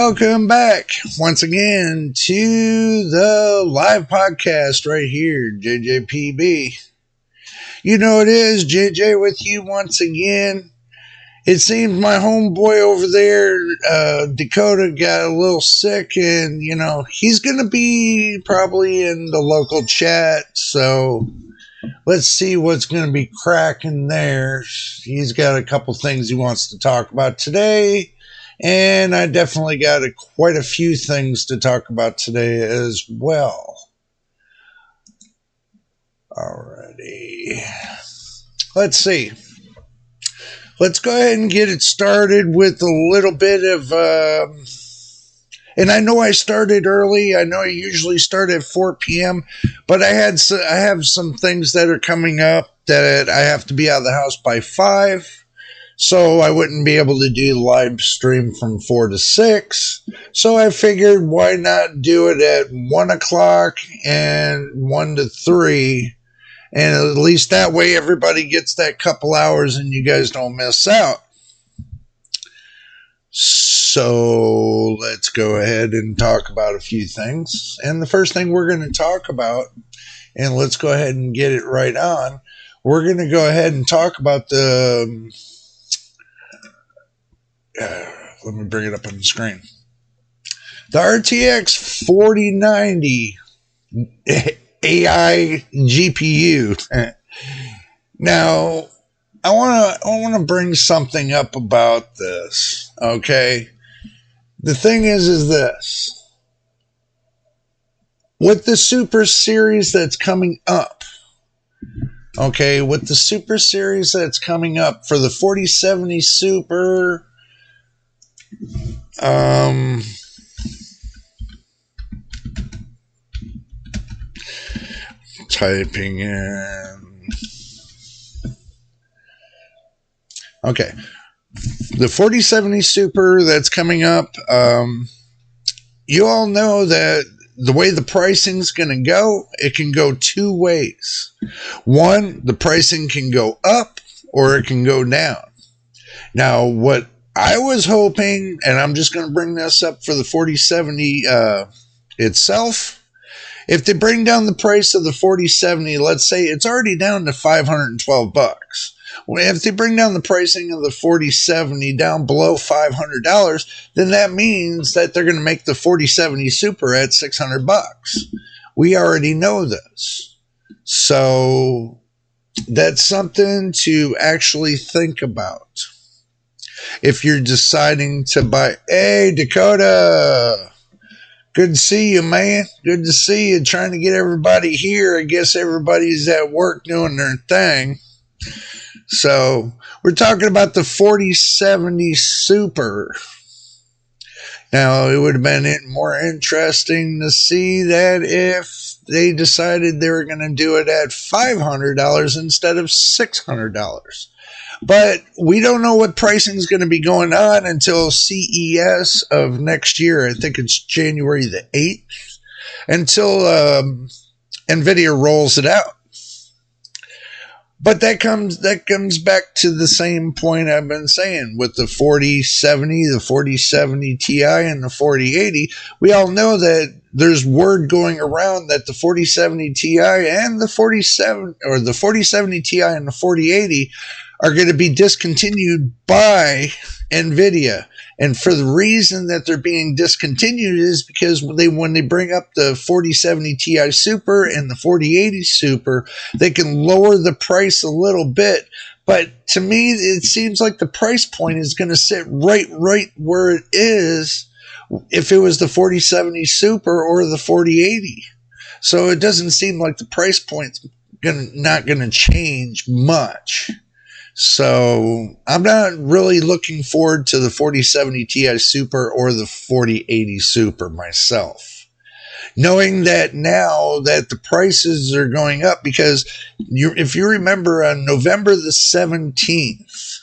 Welcome back once again to the live podcast right here, JJPB. You know it is, JJ with you once again. It seems my homeboy over there, Dakota, got a little sick, and he's going to be probably in the local chat, so let's see what's going to be cracking there. He's got a couple things he wants to talk about today. And I definitely got quite a few things to talk about today as well. Alrighty. Let's see. Let's go ahead and get it started with a little bit of... and I know I started early. I know I usually start at 4 p.m. But I have some things that are coming up that I have to be out of the house by 5. So I wouldn't be able to do the live stream from 4 to 6. So I figured why not do it at 1 o'clock and 1 to 3. And at least that way everybody gets that couple hours and you guys don't miss out. So let's go ahead and talk about a few things. And the first thing we're going to talk about, and let's go ahead and get it right on, we're going to go ahead and talk about the... let me bring it up on the screen. The RTX 4090 AI GPU. Now, I want to bring something up about this. Okay, the thing is this: with the Super Series that's coming up. Okay, with the Super Series that's coming up for the 4070 Super. Typing in. Okay. The 4070 Super that's coming up, you all know that the way the pricing is going to go, it can go two ways. One, the pricing can go up or it can go down. Now, what I was hoping, and I'm just going to bring this up for the 4070 itself. If they bring down the price of the 4070, let's say it's already down to $512. Well, if they bring down the pricing of the 4070 down below $500, then that means that they're going to make the 4070 Super at $600. We already know this. So that's something to actually think about. If you're deciding to buy, hey, Dakota, good to see you, man. Good to see you. Trying to get everybody here. I guess everybody's at work doing their thing. So we're talking about the 4070 Super. Now, it would have been more interesting to see that if they decided they were going to do it at $500 instead of $600. But we don't know what pricing is going to be going on until CES of next year. I think it's January the 8th, until nvidia rolls it out. But that comes back to the same point I've been saying with the 4070, the 4070 Ti, and the 4080. We all know that there's word going around that the 4070 Ti and the 4070 Ti and the 4080 are going to be discontinued by NVIDIA. And for the reason that they're being discontinued is because when they bring up the 4070 Ti Super and the 4080 Super, they can lower the price a little bit. But to me, it seems like the price point is going to sit right where it is if it was the 4070 Super or the 4080. So it doesn't seem like the price point's not going to change much. So I'm not really looking forward to the 4070 Ti Super or the 4080 Super myself. Knowing that now that the prices are going up, because if you remember on November the 17th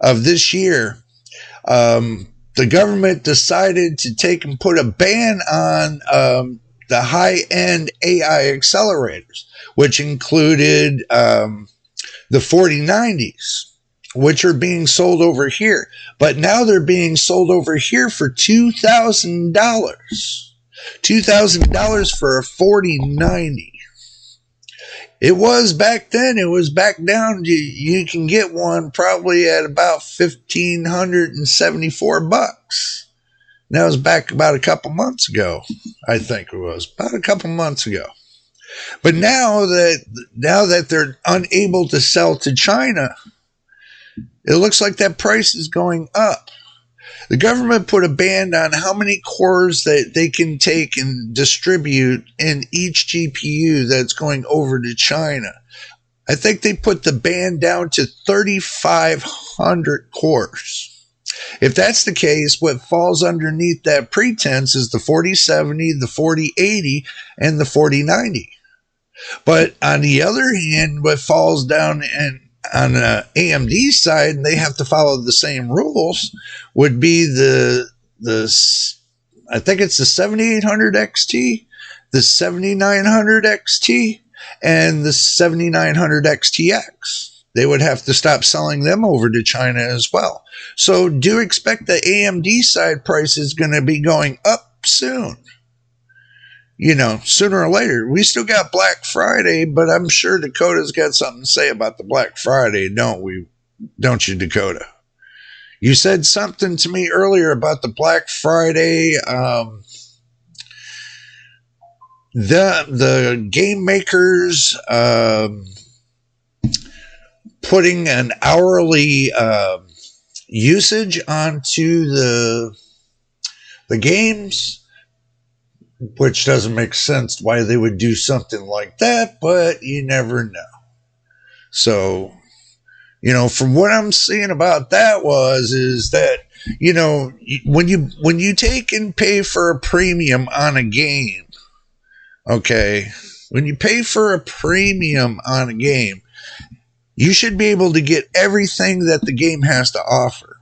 of this year, the government decided to take and put a ban on the high-end AI accelerators, which included the 4090s, which are being sold over here. But now they're being sold over here for $2,000. $2,000 for a 4090. It was back then. It was back down. You can get one probably at about $1,574. That was back about a couple months ago. I think it was about a couple months ago. But now that they're unable to sell to China, it looks like that price is going up. The government put a ban on how many cores that they can take and distribute in each GPU that's going over to China. I think they put the ban down to 3,500 cores. If that's the case, what falls underneath that pretense is the 4070, the 4080, and the 4090. But on the other hand, what falls down on the AMD side, and they have to follow the same rules, would be the I think it's the 7800 XT, the 7900 XT, and the 7900 XTX. They would have to stop selling them over to China as well. So do expect the AMD side price is going to be going up soon. You know, sooner or later. We still got Black Friday, but I'm sure Dakota's got something to say about the Black Friday, don't we? Don't you, Dakota? You said something to me earlier about the Black Friday. The game makers putting an hourly usage onto the games, which doesn't make sense why they would do something like that, but you never know. So, you know, from what I'm seeing about that is that, you know, when you take and pay for a premium on a game, okay, when you pay for a premium on a game, you should be able to get everything that the game has to offer.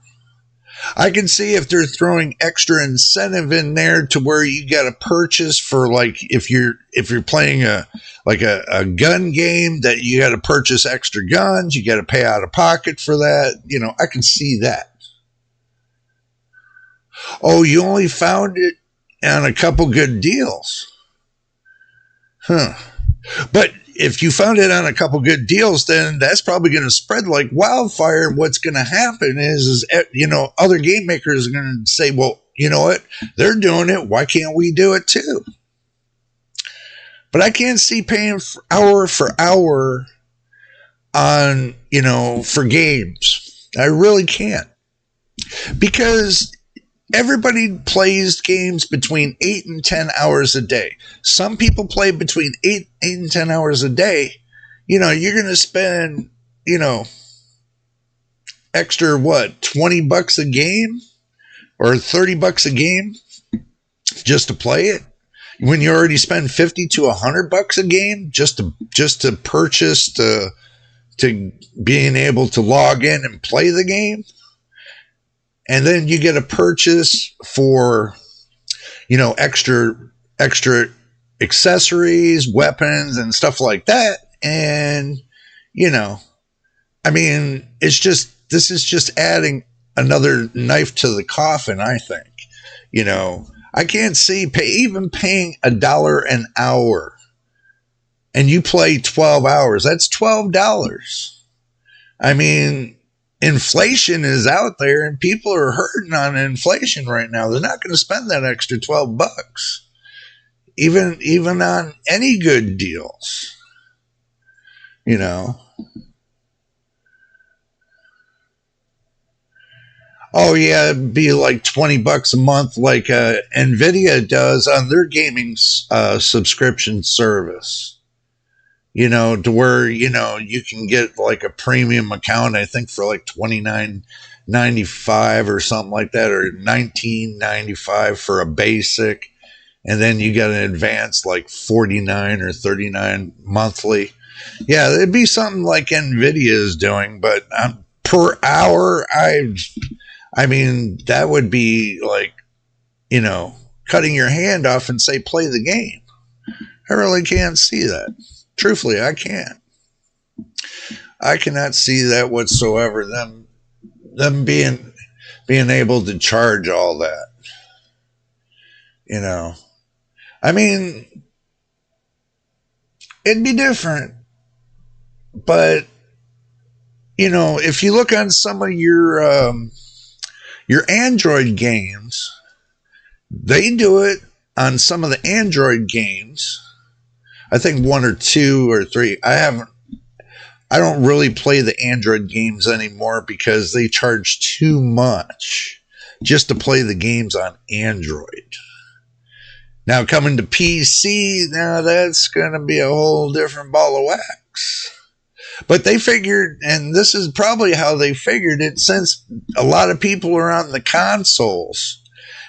I can see if they're throwing extra incentive in there to where you got to purchase for, like, if you're playing a gun game, that you got to purchase extra guns, you got to pay out of pocket for that. You know, I can see that. Oh, you only found it on a couple good deals. Huh. But if you found it on a couple good deals, then that's probably going to spread like wildfire. What's going to happen is, you know, other game makers are going to say, well, you know what? They're doing it. Why can't we do it too? But I can't see paying for hour on, you know, for games. I really can't. Because everybody plays games between 8 and 10 hours a day. Some people play between 8 and 10 hours a day. You know, you're going to spend, you know, extra, what, $20 a game or $30 a game just to play it, when you already spend $50 to $100 a game just to purchase to being able to log in and play the game. And then you get a purchase for, you know, extra accessories, weapons, and stuff like that. And, you know, I mean, this is just adding another knife to the coffin, I think. You know, I can't see even paying $1 an hour, and you play 12 hours. That's $12. I mean, inflation is out there, and people are hurting on inflation right now. They're not going to spend that extra $12, even on any good deals. You know. Oh yeah, it'd be like $20 a month, like nvidia does on their gaming subscription service. You know, to where, you know, you can get like a premium account, I think, for like $29.95 or something like that, or $19.95 for a basic, and then you get an advanced like $49 or $39 monthly. Yeah, it'd be something like nvidia is doing, but per hour, I mean, that would be like, you know, cutting your hand off and say, play the game. I really can't see that. Truthfully, I can't. I cannot see that whatsoever. Them them being able to charge all that. You know, I mean, it'd be different, but you know, if you look on some of your Android games, they do it on some of the Android games. I think 1 or 2 or 3. I don't really play the Android games anymore because they charge too much just to play the games on Android. Now coming to PC, now that's going to be a whole different ball of wax. But they figured, and this is probably how they figured it, since a lot of people are on the consoles,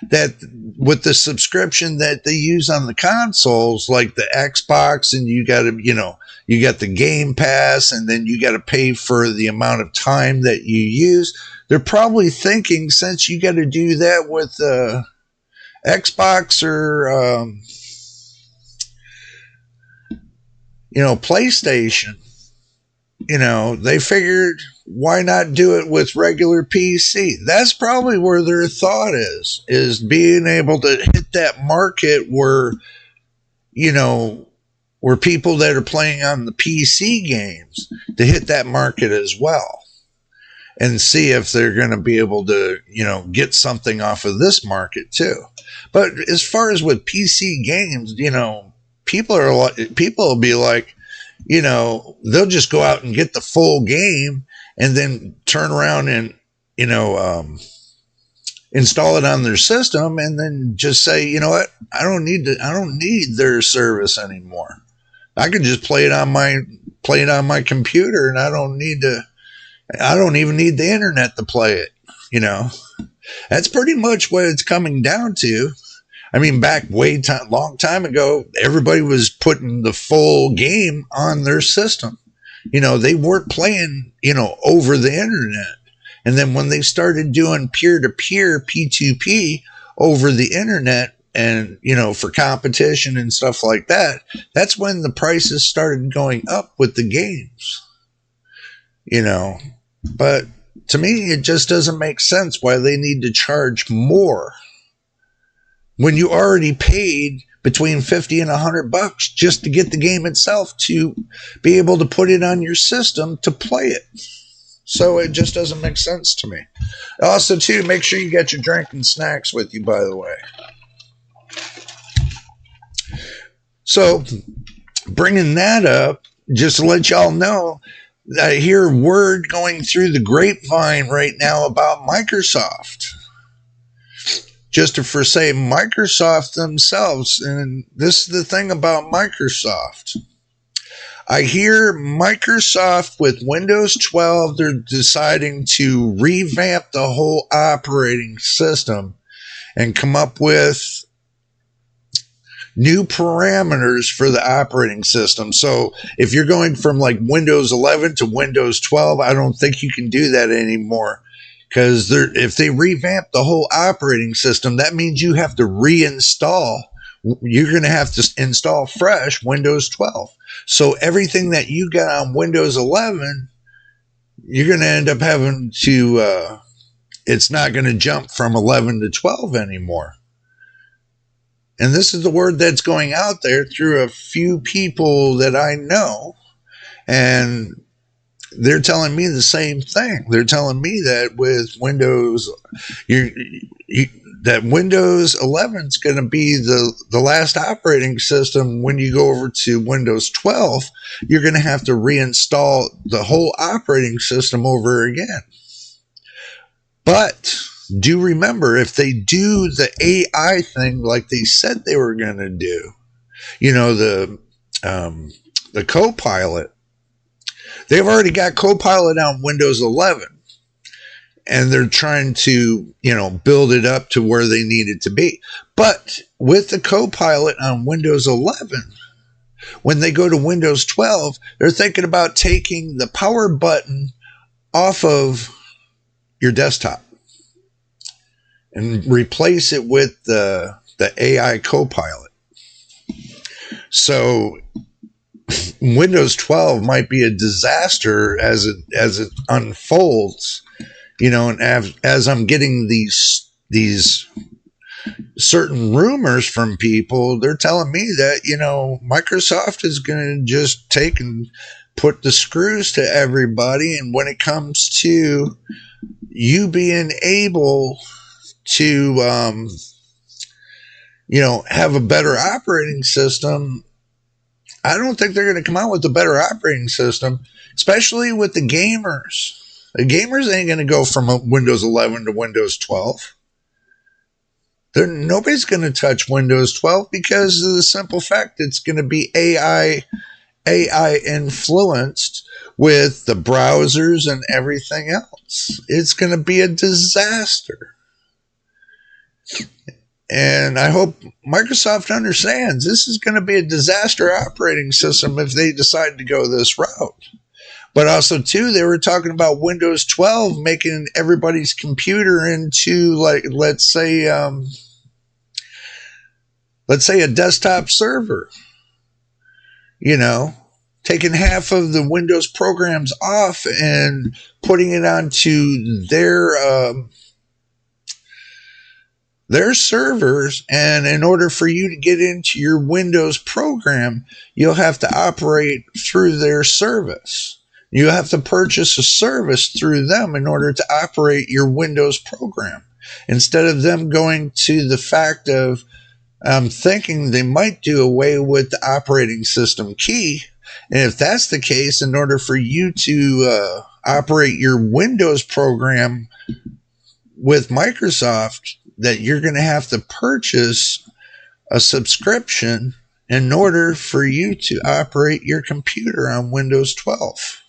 that with the subscription that they use on the consoles, like the Xbox, and you got to, you know, you got the Game Pass, and then you got to pay for the amount of time that you use. They're probably thinking, since you got to do that with Xbox or, you know, PlayStation, you know, they figured, why not do it with regular PC? That's probably where their thought is being able to hit that market where, you know, where people that are playing on the PC games, to hit that market as well and see if they're going to be able to, you know, get something off of this market too. But as far as with PC games, you know, people will be like, you know, they'll just go out and get the full game and then turn around and, you know, install it on their system and then just say, you know what, I don't need their service anymore. I can just play it on my computer, and I don't even need the internet to play it. You know, that's pretty much what it's coming down to. I mean, back long time ago, everybody was putting the full game on their system. You know, they weren't playing, you know, over the internet. And then when they started doing peer-to-peer P2P over the internet and, you know, for competition and stuff like that, that's when the prices started going up with the games. You know, but to me, it just doesn't make sense why they need to charge more when you already paid between $50 and $100 just to get the game itself, to be able to put it on your system to play it. So it just doesn't make sense to me. Also, too, make sure you get your drink and snacks with you, by the way. So, bringing that up, just to let y'all know, I hear word going through the grapevine right now about Microsoft. Just to say Microsoft themselves, and this is the thing about Microsoft. I hear Microsoft with Windows 12, they're deciding to revamp the whole operating system and come up with new parameters for the operating system. So if you're going from like Windows 11 to Windows 12, I don't think you can do that anymore. Because if they revamp the whole operating system, that means you have to reinstall. You're going to have to install fresh Windows 12. So everything that you got on Windows 11, you're going to end up having to, it's not going to jump from 11 to 12 anymore. And this is the word that's going out there through a few people that I know. And they're telling me the same thing. They're telling me that with Windows, that Windows 11 is going to be the last operating system. When you go over to Windows 12, you're going to have to reinstall the whole operating system over again. But do remember, if they do the AI thing like they said they were going to do, you know, the Copilot, they've already got Copilot on Windows 11, and they're trying to, you know, build it up to where they need it to be. But with the Copilot on Windows 11, when they go to Windows 12, they're thinking about taking the power button off of your desktop and replace it with the AI Copilot. So Windows 12 might be a disaster as it unfolds, You know, and as I'm getting these certain rumors from people, they're telling me that, you know, Microsoft is going to just take and put the screws to everybody. And when it comes to you being able to, you know, have a better operating system, I don't think they're going to come out with a better operating system, especially with the gamers. The gamers ain't going to go from Windows 11 to Windows 12. Nobody's going to touch Windows 12 because of the simple fact it's going to be AI influenced with the browsers and everything else. It's going to be a disaster. And I hope Microsoft understands this is going to be a disaster operating system if they decide to go this route. But also, too, they were talking about Windows 12 making everybody's computer into, like, let's say a desktop server. You know, taking half of the Windows programs off and putting it onto their servers, and in order for you to get into your Windows program, you'll have to operate through their service. You have to purchase a service through them in order to operate your Windows program. Instead of them going to the fact of thinking they might do away with the operating system key. And if that's the case, in order for you to operate your Windows program with Microsoft, that you're going to have to purchase a subscription in order for you to operate your computer on Windows 12.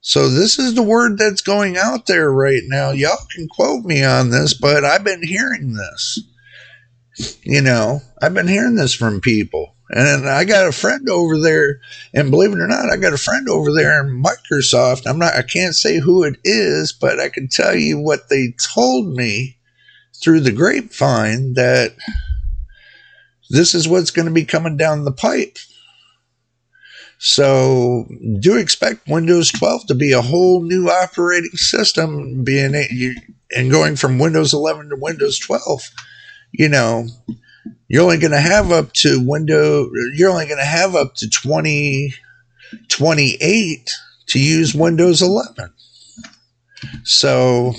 So this is the word that's going out there right now. Y'all can quote me on this, but I've been hearing this. You know, I've been hearing this from people. And I got a friend over there, and believe it or not, I got a friend over there in Microsoft. I can't say who it is, but I can tell you what they told me through the grapevine, that this is what's going to be coming down the pipe. So do expect Windows 12 to be a whole new operating system, and going from Windows 11 to Windows 12. You know, you're only going to have up to 2028 to use Windows 11. So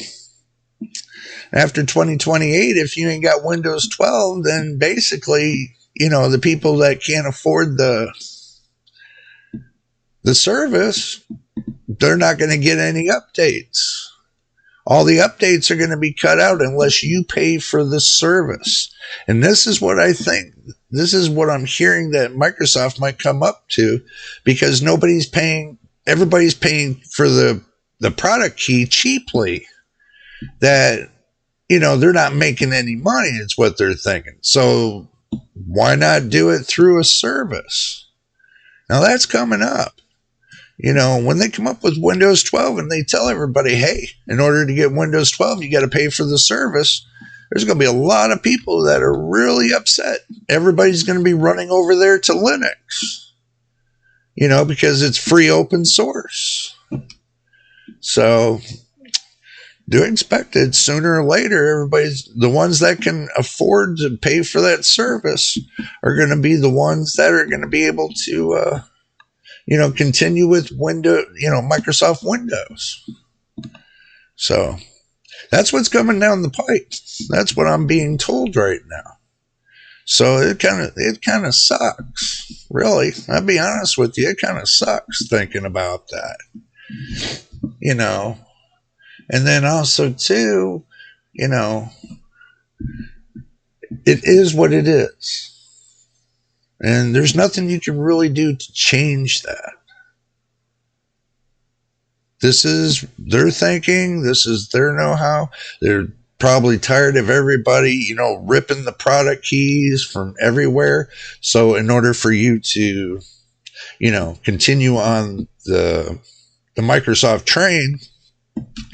after 2028, if you ain't got Windows 12, then basically, you know, the people that can't afford the service, they're not going to get any updates. All the updates are going to be cut out unless you pay for the service. And this is what I think. This is what I'm hearing that Microsoft might come up to, because everybody's paying for the product key cheaply, that, you know, they're not making any money. It's what they're thinking. So why not do it through a service? Now that's coming up. You know, when they come up with Windows 12 and they tell everybody, hey, in order to get Windows 12, you got to pay for the service, there's going to be a lot of people that are really upset. Everybody's going to be running over there to Linux, you know, because it's free open source. So do expect it sooner or later. The ones that can afford to pay for that service are going to be the ones that are going to be able to, you know, continue with Microsoft Windows. So that's what's coming down the pipe. That's what I'm being told right now. So it kind of sucks, really. I'll be honest with you. It kind of sucks thinking about that, you know. And then also too, you know, it is what it is. And there's nothing you can really do to change that. This is their thinking. This is their know-how. They're probably tired of everybody, you know, ripping the product keys from everywhere. So in order for you to, you know, continue on the Microsoft train,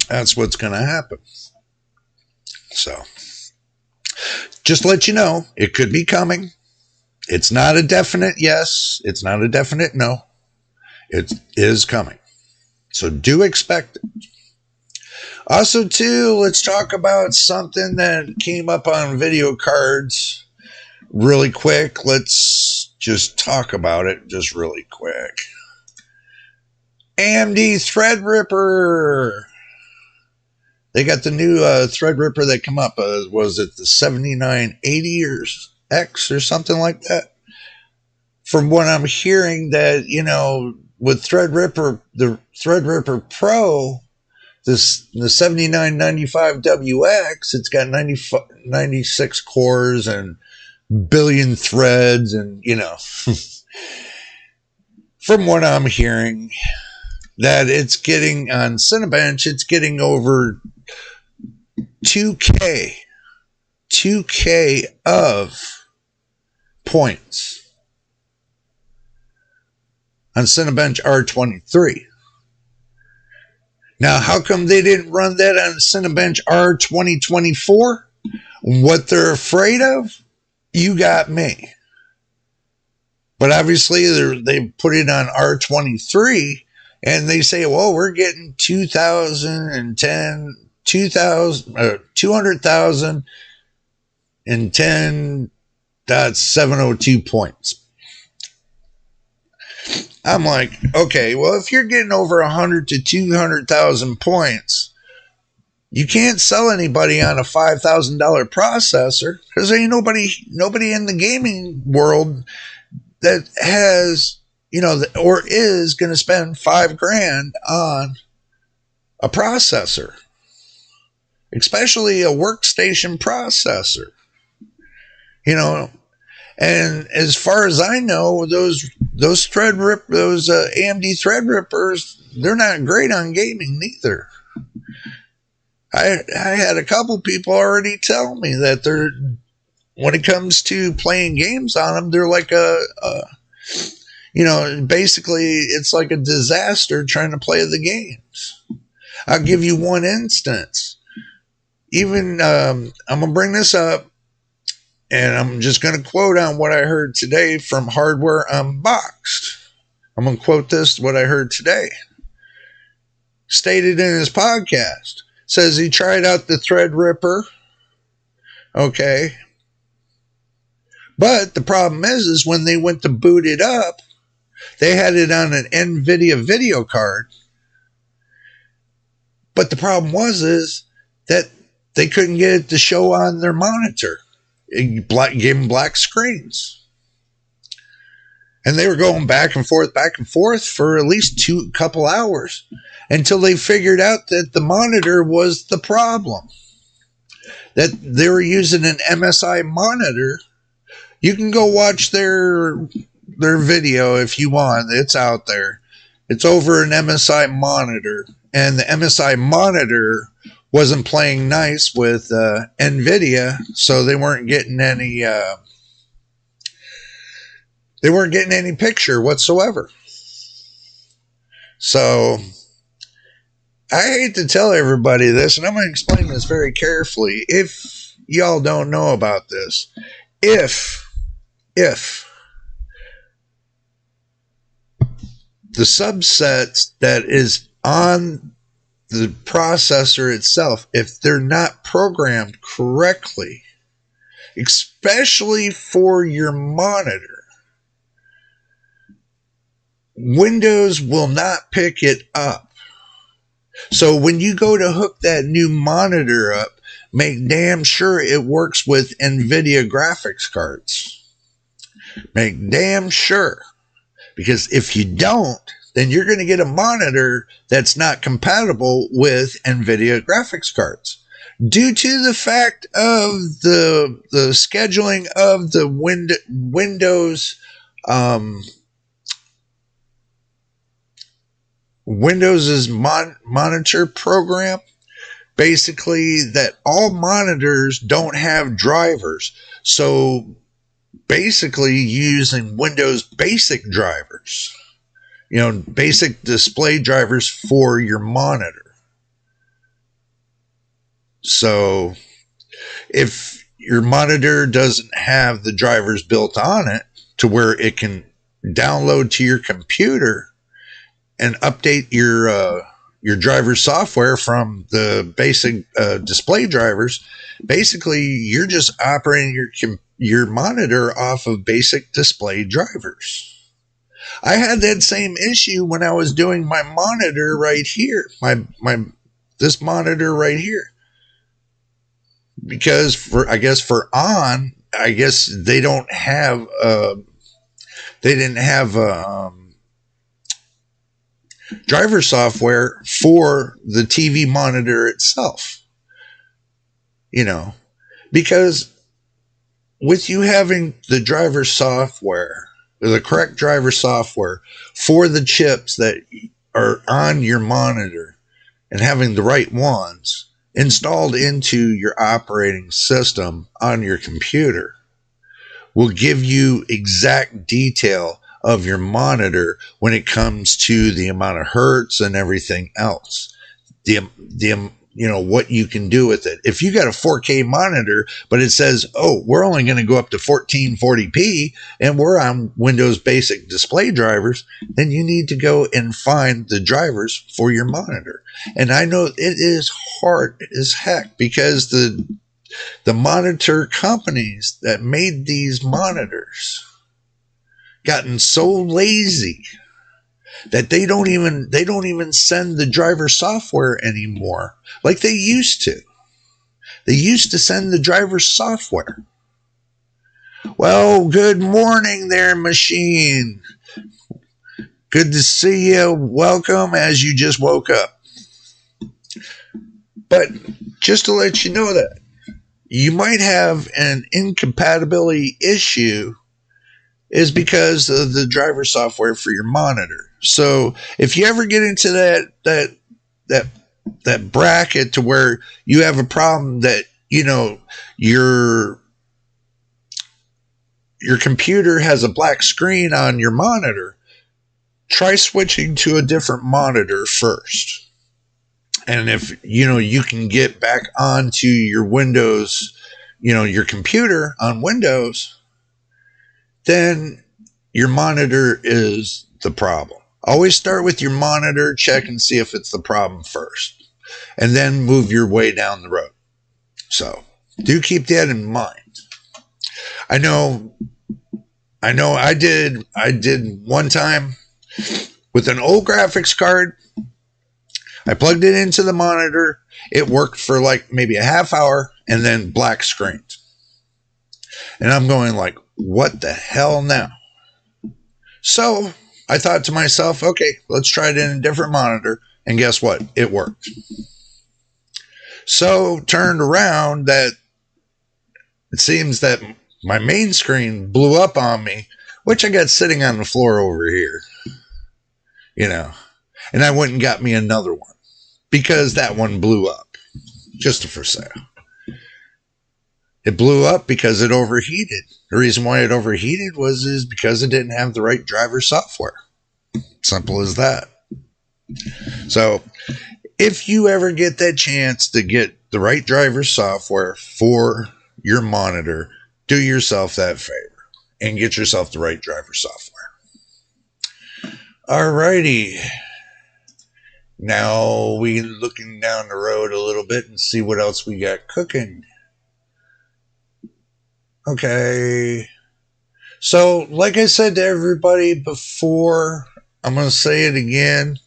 that's what's going to happen. So just to let you know, it could be coming. It's not a definite yes. It's not a definite no. It is coming. So do expect it. Also, too, let's talk about something that came up on video cards really quick. Let's just talk about it just really quick. AMD Threadripper. They got the new Threadripper that come up. Was it the 7980 or X or something like that? From what I'm hearing, that, with Threadripper, the Threadripper Pro, the 7995WX, it's got 96 cores and billion threads, and from what I'm hearing, that it's getting on Cinebench, it's getting over 2K of points on Cinebench R23. Now, how come they didn't run that on Cinebench R2024? What they're afraid of? You got me. But obviously, they put it on R23, and they say, well, we're getting 210.702 points. I'm like, okay, well, if you're getting over 100 to 200,000 points, you can't sell anybody on a $5,000 processor, because there ain't nobody in the gaming world that has, or is going to spend $5,000 on a processor, especially a workstation processor. And as far as I know, those AMD Threadrippers, they're not great on gaming neither. I had a couple people already tell me that when it comes to playing games on them, they're like basically it's like a disaster trying to play the games. I'll give you one instance. Even I'm gonna bring this up, and I'm just going to quote on what I heard today from Hardware Unboxed. I'm going to quote this, what I heard today. Stated in his podcast. Says he tried out the Threadripper. Okay. But the problem is when they went to boot it up, they had it on an NVIDIA video card. But the problem is that they couldn't get it to show on their monitor. It gave them black screens. And they were going back and forth for at least a couple hours until they figured out that the monitor was the problem. That they were using an MSI monitor. You can go watch their video if you want. It's out there. It's over an MSI monitor. And the MSI monitor wasn't playing nice with nvidia, so they weren't getting any picture whatsoever. So I hate to tell everybody this, and I'm going to explain this very carefully if y'all don't know about this. If the subset that is on the processor itself, if they're not programmed correctly, especially for your monitor, Windows will not pick it up. So when you go to hook that new monitor up, make damn sure it works with NVIDIA graphics cards. Make damn sure. Because if you don't, then you're going to get a monitor that's not compatible with NVIDIA graphics cards. Due to the fact of the scheduling of the Windows's monitor program, basically that all monitors don't have drivers. So basically using Windows basic drivers, basic display drivers for your monitor. So if your monitor doesn't have the drivers built on it to where it can download to your computer and update your your driver software from the basic display drivers, basically you're just operating your monitor off of basic display drivers. I had that same issue when I was doing my monitor right here, this monitor right here, because I guess they don't have they didn't have driver software for the TV monitor itself, because with you having the driver software, the correct driver software for the chips that are on your monitor and having the right ones installed into your operating system on your computer will give you exact detail of your monitor when it comes to the amount of hertz and everything else. What you can do with it. If you got a 4K monitor, but it says, oh, we're only going to go up to 1440p and we're on Windows basic display drivers, then you need to go and find the drivers for your monitor. And I know it is hard as heck because the monitor companies that made these monitors gotten so lazy that they don't even send the driver software anymore like they used to. They used to send the driver software. Well, good morning there, machine. Good to see you. Welcome as you just woke up. But just to let you know that you might have an incompatibility issue is because of the driver software for your monitor. So if you ever get into that bracket to where you have a problem that, your computer has a black screen on your monitor, try switching to a different monitor first. And if, you can get back onto your Windows, your computer on Windows, then your monitor is the problem. Always start with your monitor, check and see if it's the problem first, and then move your way down the road. So do keep that in mind. I know I did one time with an old graphics card. I plugged it into the monitor. It worked for like maybe a half hour and then black screened. And I'm going like, what the hell now? So I thought to myself, okay, let's try it in a different monitor. And guess what? It worked. So turned around that it seems that my main screen blew up on me, which I got sitting on the floor over here, and I went and got me another one because that one blew up just for sale. It blew up because it overheated. The reason why it overheated is because it didn't have the right driver software. Simple as that. So if you ever get that chance to get the right driver software for your monitor, do yourself that favor and get yourself the right driver software. Alrighty. Now we're looking down the road a little bit and see what else we got cooking. Okay. So, like I said to everybody before, I'm going to say it again.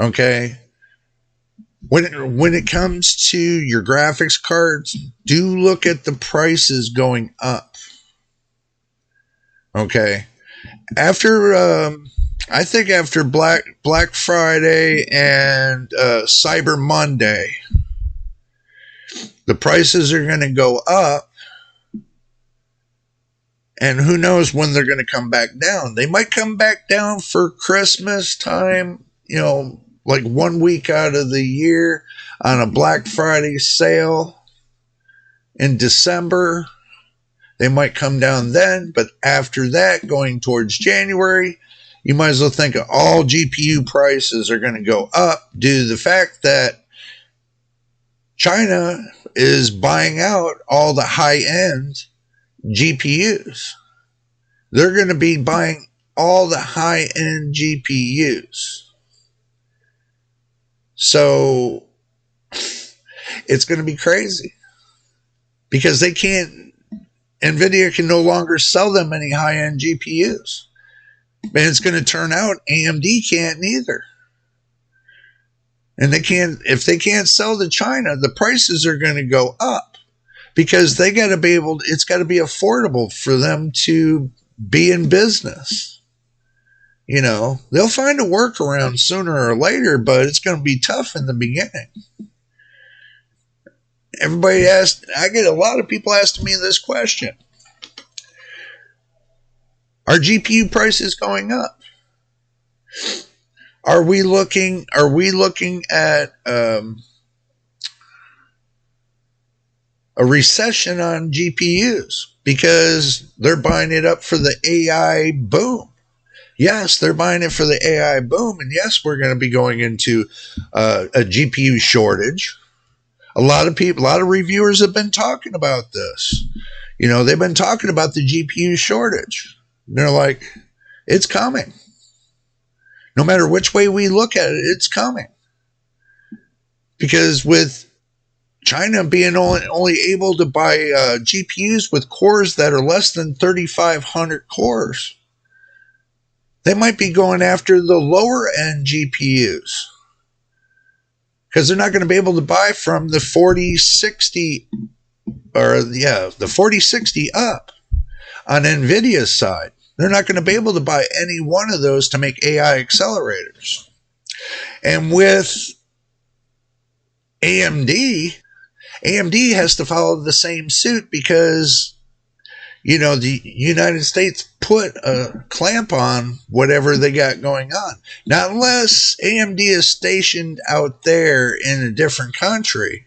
Okay. When it comes to your graphics cards, do look at the prices going up. Okay. I think after Black Friday and Cyber Monday, the prices are going to go up. And who knows when they're going to come back down. They might come back down for Christmas time, like 1 week out of the year on a Black Friday sale in December. They might come down then, but after that, going towards January, you might as well think of all GPU prices are going to go up due to the fact that China is buying out all the high-end GPUs. They're going to be buying all the high-end GPUs. So it's going to be crazy because they can't, NVIDIA can no longer sell them any high-end GPUs. And it's going to turn out AMD can't neither. And they can't, if they can't sell to China, the prices are going to go up because they got to be able, it's got to be affordable for them to be in business. You know, they'll find a workaround sooner or later, but it's going to be tough in the beginning. Everybody asked, I get a lot of people asking me this question. Are GPU prices going up? Are we looking at a recession on GPUs because they're buying it up for the AI boom? Yes, they're buying it for the AI boom, and yes, we're going to be going into a GPU shortage. A lot of reviewers have been talking about this. You know, they've been talking about the GPU shortage. They're like, it's coming. No matter which way we look at it, it's coming. Because with China being only able to buy GPUs with cores that are less than 3,500 cores, they might be going after the lower end GPUs. Because they're not going to be able to buy from the 4060 the 4060 up on NVIDIA's side. They're not going to be able to buy any one of those to make AI accelerators. And with AMD has to follow the same suit because, you know, the United States put a clamp on whatever they got going on. Now, unless AMD is stationed out there in a different country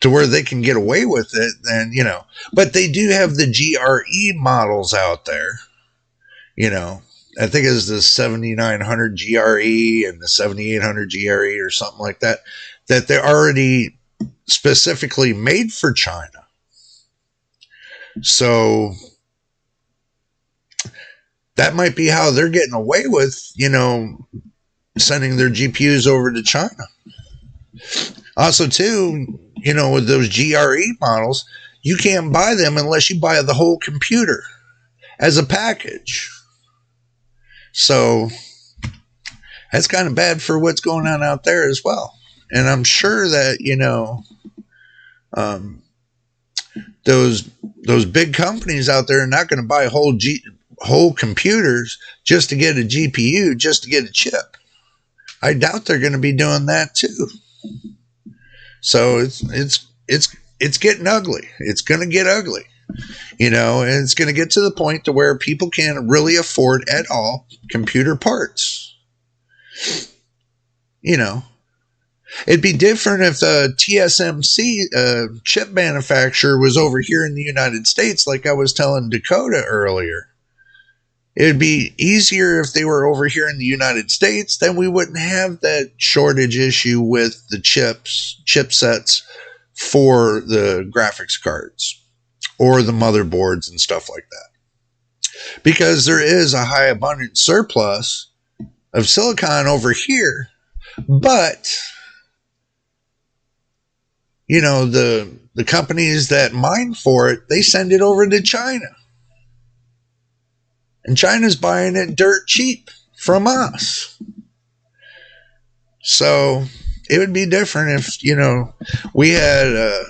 to where they can get away with it, then, you know. But they do have the GRE models out there. You know, I think it's the 7900 GRE and the 7800 GRE or something like that, that they're already specifically made for China. So that might be how they're getting away with, you know, sending their GPUs over to China. Also, too, you know, with those GRE models, you can't buy them unless you buy the whole computer as a package. So that's kind of bad for what's going on out there as well. And I'm sure that, you know, those big companies out there are not going to buy whole computers just to get a GPU, just to get a chip. I doubt they're going to be doing that too. So it's getting ugly. It's going to get ugly, you know, and it's going to get to the point to where people can't really afford at all computer parts. You know, it'd be different if the TSMC chip manufacturer was over here in the United States, like I was telling Dakota earlier. It'd be easier if they were over here in the United States, then we wouldn't have that shortage issue with the chipsets for the graphics cards or the motherboards and stuff like that. Because there is a high abundant surplus of silicon over here, but, you know, the companies that mine for it, they send it over to China. And China's buying it dirt cheap from us. So it would be different if, you know, we had a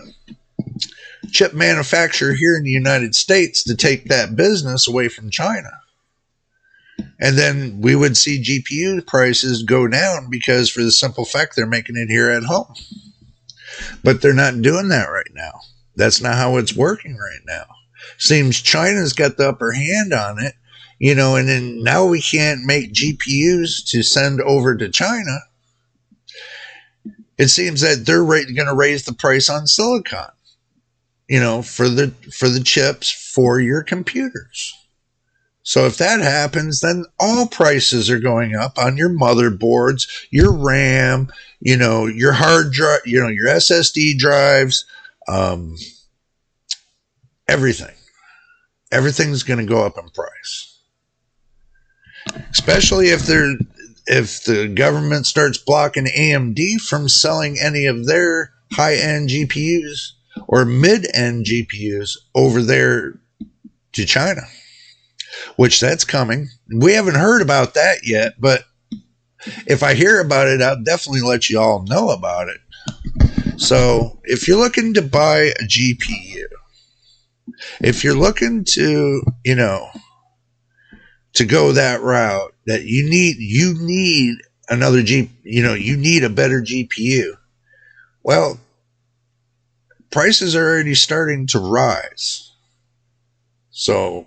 chip manufacturer here in the United States to take that business away from China. And then we would see GPU prices go down because for the simple fact they're making it here at home. But they're not doing that right now. That's not how it's working right now. Seems China's got the upper hand on it. You know, and then now we can't make GPUs to send over to China. It seems that they're going to raise the price on silicon, you know, for the chips for your computers. So if that happens, then all prices are going up on your motherboards, your RAM, you know, your hard drive, you know, your SSD drives, everything. Everything's going to go up in price. Especially if if the government starts blocking AMD from selling any of their high-end GPUs or mid-end GPUs over there to China, which that's coming. We haven't heard about that yet, but if I hear about it, I'll definitely let you all know about it. So if you're looking to buy a GPU, if you're looking to, to go that route, that you need another you need a better GPU. Well, prices are already starting to rise. So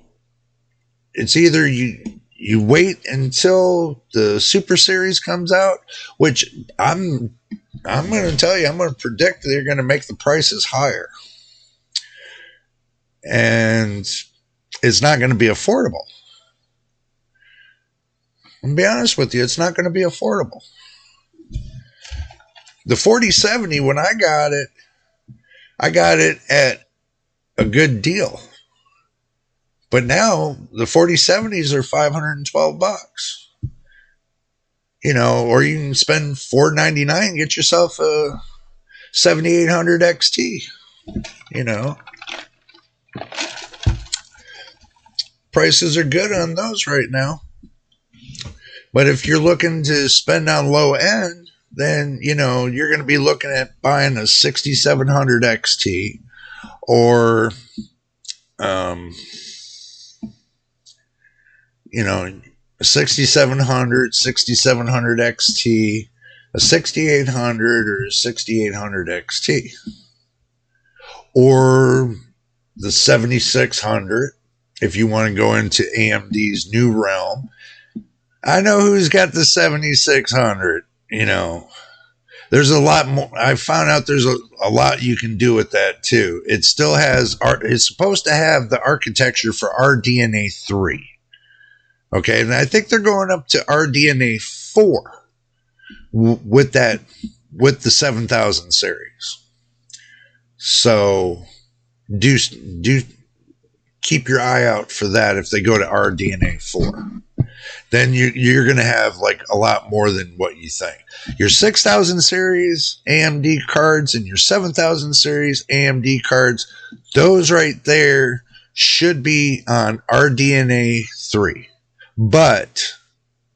it's either you wait until the Super Series comes out, which I'm going to tell you, I'm going to predict they're going to make the prices higher. And it's not going to be affordable. I'm going to be honest with you, it's not going to be affordable. The 4070, when I got it at a good deal. But now the 4070s are $512. Or you can spend $499 and get yourself a 7800 XT. Prices are good on those right now. But if you're looking to spend on low end, then, you're going to be looking at buying a 6700 XT or, a 6700 XT, a 6800 or a 6800 XT, or the 7600 if you want to go into AMD's new realm. I know who's got the 7600. There's a lot more. I found out there's a lot you can do with that too. It still has it's supposed to have the architecture for RDNA 3. Okay, and I think they're going up to RDNA 4 with the 7000 series. So do keep your eye out for that if they go to RDNA 4. Then you're going to have like a lot more than what you think. Your 6000 series AMD cards and your 7000 series AMD cards, those right there should be on RDNA 3. But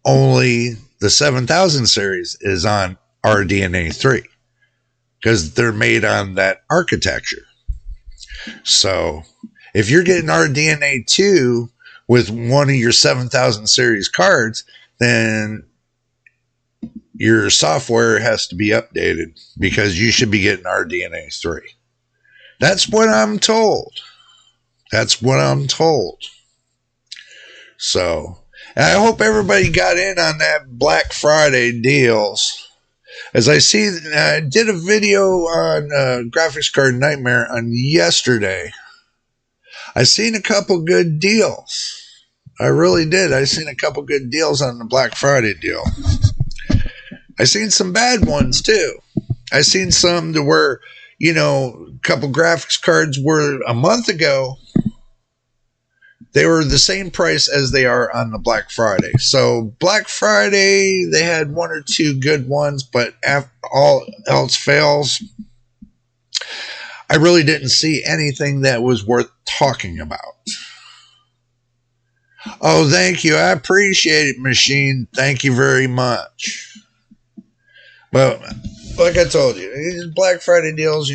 only the 7000 series is on RDNA 3 because they're made on that architecture. So if you're getting RDNA 2 with one of your 7000 series cards, then your software has to be updated because you should be getting RDNA 3. That's what I'm told. So, and I hope everybody got in on that Black Friday deals. As I see, I did a video on Graphics Card Nightmare on yesterday. I seen a couple good deals. I really did. I seen a couple good deals on the Black Friday deal. I seen some bad ones too. I seen some to where, a couple graphics cards were a month ago. They were the same price as they are on the Black Friday. So Black Friday, they had one or two good ones, but all else fails. I really didn't see anything that was worth talking about. Oh, thank you. I appreciate it, Machine. Thank you very much. But like I told you, these Black Friday deals,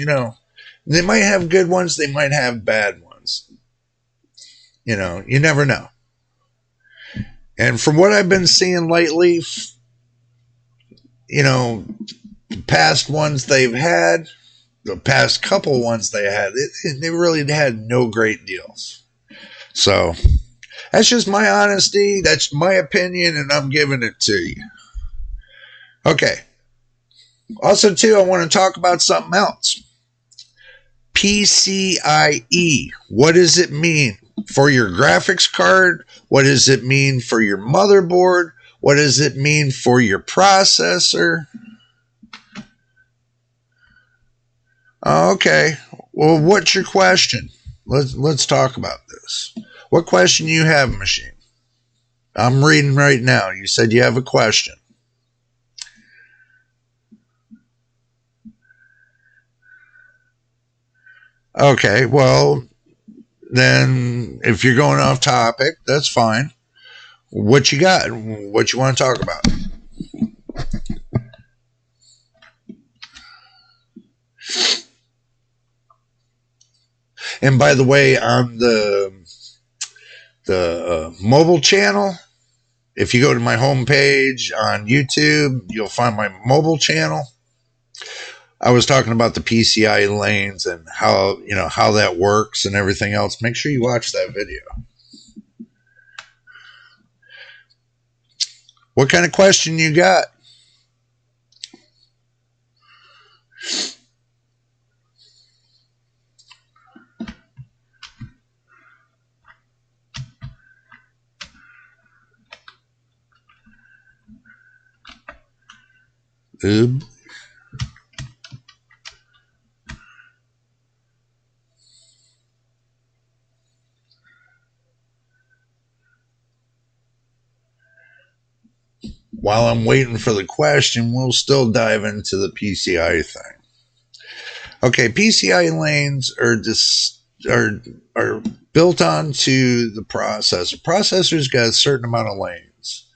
they might have good ones. They might have bad ones. You never know. And from what I've been seeing lately, past ones they've had, the past couple ones they had, they really had no great deals. So that's just my honesty. That's my opinion, and I'm giving it to you. Okay. Also, too, I want to talk about something else. PCIe. What does it mean for your graphics card? What does it mean for your motherboard? What does it mean for your processor? Okay. Well, what's your question? Let's talk about this. What question you have, Machine? I'm reading right now. You said you have a question. Okay, well, then if you're going off topic, that's fine. What you got? What you want to talk about? And by the way, on the mobile channel, if you go to my homepage on YouTube, you'll find my mobile channel. I was talking about the PCI lanes and how that works and everything else. Make sure you watch that video. What kind of question you got? Oob. While I'm waiting for the question, we'll still dive into the PCI thing. Okay, PCI lanes are built onto the processor. Processor's got a certain amount of lanes.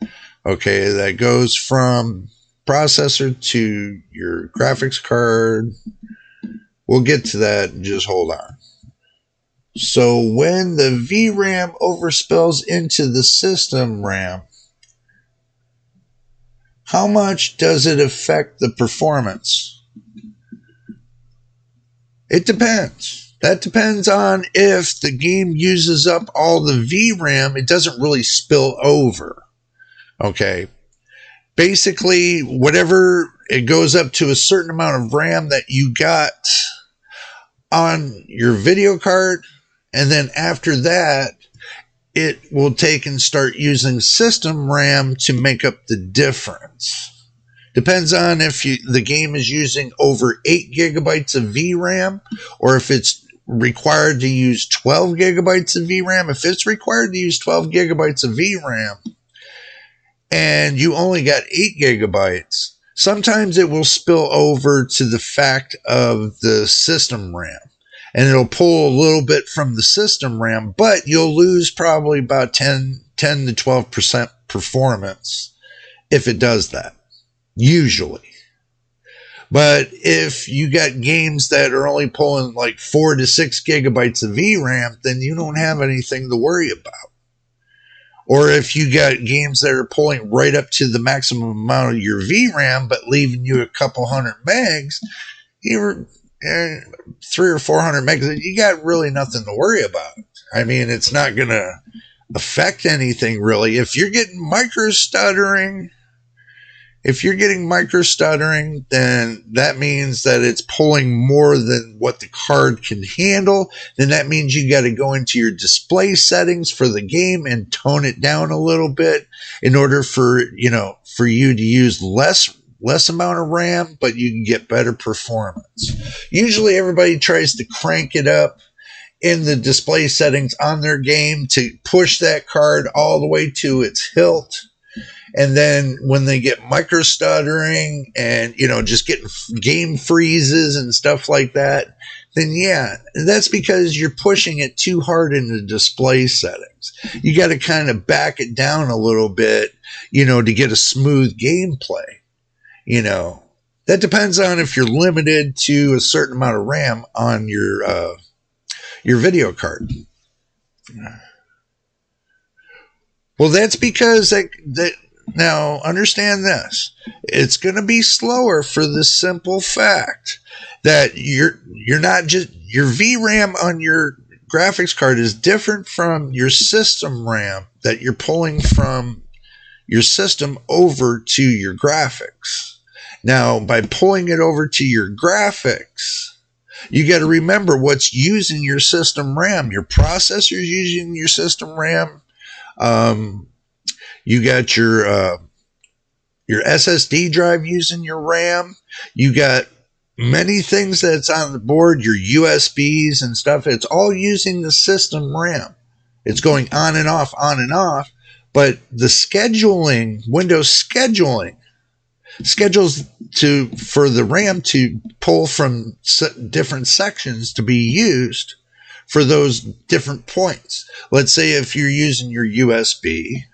Okay, that goes from processor to your graphics card. We'll get to that. Just hold on. So when the VRAM overspills into the system RAM, how much does it affect the performance? It depends. That depends on if the game uses up all the VRAM, it doesn't really spill over. Okay. Basically, whatever it goes up to a certain amount of RAM that you got on your video card, and then after that, it will take and start using system RAM to make up the difference. Depends on if the game is using over 8 gigabytes of VRAM or if it's required to use 12 gigabytes of VRAM. If it's required to use 12 gigabytes of VRAM and you only got 8 gigabytes, sometimes it will spill over to the fact of the system RAM. And it'll pull a little bit from the system RAM, but you'll lose probably about 10 to 12% performance if it does that, usually. But if you got games that are only pulling like 4 to 6 gigabytes of VRAM, then you don't have anything to worry about. Or if you got games that are pulling right up to the maximum amount of your VRAM, but leaving you a couple hundred megs, you're 300 or 400 megs, you got really nothing to worry about. I mean, it's not going to affect anything really. If you're getting micro stuttering, then that means that it's pulling more than what the card can handle. Then that means you got to go into your display settings for the game and tone it down a little bit in order for you to use less amount of RAM, but you can get better performance. Usually everybody tries to crank it up in the display settings on their game to push that card all the way to its hilt. And then when they get micro stuttering and, just getting game freezes and stuff like that, then yeah, that's because you're pushing it too hard in the display settings. You got to kind of back it down a little bit, to get a smooth gameplay. That depends on if you're limited to a certain amount of RAM on your video card. Well, that's because now understand this. It's going to be slower for the simple fact that you're not just your VRAM on your graphics card is different from your system RAM that you're pulling from your system over to your graphics. Now, by pulling it over to your graphics, you got to remember what's using your system RAM. Your processor's using your system RAM. You got your SSD drive using your RAM. You got many things that's on the board, your USBs and stuff. It's all using the system RAM. It's going on and off, but the scheduling, Windows scheduling, schedules for the RAM to pull from different sections to be used for those different points. Let's say if you're using your USB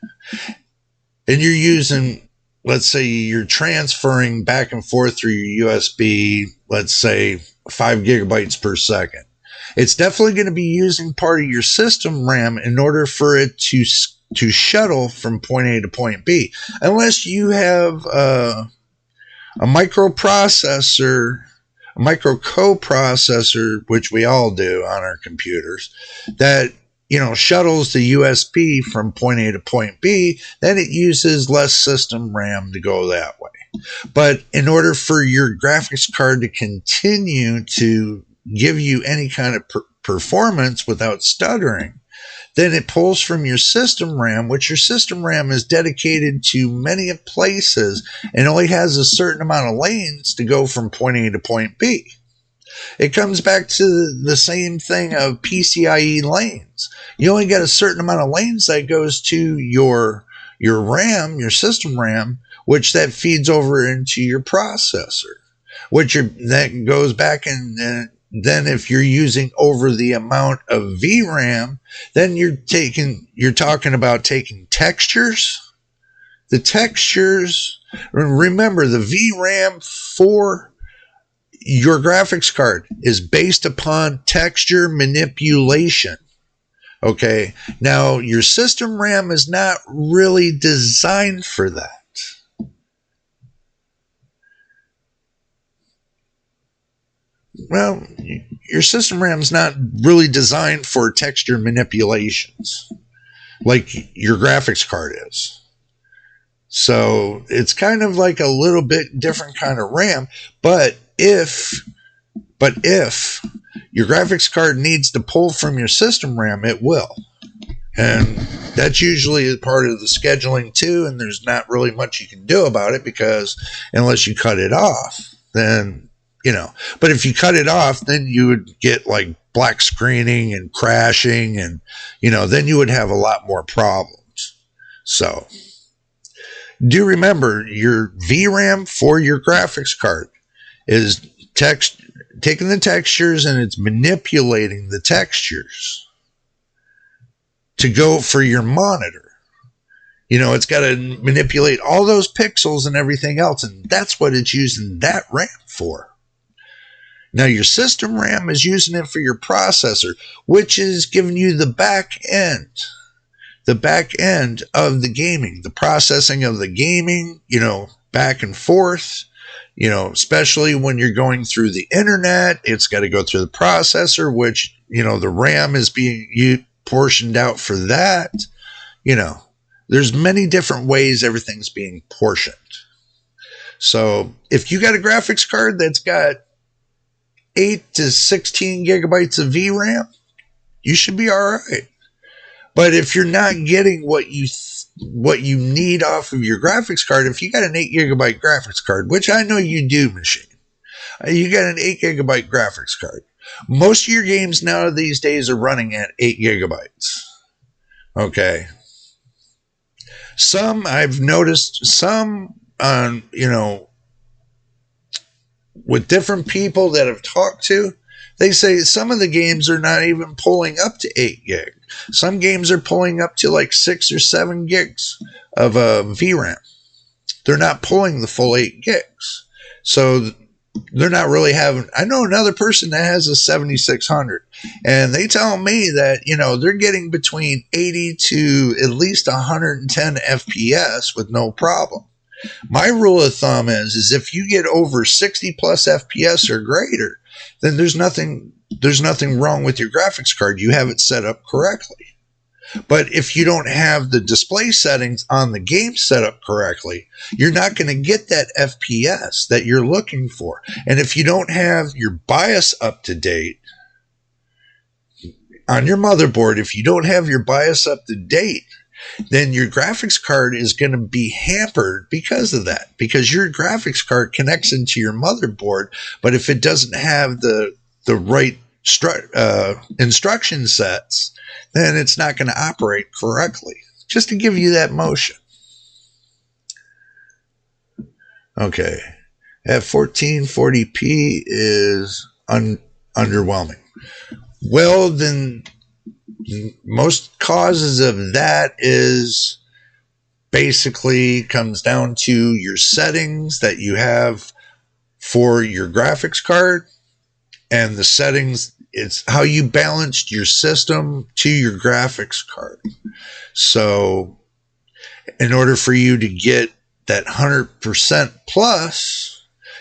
and you're using, let's say you're transferring back and forth through your USB, let's say 5 gigabytes per second. It's definitely going to be using part of your system RAM in order for it to shuttle from point A to point B. Unless you have a microprocessor, a micro coprocessor, which we all do on our computers, that shuttles the USB from point A to point B, then it uses less system RAM to go that way. But in order for your graphics card to continue to give you any kind of performance without stuttering, then it pulls from your system RAM, which your system RAM is dedicated to many places and only has a certain amount of lanes to go from point A to point B. It comes back to the same thing of PCIe lanes. You only get a certain amount of lanes that goes to your RAM, your system RAM, which that feeds over into your processor, that goes back and then if you're using over the amount of VRAM, then you're talking about taking textures. The textures, remember, the VRAM for your graphics card is based upon texture manipulation. Okay, now your system RAM is not really designed for that. Well, your system RAM is not really designed for texture manipulations like your graphics card is. So it's kind of like a little bit different kind of RAM. But if your graphics card needs to pull from your system RAM, it will. And that's usually part of the scheduling too. And there's not really much you can do about it, because unless you cut it off, then but if you cut it off, then you would get like black screening and crashing, and then you would have a lot more problems. So do remember, your VRAM for your graphics card is taking the textures and it's manipulating the textures to go for your monitor. It's got to manipulate all those pixels and everything else, and that's what it's using that RAM for. Now, your system RAM is using it for your processor, which is giving you the back end of the gaming, the processing of the gaming, back and forth, especially when you're going through the internet. It's got to go through the processor, which, the RAM is being portioned out for that. There's many different ways everything's being portioned. So if you got a graphics card that's got 8 to 16 gigabytes of VRAM, you should be all right. But if you're not getting what you need off of your graphics card, if you got an 8 gigabyte graphics card, which I know you do, machine, you got an 8 gigabyte graphics card. Most of your games now these days are running at 8 gigabytes. Okay. Some I've noticed, with different people that I've talked to, they say some of the games are not even pulling up to 8 gig. Some games are pulling up to like 6 or 7 gigs of VRAM. They're not pulling the full 8 gigs. So they're not really having... I know another person that has a 7600, and they tell me that, they're getting between 80 to at least 110 FPS with no problem. My rule of thumb is if you get over 60 plus FPS or greater, then there's nothing wrong with your graphics card. You have it set up correctly. But if you don't have the display settings on the game set up correctly, you're not going to get that FPS that you're looking for. And if you don't have your BIOS up to date on your motherboard, if you don't have your BIOS up to date, then your graphics card is going to be hampered because of that. Because your graphics card connects into your motherboard, but if it doesn't have the right instruction sets, then it's not going to operate correctly. Just to give you that motion. Okay. At 1440p is underwhelming. Well, then most causes of that is basically comes down to your settings that you have for your graphics card, and the settings, it's how you balanced your system to your graphics card. So in order for you to get that 100% plus,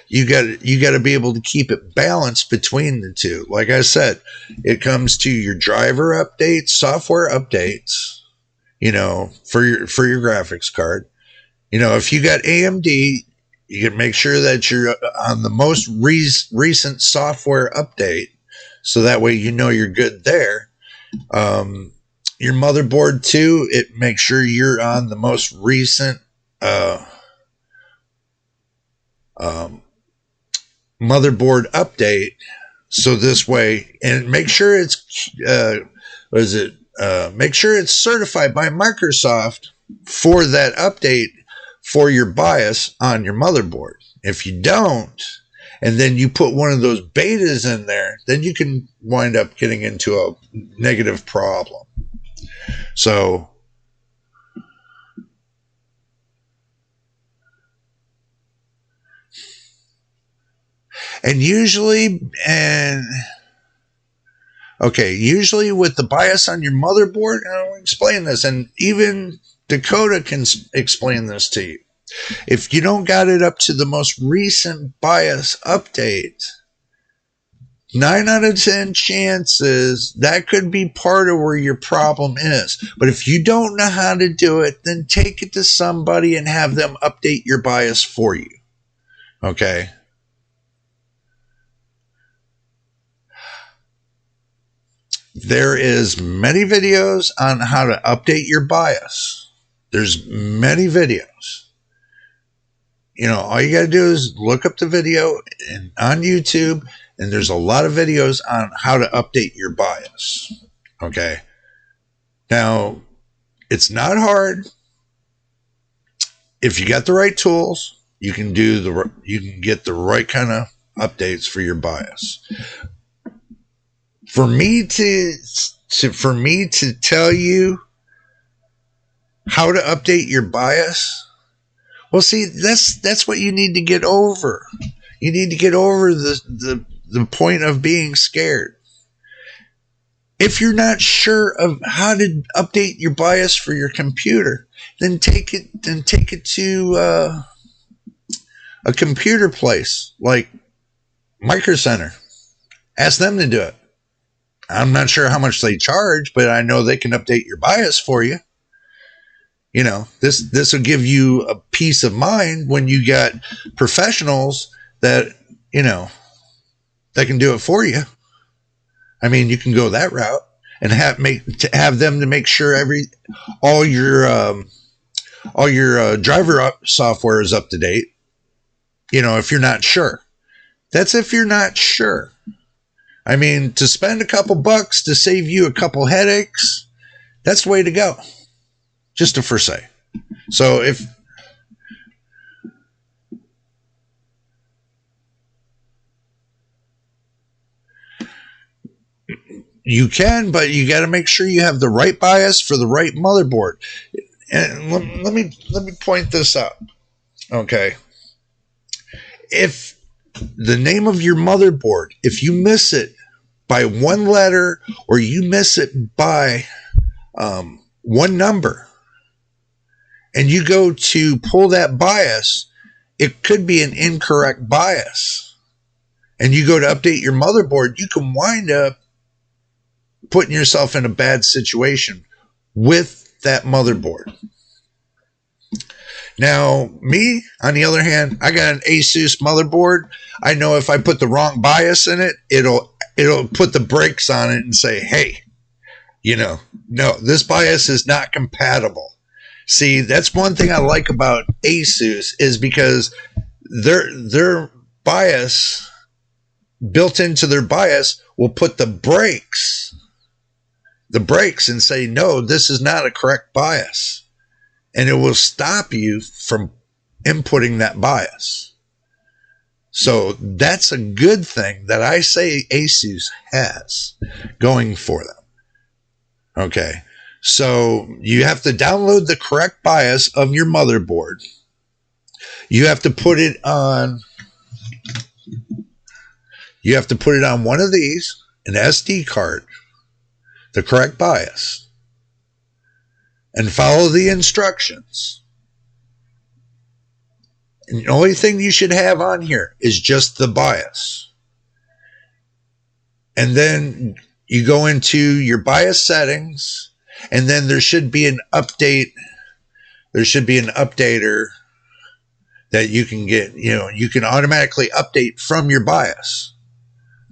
you got to be able to keep it balanced between the two. Like I said, it comes to your driver updates, software updates, for your graphics card. If you got AMD, you can make sure that you're on the most recent software update, so that way you're good there. Your motherboard too, it makes sure you're on the most recent motherboard update, so this way, and make sure it's make sure it's certified by Microsoft for that update for your BIOS on your motherboard. If you don't, and then you put one of those betas in there, then you can wind up getting into a negative problem. So usually with the BIOS on your motherboard, I'll explain this, and even Dakota can explain this to you. If you don't got it up to the most recent BIOS update, 9 out of 10 chances that could be part of where your problem is. But if you don't know how to do it, then take it to somebody and have them update your BIOS for you. Okay? There is many videos on how to update your BIOS. There's many videos. All you got to do is look up the video on YouTube, and there's a lot of videos on how to update your BIOS. Okay. Now, it's not hard. If you got the right tools, you can get the right kind of updates for your BIOS. For me to tell you how to update your BIOS, well, see, that's what you need to get over. You need to get over the point of being scared. If you're not sure of how to update your BIOS for your computer, then take it to a computer place like Micro Center. Ask them to do it. I'm not sure how much they charge, but I know they can update your BIOS for you. This will give you a peace of mind when you got professionals that, that can do it for you. I mean, you can go that route and have them to make sure all your driver software is up to date. If you're not sure. That's if you're not sure. I mean, to spend a couple bucks to save you a couple headaches, that's the way to go. Just to first say. So if you can, but you got to make sure you have the right BIOS for the right motherboard. And let me point this out. Okay. If the name of your motherboard, if you miss it by one letter or you miss it by one number, and you go to pull that BIOS, it could be an incorrect BIOS. And you go to update your motherboard, you can wind up putting yourself in a bad situation with that motherboard. Now, me, on the other hand, I got an Asus motherboard. I know if I put the wrong BIOS in it, it'll put the brakes on it and say, hey, no, this BIOS is not compatible. See, that's one thing I like about Asus, is because their BIOS, built into their BIOS, will put the brakes and say, no, this is not a correct BIOS. And it will stop you from inputting that bias. So that's a good thing that I say Asus has going for them. Okay, so you have to download the correct bias of your motherboard. You have to put it on one of these, an SD card, the correct bias, and follow the instructions. And the only thing you should have on here is just the bias. And then you go into your BIOS settings, and then there should be an update. There should be an updater that you can get. You can automatically update from your BIOS.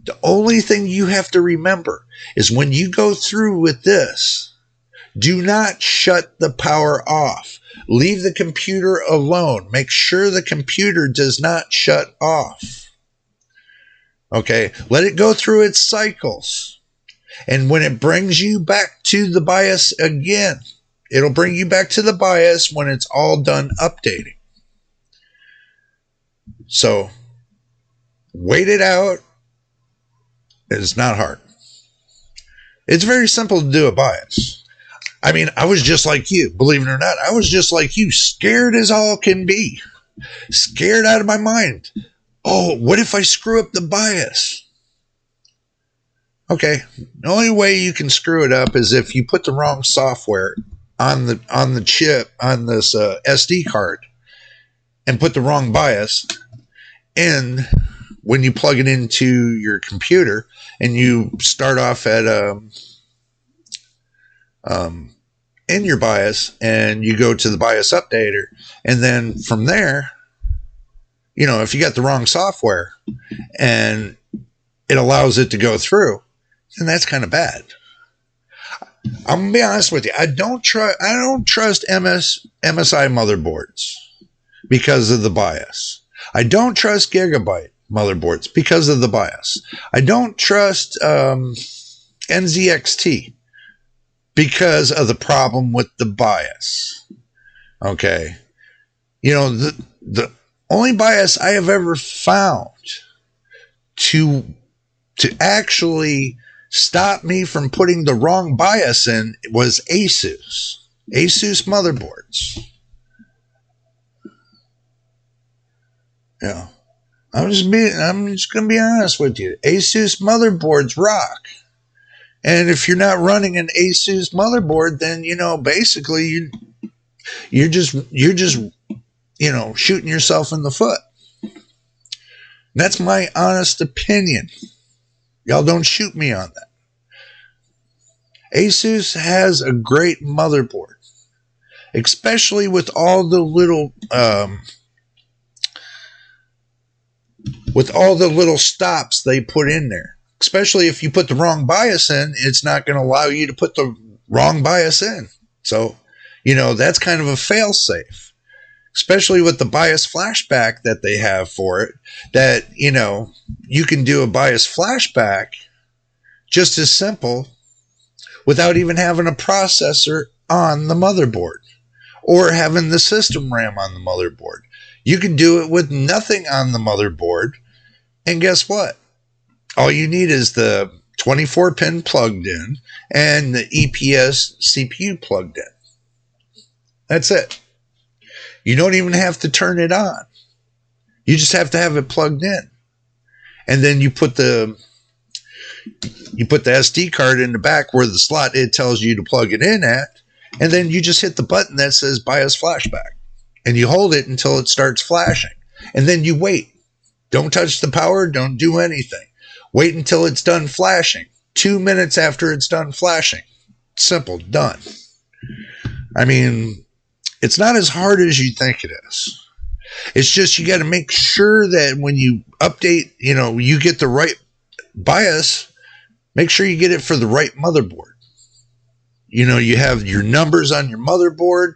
The only thing you have to remember is when you go through with this, do not shut the power off. Leave the computer alone. Make sure the computer does not shut off. Okay, let it go through its cycles. And when it brings you back to the BIOS again, it'll bring you back to the BIOS when it's all done updating. So, wait it out. It's not hard. It's very simple to do a BIOS. I mean, I was just like you, believe it or not. I was just like you, scared as all can be. Scared out of my mind. Oh, what if I screw up the BIOS? Okay, the only way you can screw it up is if you put the wrong software on the chip, on this SD card, and put the wrong BIOS in when you plug it into your computer, and you start off at in your BIOS, and you go to the BIOS updater, and then from there, if you got the wrong software and it allows it to go through, then that's kind of bad. I'm gonna be honest with you. I don't trust MSI motherboards because of the BIOS. I don't trust Gigabyte motherboards because of the BIOS. I don't trust NZXT because of the problem with the BIOS. Okay, the only BIOS I have ever found to actually stop me from putting the wrong BIOS in was Asus motherboards. Yeah, I'm just gonna be honest with you. Asus motherboards rock. And if you're not running an Asus motherboard, then basically you're just shooting yourself in the foot. That's my honest opinion. Y'all don't shoot me on that. Asus has a great motherboard, especially with all the little stops they put in there. Especially if you put the wrong BIOS in, it's not going to allow you to put the wrong BIOS in. So, that's kind of a fail-safe. Especially with the BIOS flashback that they have for it, that, you can do a BIOS flashback just as simple without even having a processor on the motherboard or having the system RAM on the motherboard. You can do it with nothing on the motherboard, and guess what? All you need is the 24-pin plugged in and the EPS CPU plugged in. That's it. You don't even have to turn it on. You just have to have it plugged in. And then you put the SD card in the back where the slot it tells you to plug it in at, and then you just hit the button that says BIOS flashback. And you hold it until it starts flashing. And then you wait. Don't touch the power, don't do anything. Wait until it's done flashing. 2 minutes after it's done flashing. Simple, done. I mean, it's not as hard as you think it is. It's just you got to make sure that when you update, you get the right BIOS. Make sure you get it for the right motherboard. You have your numbers on your motherboard,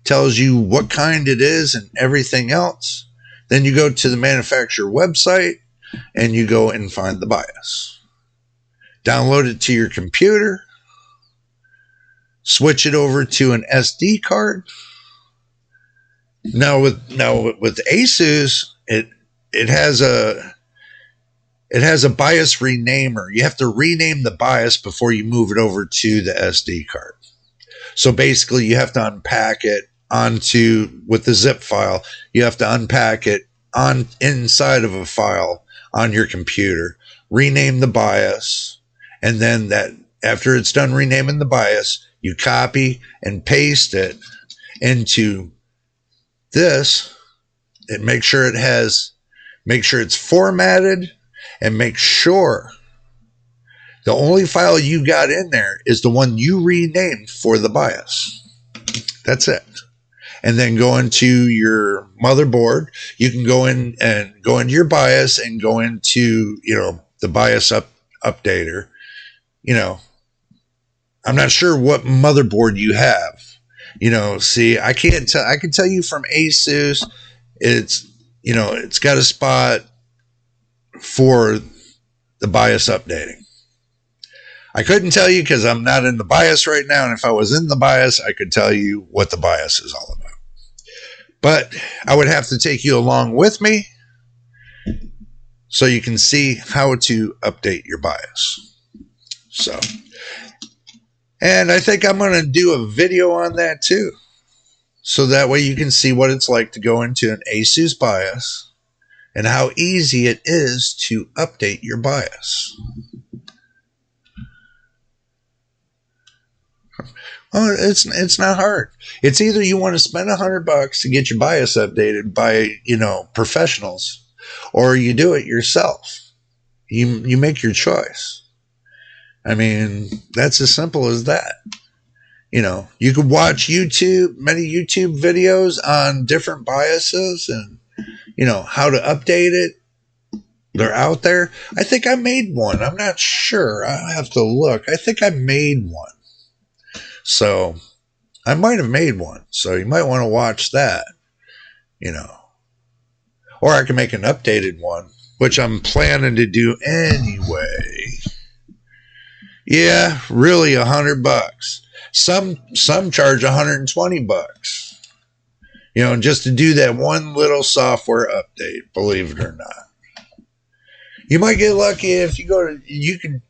tells you what kind it is and everything else. Then you go to the manufacturer website and you go and find the BIOS. Download it to your computer. Switch it over to an SD card. With asus, it has a BIOS renamer. You have to rename the BIOS before you move it over to the SD card. So basically, you have to unpack it with the zip file. You have to unpack it inside of a file on your computer, rename the BIOS, and then after it's done renaming the BIOS, you copy and paste it into this, and make sure it's formatted, and make sure the only file you got in there is the one you renamed for the BIOS. That's it. And then go into your motherboard. You can go into your BIOS and go into, the BIOS updater. I'm not sure what motherboard you have. See, I can't tell. I can tell you from asus, it's got a spot for the BIOS updating. I couldn't tell you because I'm not in the BIOS right now, and if I was in the BIOS, I could tell you what the BIOS is all about. But I would have to take you along with me so you can see how to update your BIOS. So, and I think I'm going to do a video on that too, so that way you can see what it's like to go into an asus BIOS and how easy it is to update your BIOS. Oh, it's not hard. It's either you want to spend $100 to get your BIOS updated by, professionals, or you do it yourself. You make your choice. I mean, that's as simple as that. You could watch many YouTube videos on different BIOSes and, how to update it. They're out there. I think I made one. I'm not sure. I have to look. I think I made one. So I might have made one. So you might want to watch that, or I can make an updated one, which I'm planning to do anyway. Yeah, really $100. Some charge $120, just to do that one little software update, believe it or not. You might get lucky if you can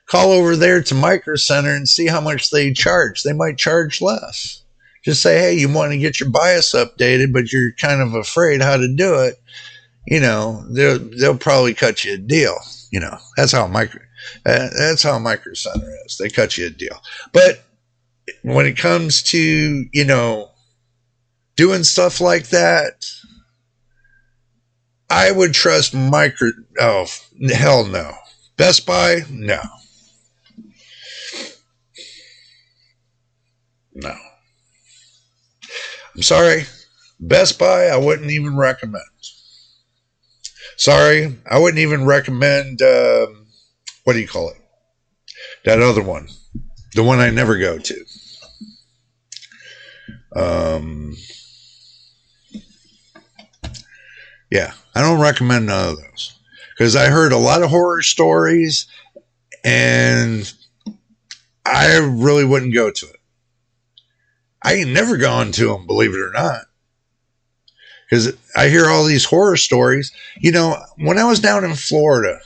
call over there to Micro Center and see how much they charge. They might charge less. Just say, hey, you want to get your BIOS updated, but you're kind of afraid how to do it. They'll probably cut you a deal. That's how Micro Center is. They cut you a deal. But when it comes to, doing stuff like that, I would trust oh, hell no. Best Buy, no. No. I'm sorry. Best Buy, I wouldn't even recommend. Sorry, I wouldn't even recommend, what do you call it? That other one. The one I never go to. Yeah, I don't recommend none of those. Because I heard a lot of horror stories, and I really wouldn't go to it. I ain't never gone to them, believe it or not. Because I hear all these horror stories. When I was down in Florida,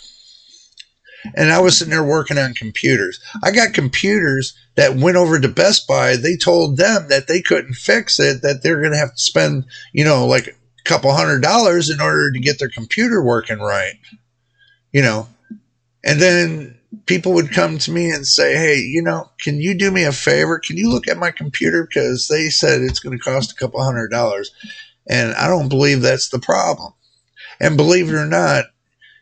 and I was sitting there working on computers, I got computers that went over to Best Buy. They told them that they couldn't fix it, that they're going to have to spend, like a couple $100 in order to get their computer working right. And then people would come to me and say, hey, can you do me a favor? Can you look at my computer? Because they said it's going to cost a couple $100. And I don't believe that's the problem. And believe it or not,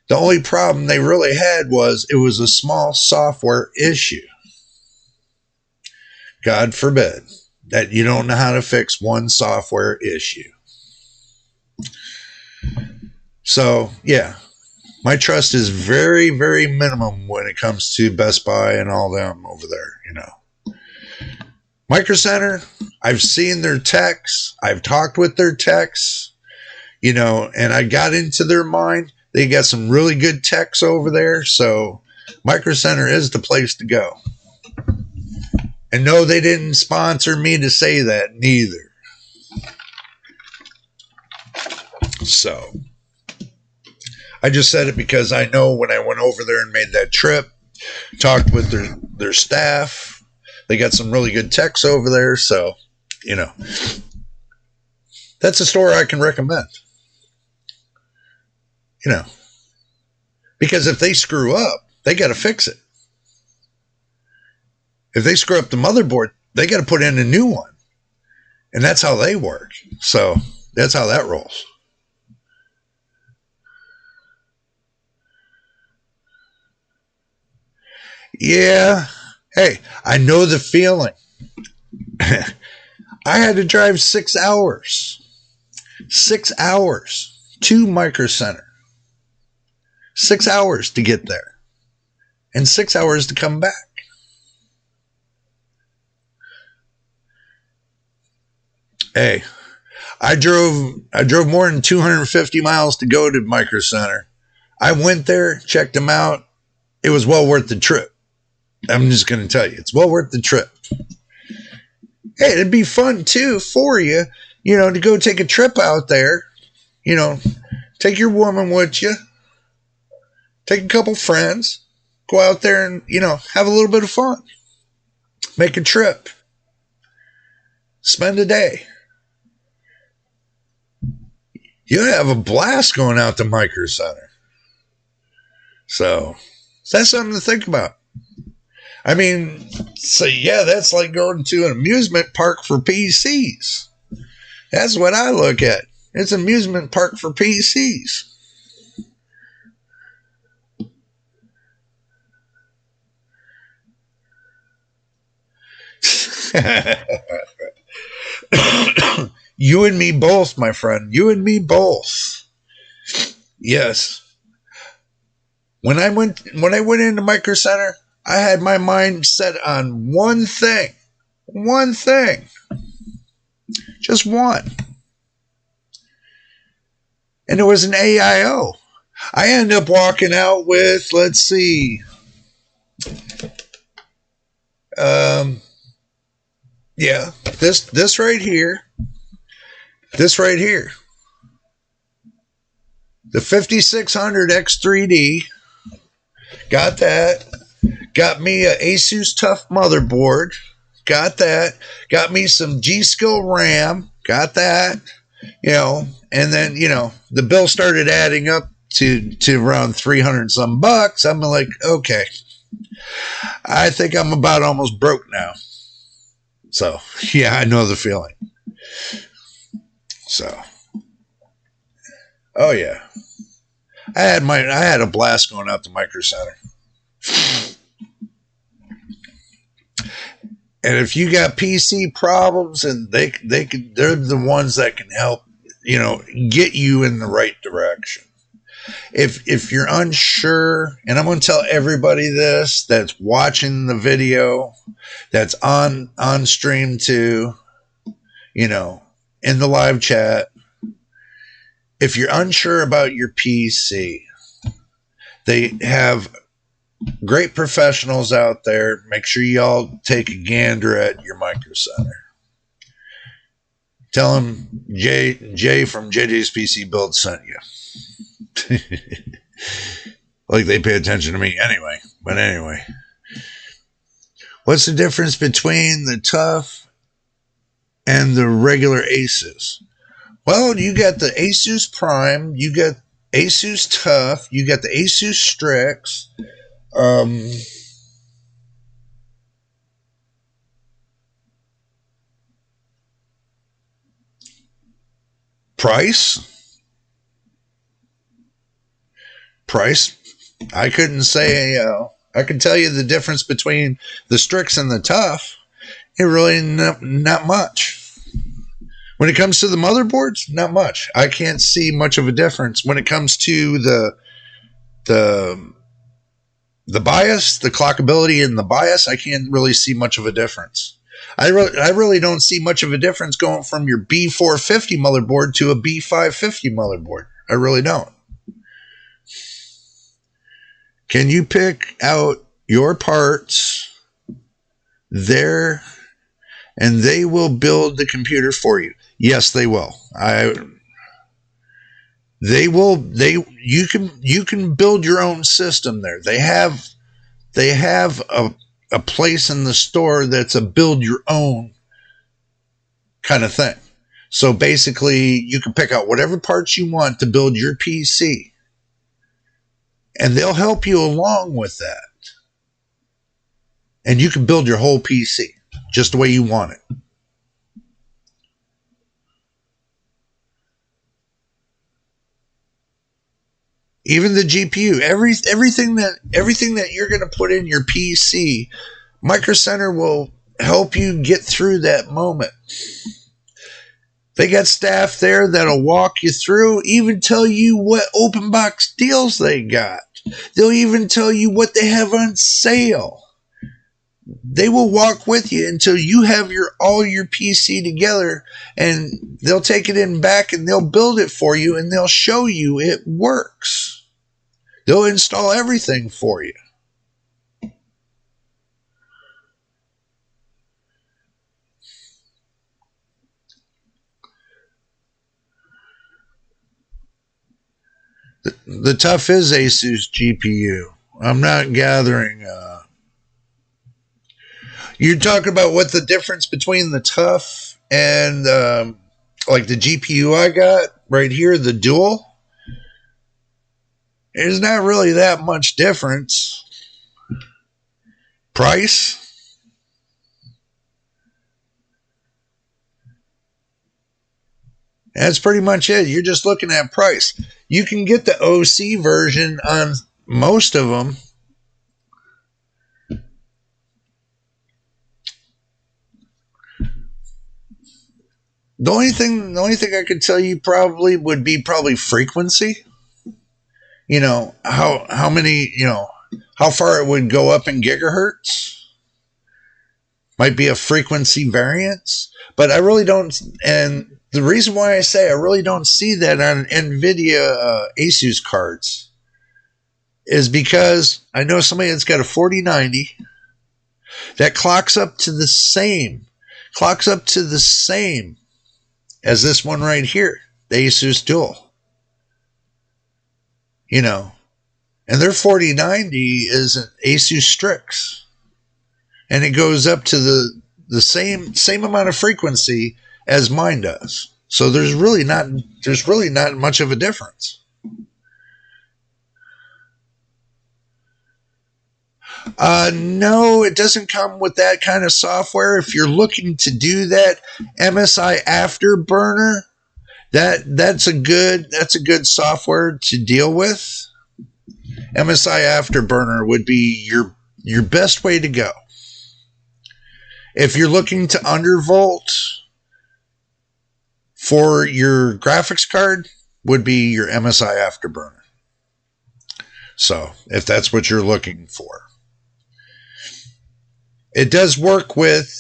the only problem they really had was it was a small software issue. God forbid that you don't know how to fix one software issue. So, yeah. My trust is very, very minimum when it comes to Best Buy and all them over there, Micro Center, I've seen their techs. I've talked with their techs, and I got into their mind. They got some really good techs over there. So Micro Center is the place to go. And no, they didn't sponsor me to say that neither. So I just said it because I know when I went over there and made that trip, talked with their staff, they got some really good techs over there. So, you know, that's a store I can recommend. You know, because if they screw up, they got to fix it. If they screw up the motherboard, they got to put in a new one. And that's how they work. So that's how that rolls. Yeah. Hey, I know the feeling. I had to drive 6 hours. 6 hours to Micro Center. 6 hours to get there. And 6 hours to come back. Hey, I drove more than 250 miles to go to Micro Center. I went there, checked them out. It was well worth the trip. I'm just going to tell you, it's well worth the trip. Hey, it'd be fun too for you, you know, to go take a trip out there. You know, take your woman with you. Take a couple friends. Go out there and, you know, have a little bit of fun. Make a trip. Spend a day. You'll have a blast going out to Micro Center. So, that's something to think about. I mean, so yeah, that's like going to an amusement park for PCs. That's what I look at. It's an amusement park for PCs. You and me both, my friend. You and me both. Yes. When I went into Micro Center, I had my mind set on one thing. One thing. Just one. And it was an AIO. I ended up walking out with, let's see. Yeah, this right here. This right here. The 5600 X3D. Got that. Got me a Asus Tough motherboard. Got that. Got me some G-Skill RAM. Got that. You know, and then, you know, the bill started adding up to around 300 some bucks. I'm like, okay. I think I'm about almost broke now. So, yeah, I know the feeling. So, oh yeah. I had a blast going out to Micro Center. And if you got PC problems, and they're the ones that can help, you know, get you in the right direction. If you're unsure, and I'm going to tell everybody this that's watching the video, that's on stream too, you know, in the live chat, if you're unsure about your PC, they have great professionals out there. Make sure y'all take a gander at your Micro Center. Tell them Jay from JJ's PC Build sent you. Like they pay attention to me anyway. But anyway, what's the difference between the Tough and the regular Asus? Well, you got the Asus Prime, you got Asus Tough, you got the Asus Strix. Price? I couldn't say, I can tell you the difference between the Strix and the Tough. It really not much. When it comes to the motherboards, not much. I can't see much of a difference. When it comes to the BIOS, the clockability and the BIOS, I can't really see much of a difference. I really don't see much of a difference going from your B450 motherboard to a B550 motherboard. I really don't. Can you pick out your parts there, and they will build the computer for you? Yes, they will. you can build your own system there. They have a place in the store that's a build your own kind of thing. So basically, you can pick out whatever parts you want to build your PC, and they'll help you along with that. And you can build your whole PC just the way you want it. Even the GPU, everything that you're going to put in your PC, Micro Center will help you get through that moment. They got staff there that'll walk you through, even tell you what open box deals they got. They'll even tell you what they have on sale. They will walk with you until you have all your PC together, and they'll take it in back and they'll build it for you, and they'll show you it works. They'll install everything for you. The tough is Asus GPU. I'm not gathering. You're talking about what the difference between the tough and like the GPU I got right here, the dual. There's not really that much difference. Price. That's pretty much it. You're just looking at price. You can get the OC version on most of them. The only thing I could tell you probably would be frequency. You know, how many, how far it would go up in gigahertz. Might be a frequency variance, but I really don't, and the reason why I say I really don't see that on nvidia Asus cards is because I know somebody that's got a 4090 that clocks up to the same as this one right here, the Asus Dual. And their 4090 is an Asus Strix. And it goes up to the same amount of frequency as mine does. So there's really not much of a difference. No, it doesn't come with that kind of software. If you're looking to do that, MSI Afterburner, that's a good software to deal with. MSI Afterburner would be your best way to go. If you're looking to undervolt for your graphics card, would be your MSI Afterburner. So, if that's what you're looking for. It does work with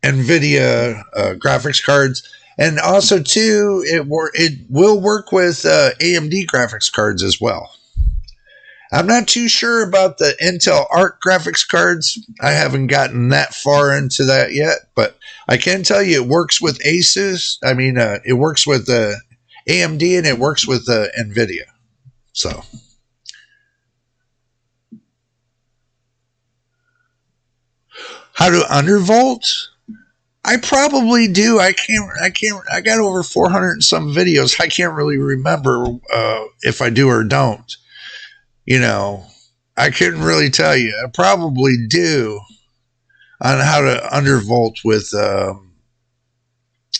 NVIDIA graphics cards, and also too, it will work with AMD graphics cards as well. I'm not too sure about the Intel Arc graphics cards. I haven't gotten that far into that yet, but I can tell you it works with Asus. I mean, it works with AMD and it works with NVIDIA. So. How to undervolt? I probably do. I got over 400 and some videos. I can't really remember if I do or don't. I couldn't really tell you. I probably do on how to undervolt with MSI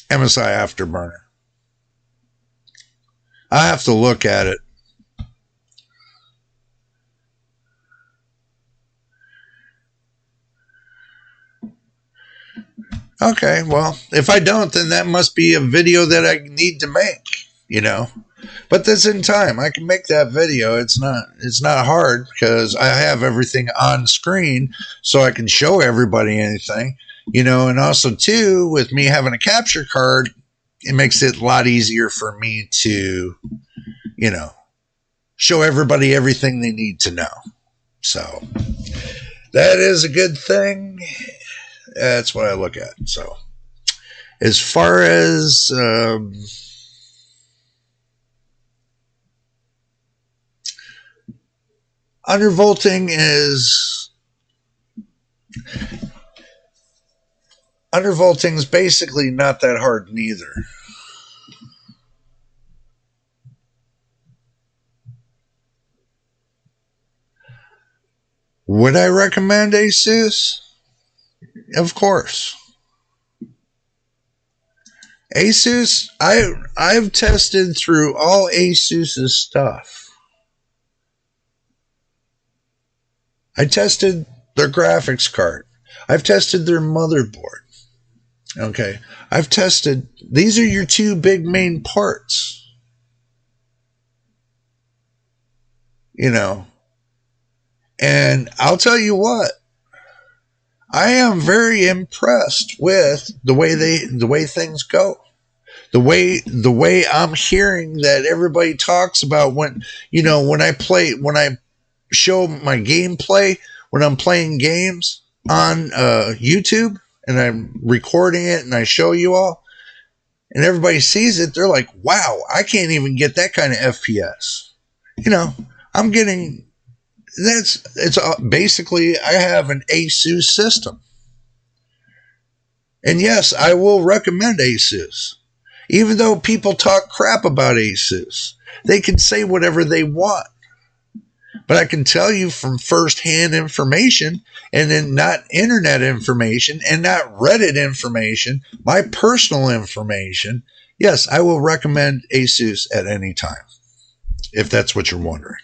Afterburner. I have to look at it. Okay, well, if I don't, then that must be a video that I need to make, But that's in time. I can make that video. It's not hard because I have everything on screen so I can show everybody anything, and also too, with me having a capture card, it makes it a lot easier for me to, show everybody everything they need to know. So that is a good thing. That's what I look at. So as far as undervolting is basically not that hard neither. Would I recommend Asus? Of course. Asus, I've tested through all Asus's stuff. I tested their graphics card. I've tested their motherboard. Okay. I've tested, these are your two big main parts. You know. And I'll tell you what, I am very impressed with the way things go. The way I'm hearing that everybody talks about when I show my gameplay, when I'm playing games on YouTube and I'm recording it and I show you all and everybody sees it, they're like, wow, I can't even get that kind of FPS. You know, I'm getting, it's basically, I have an Asus system. And yes, I will recommend Asus. Even though people talk crap about Asus, they can say whatever they want. But I can tell you from first-hand information, and then not internet information, and not Reddit information, my personal information, yes, I will recommend Asus at any time, if that's what you're wondering.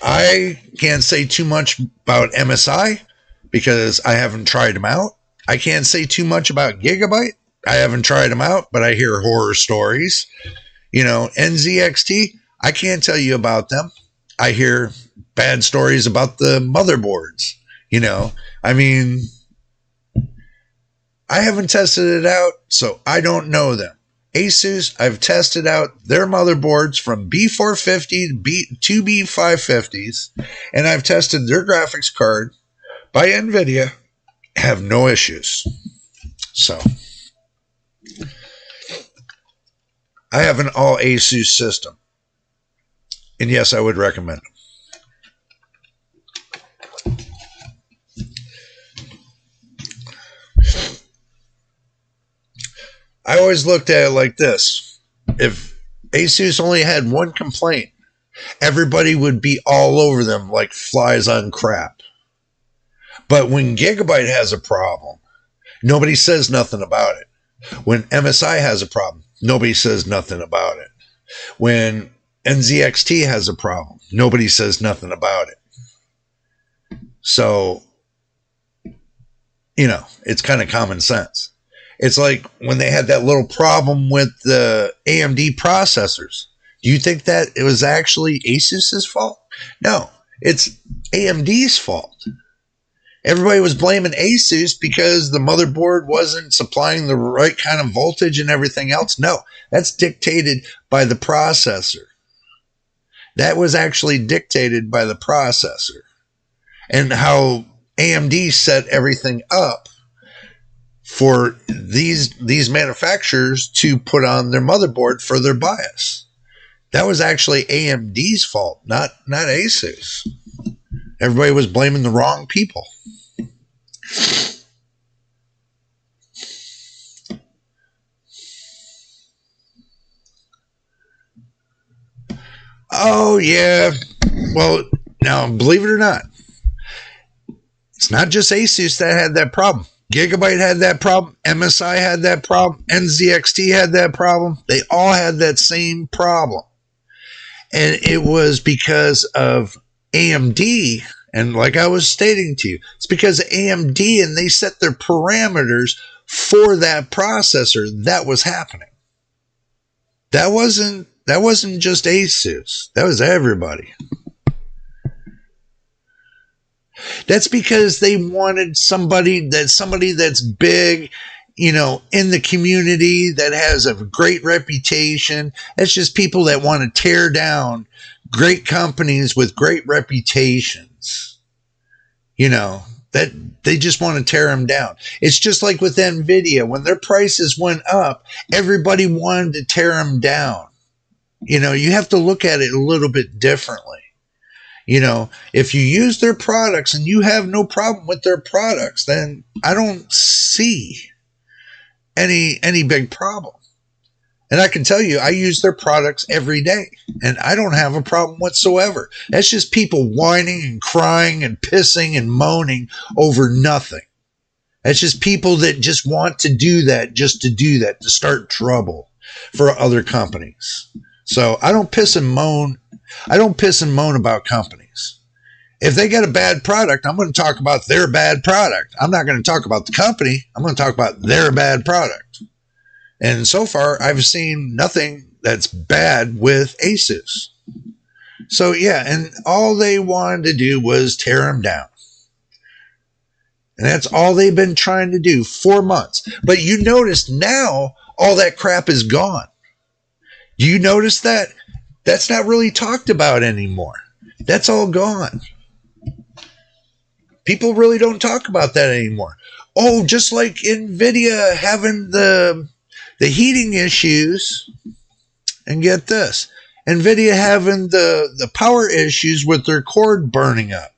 I can't say too much about MSI, because I haven't tried them out. I can't say too much about Gigabyte. I haven't tried them out, but I hear horror stories. You know, NZXT, I can't tell you about them. I hear bad stories about the motherboards. You know, I mean, I haven't tested it out, so I don't know them. Asus, I've tested out their motherboards from B450 to B550s, and I've tested their graphics card by nvidia. Have no issues. So I have an all Asus system. And yes, I would recommend them. I always looked at it like this. If Asus only had one complaint, everybody would be all over them like flies on crap. But when Gigabyte has a problem, nobody says nothing about it. When MSI has a problem, nobody says nothing about it. When NZXT has a problem, nobody says nothing about it. So, you know, it's kind of common sense. It's like when they had that little problem with the AMD processors. Do you think that it was actually Asus's fault? No, it's AMD's fault. Everybody was blaming Asus because the motherboard wasn't supplying the right kind of voltage and everything else. No, that's dictated by the processor. That was actually dictated by the processor and how AMD set everything up for these manufacturers to put on their motherboard for their BIOS. That was actually AMD's fault, not Asus. Everybody was blaming the wrong people. Oh, yeah. Well, now, believe it or not, it's not just Asus that had that problem. Gigabyte had that problem. MSI had that problem. NZXT had that problem. They all had that same problem. And it was because of AMD. And like I was stating to you, it's because of AMD and they set their parameters for that processor that was happening. That wasn't just Asus. That was everybody. That's because they wanted somebody that's big, you know, in the community, that has a great reputation. It's just people that want to tear down great companies with great reputations. You know, that they just want to tear them down. It's just like with nvidia. When their prices went up, everybody wanted to tear them down. You know, you have to look at it a little bit differently. You know, if you use their products and you have no problem with their products, then I don't see any big problem. And I can tell you, I use their products every day, and I don't have a problem whatsoever. That's just people whining and crying and pissing and moaning over nothing. That's just people that just want to do that, just to do that, to start trouble for other companies. So I don't piss and moan. I don't piss and moan about companies. If they got a bad product, I'm going to talk about their bad product. I'm not going to talk about the company. I'm going to talk about their bad product. And so far, I've seen nothing that's bad with Asus. So yeah, and all they wanted to do was tear them down. And that's all they've been trying to do 4 months. But you notice now, all that crap is gone. Do you notice that? That's not really talked about anymore. That's all gone. People really don't talk about that anymore. Oh, just like nvidia having the heating issues, and get this, nvidia having the power issues with their cord burning up.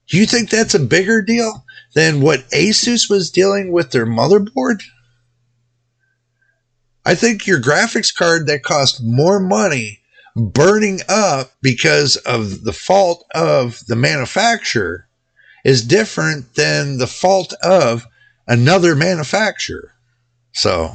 Do you think that's a bigger deal than what Asus was dealing with their motherboard? I think your graphics card that cost more money burning up because of the fault of the manufacturer is different than the fault of another manufacturer. So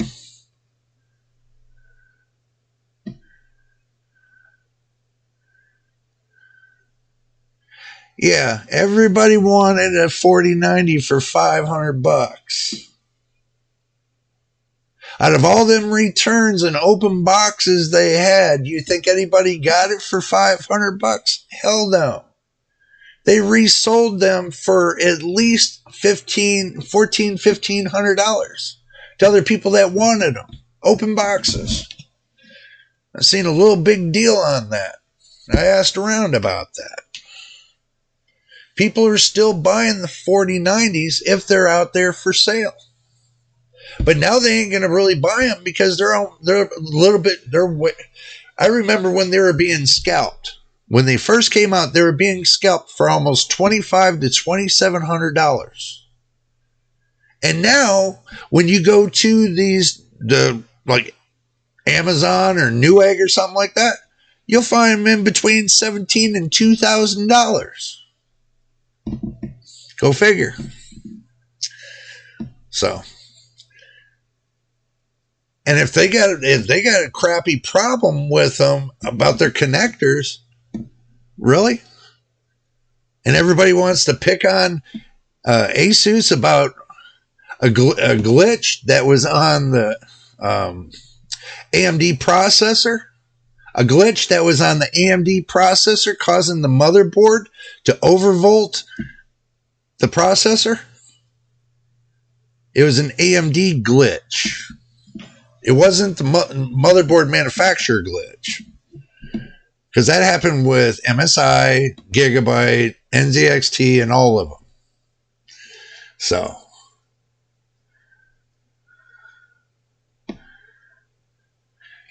yeah, everybody wanted a 4090 for $500. Out of all them returns and open boxes they had, you think anybody got it for $500? Hell no. They resold them for at least $1,500 to other people that wanted them. Open boxes. I've seen a little big deal on that. I asked around about that. People are still buying the 4090s if they're out there for sale. But now they ain't going to really buy them because they're a little bit, I remember when they were being scalped. When they first came out, they were being scalped for almost $2,500 to $2,700. And now, when you go to like Amazon or Newegg or something like that, you'll find them in between $1,700 and $2,000. Go figure. So, and if they got a crappy problem with them about their connectors, really? And everybody wants to pick on Asus about a glitch that was on the AMD processor? A glitch that was on the AMD processor causing the motherboard to overvolt the processor? It was an AMD glitch. It wasn't the motherboard manufacturer glitch. Because that happened with MSI, Gigabyte, NZXT, and all of them. So,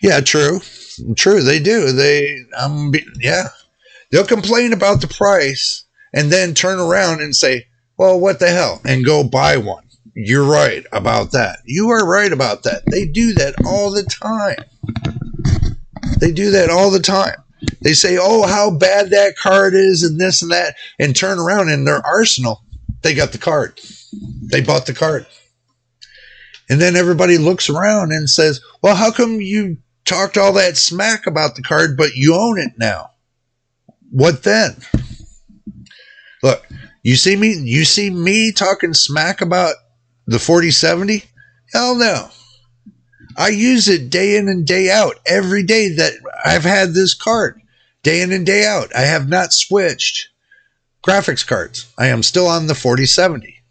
yeah, true. True, they do. They'll complain about the price and then turn around and say, well, what the hell? And go buy one. You're right about that. You are right about that. They do that all the time. They do that all the time. They say, oh, how bad that card is and this and that, and turn around in their arsenal. They got the card. They bought the card. And then everybody looks around and says, well, how come you talked all that smack about the card, but you own it now? What then? Look, you see me talking smack about the 4070? Hell no. I use it day in and day out. Every day that I've had this card, day in and day out. I have not switched graphics cards. I am still on the 4070.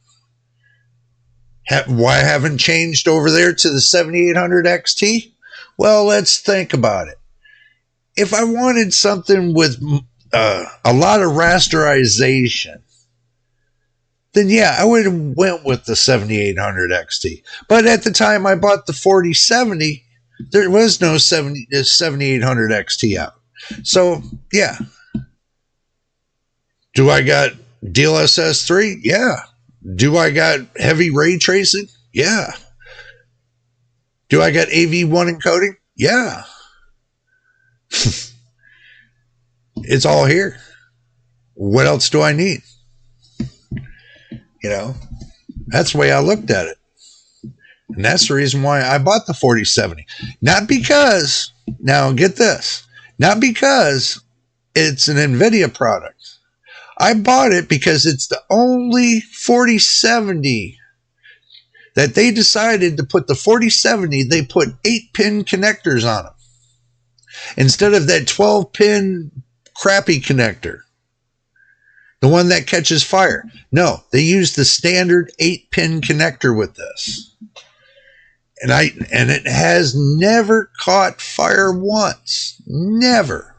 Why I haven't changed over there to the 7800 XT? Well, let's think about it. If I wanted something with a lot of rasterization, then yeah, I would have went with the 7800 XT. But at the time I bought the 4070, there was no 7800 XT out. So, yeah. Do I got DLSS 3? Yeah. Do I got heavy ray tracing? Yeah. Do I got AV1 encoding? Yeah. It's all here. What else do I need? You know, that's the way I looked at it. And that's the reason why I bought the 4070. Not because, now get this, not because it's an NVIDIA product. I bought it because it's the only 4070 that they decided to put the 4070, they put 8-pin connectors on them. Instead of that 12-pin crappy connector. The one that catches fire. No, they used the standard 8-pin connector with this. And it has never caught fire once. Never.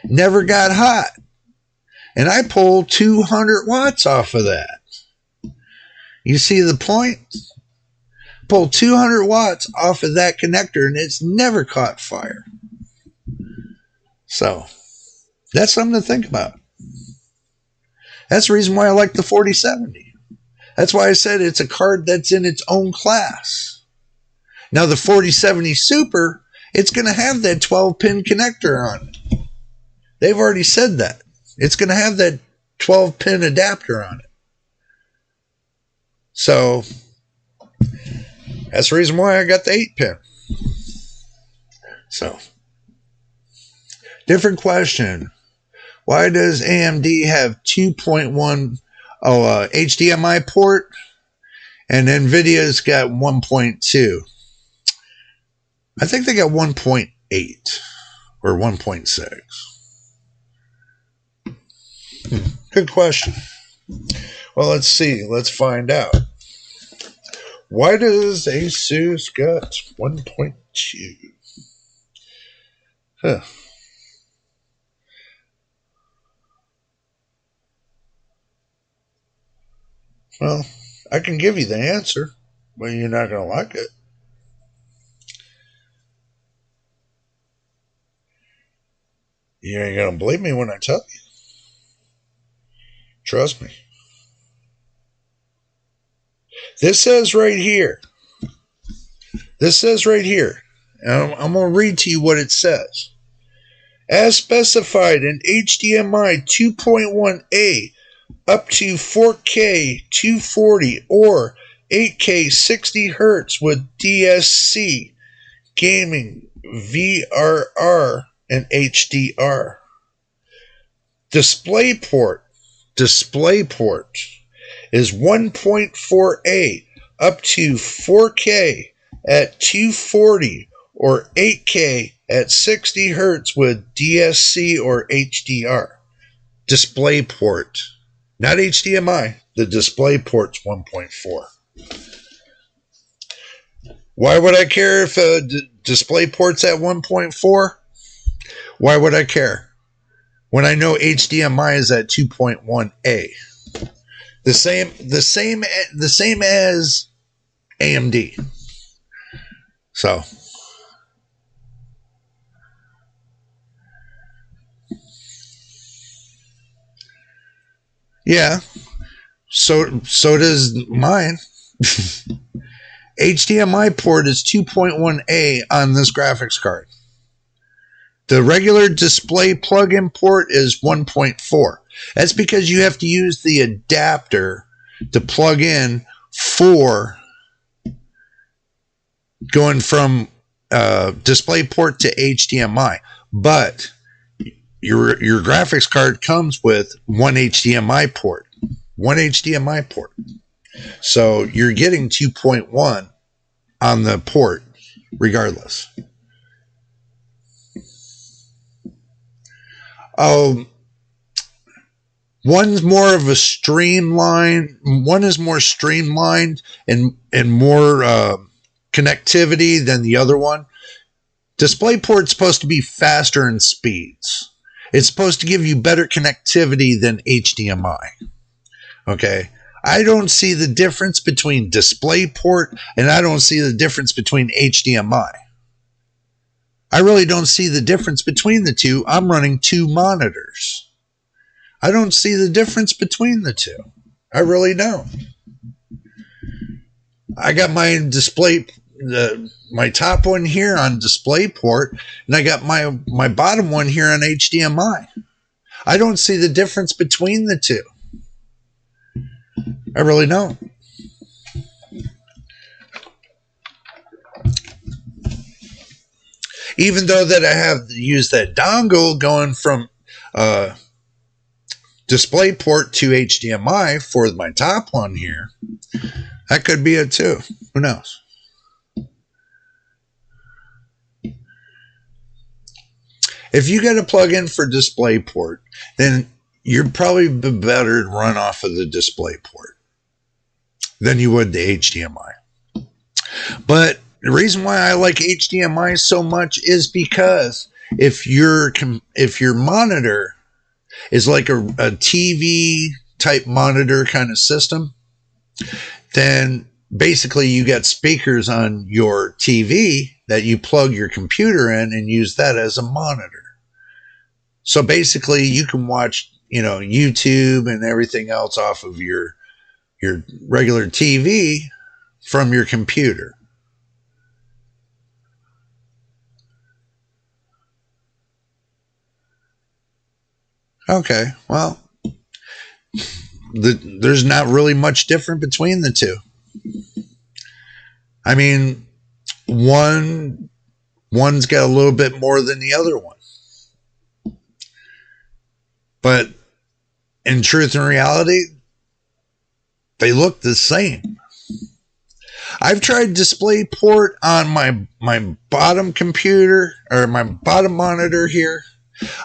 Never got hot. And I pulled 200 watts off of that. You see the point? Pulled 200 watts off of that connector and it's never caught fire. So, that's something to think about. That's the reason why I like the 4070. That's why I said it's a card that's in its own class. Now, the 4070 Super, it's going to have that 12-pin connector on it. They've already said that. It's going to have that 12-pin adapter on it. So, that's the reason why I got the 8-pin. So, different question. Why does AMD have 2.1 HDMI port and NVIDIA's got 1.2? I think they got 1.8 or 1.6. Good question. Well, let's see. Let's find out. Why does Asus got 1.2? Huh. Well, I can give you the answer, but you're not going to like it. You ain't going to believe me when I tell you. Trust me. This says right here. This says right here. I'm going to read to you what it says. As specified in HDMI 2.1a up to 4K 240 or 8K 60 Hz with DSC, gaming, VRR, and HDR. DisplayPort is 1.4a up to 4K at 240 or 8K at 60 Hz with DSC or HDR. DisplayPort. Not HDMI. The DisplayPort's 1.4. Why would I care if DisplayPort's at 1.4? Why would I care? When I know HDMI is at 2.1a. The same as AMD. So yeah. So does mine. HDMI port is 2.1a on this graphics card. The regular display plug-in port is 1.4. That's because you have to use the adapter to plug in for going from display port to HDMI. But your graphics card comes with one HDMI port. One HDMI port. So you're getting 2.1 on the port regardless. One's more of a streamline. One is more streamlined and more connectivity than the other one. DisplayPort's supposed to be faster in speeds. It's supposed to give you better connectivity than HDMI. Okay, I don't see the difference between DisplayPort and I don't see the difference between HDMI. I really don't see the difference between the two. I'm running two monitors. I don't see the difference between the two. I really don't. I got my display, my top one here on DisplayPort, and I got my bottom one here on HDMI. I don't see the difference between the two. I really don't. Even though that I have used that dongle going from DisplayPort to HDMI for my top one here, that could be it too. Who knows? If you got a plug-in for DisplayPort, then you're probably better to run off of the DisplayPort than you would the HDMI. But the reason why I like HDMI so much is because if your monitor is like a TV type monitor kind of system, then basically you got speakers on your TV that you plug your computer in and use that as a monitor. So basically you can watch, YouTube and everything else off of your regular TV from your computer. Okay, well, there's not really much different between the two. I mean, one's got a little bit more than the other one. But in truth and reality, they look the same. I've tried DisplayPort on my bottom computer, or my bottom monitor here.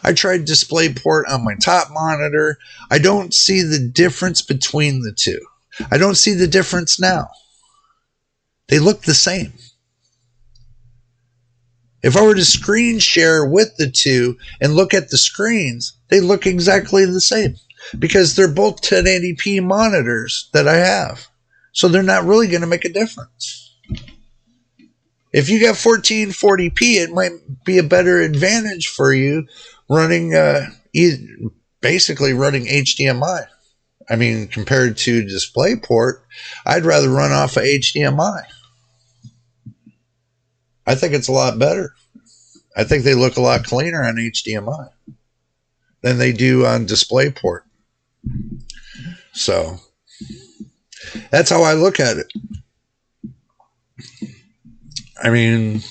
I tried DisplayPort on my top monitor. I don't see the difference between the two. I don't see the difference now. They look the same. If I were to screen share with the two and look at the screens, they look exactly the same because they're both 1080p monitors that I have. So they're not really going to make a difference. If you got 1440p, it might be a better advantage for you running, basically running HDMI. I mean, compared to DisplayPort, I'd rather run off of HDMI. I think it's a lot better. I think they look a lot cleaner on HDMI than they do on DisplayPort. So that's how I look at it. I mean,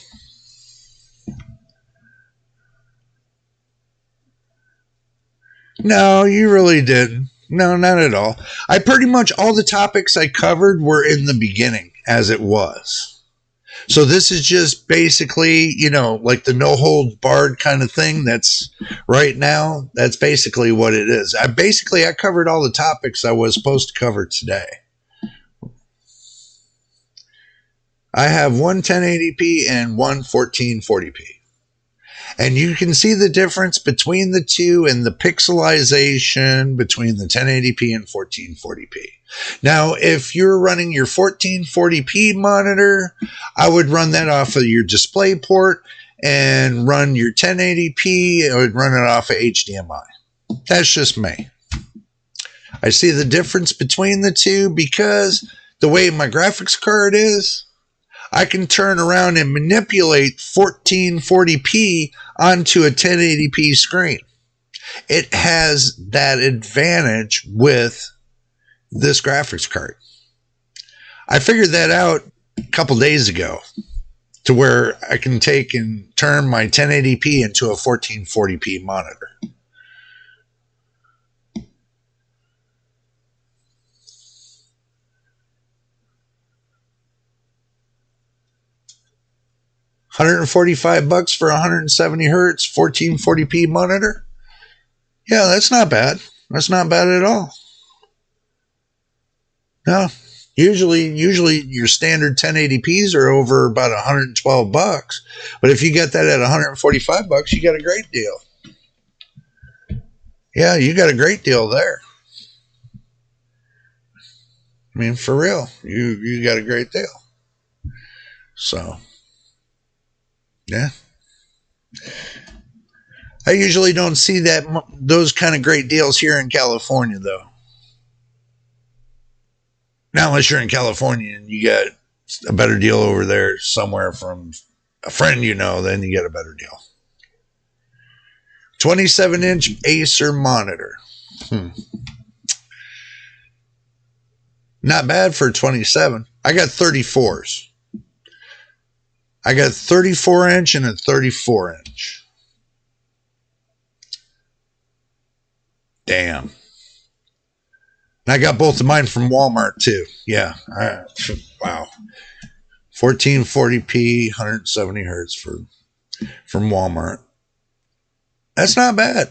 no, you really didn't. No, not at all. I pretty much, all the topics I covered were in the beginning as it was. So this is just basically, like the no holds barred kind of thing that's right now. That's basically what it is. I covered all the topics I was supposed to cover today. I have one 1080p and one 1440p. And you can see the difference between the two and the pixelization between the 1080p and 1440p. Now, if you're running your 1440p monitor, I would run that off of your DisplayPort and run your 1080p. I would run it off of HDMI. That's just me. I see the difference between the two because the way my graphics card is, I can turn around and manipulate 1440p onto a 1080p screen. It has that advantage with this graphics card. I figured that out a couple days ago to where I can take and turn my 1080p into a 1440p monitor. $145 for 170 hertz 1440p monitor. Yeah, that's not bad. That's not bad at all. No, usually your standard 1080p's are over about $112, but if you get that at $145, you got a great deal. Yeah, you got a great deal there. I mean, for real, you got a great deal. So, yeah. I usually don't see those kind of great deals here in California, though. Now, unless you're in California and you got a better deal over there somewhere from a friend you know, then you get a better deal. 27-inch Acer monitor. Not bad for 27. I got 34s. I got 34-inch and a 34-inch. Damn. And I got both of mine from Walmart, too. Yeah. Wow. 1440p, 170 hertz from Walmart. That's not bad.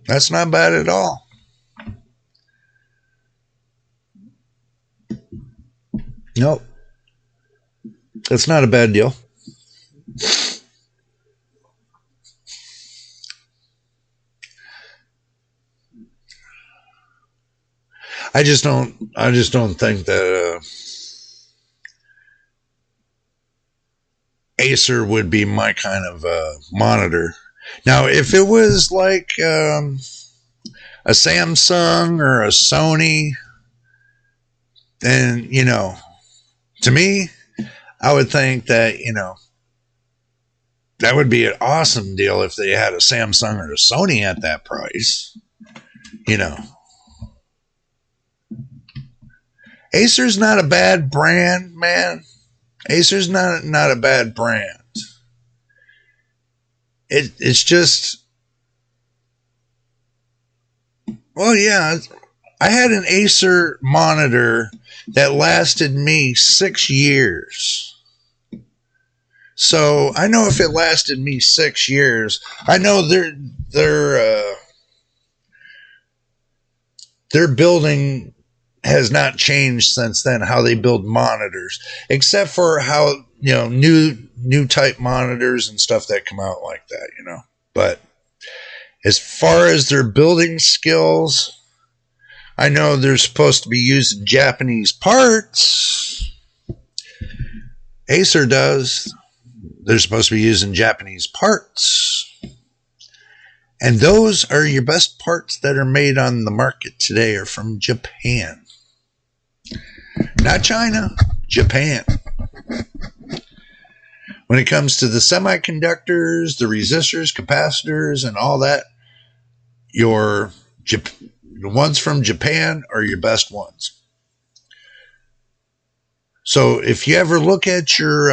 That's not bad at all. Nope. That's not a bad deal. I just don't think that Acer would be my kind of monitor. Now, if it was like a Samsung or a Sony, then, you know, to me, I would think that, you know, that would be an awesome deal if they had a Samsung or a Sony at that price. You know, Acer's not a bad brand, man. Acer's not a bad brand. It's just, well, yeah, I had an Acer monitor that lasted me 6 years. So I know if it lasted me 6 years, I know their building has not changed since then, how they build monitors, except for how, you know, new type monitors and stuff that come out like that, you know. But as far as their building skills, I know they're supposed to be using Japanese parts. Acer does. They're supposed to be using Japanese parts. And those are your best parts that are made on the market today are from Japan. Not China, Japan. When it comes to the semiconductors, the resistors, capacitors, and all that, the ones from Japan are your best ones. So if you ever look at your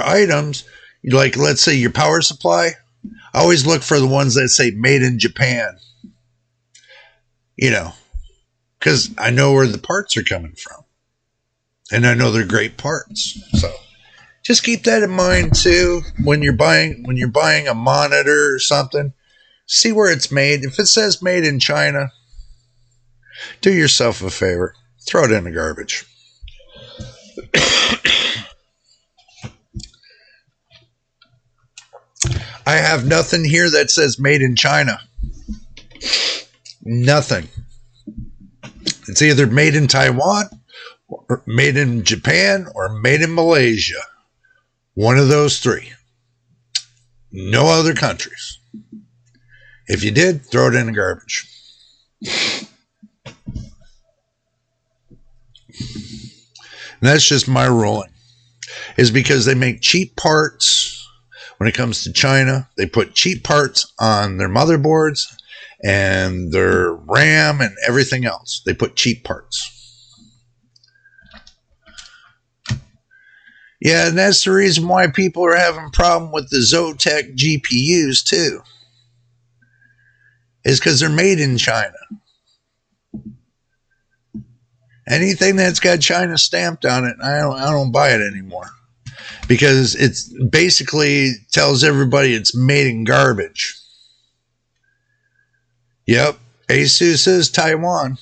items, like let's say your power supply, I always look for the ones that say made in Japan. You know, because I know where the parts are coming from. And I know they're great parts. So just keep that in mind too when you're buying a monitor or something. See where it's made. If it says made in China, do yourself a favor. Throw it in the garbage. I have nothing here that says made in China. Nothing. It's either made in Taiwan, or made in Japan, or made in Malaysia. One of those three. No other countries. If you did, throw it in the garbage. And that's just my ruling. Is because they make cheap parts. When it comes to China, they put cheap parts on their motherboards and their RAM and everything else. They put cheap parts. Yeah, and that's the reason why people are having a problem with the Zotac GPUs too. Is because they're made in China. Anything that's got China stamped on it, I don't buy it anymore. Because it's basically tells everybody it's made in garbage. Yep, Asus is Taiwan.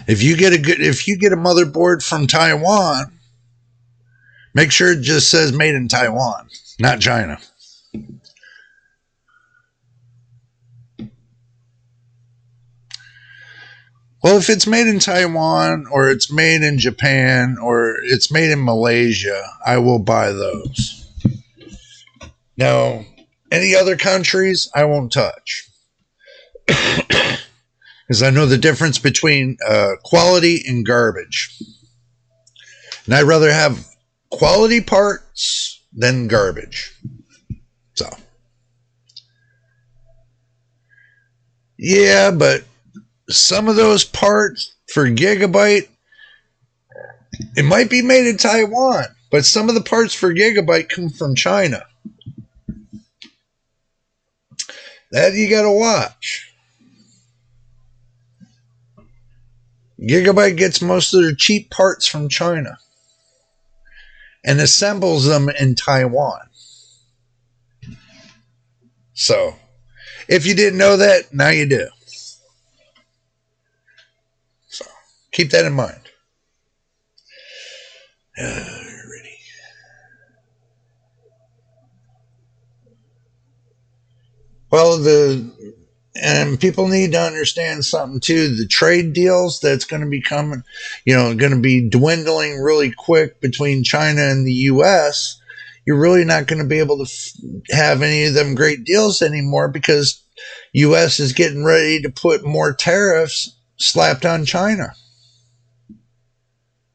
If you get a motherboard from Taiwan, make sure it just says made in Taiwan, not China. Well, if it's made in Taiwan or it's made in Japan or it's made in Malaysia, I will buy those. Now, any other countries, I won't touch. Because I know the difference between quality and garbage. And I'd rather have quality parts than garbage. So. Yeah, but some of those parts for Gigabyte, it might be made in Taiwan, but some of the parts for Gigabyte come from China. That you got to watch. Gigabyte gets most of their cheap parts from China and assembles them in Taiwan. So, if you didn't know that, now you do. So, keep that in mind. Alrighty. Well, and people need to understand something too. The trade deals that's going to be coming, going to be dwindling really quick between China and the U.S. You're really not going to be able to have any of them great deals anymore because U.S. is getting ready to put more tariffs slapped on China.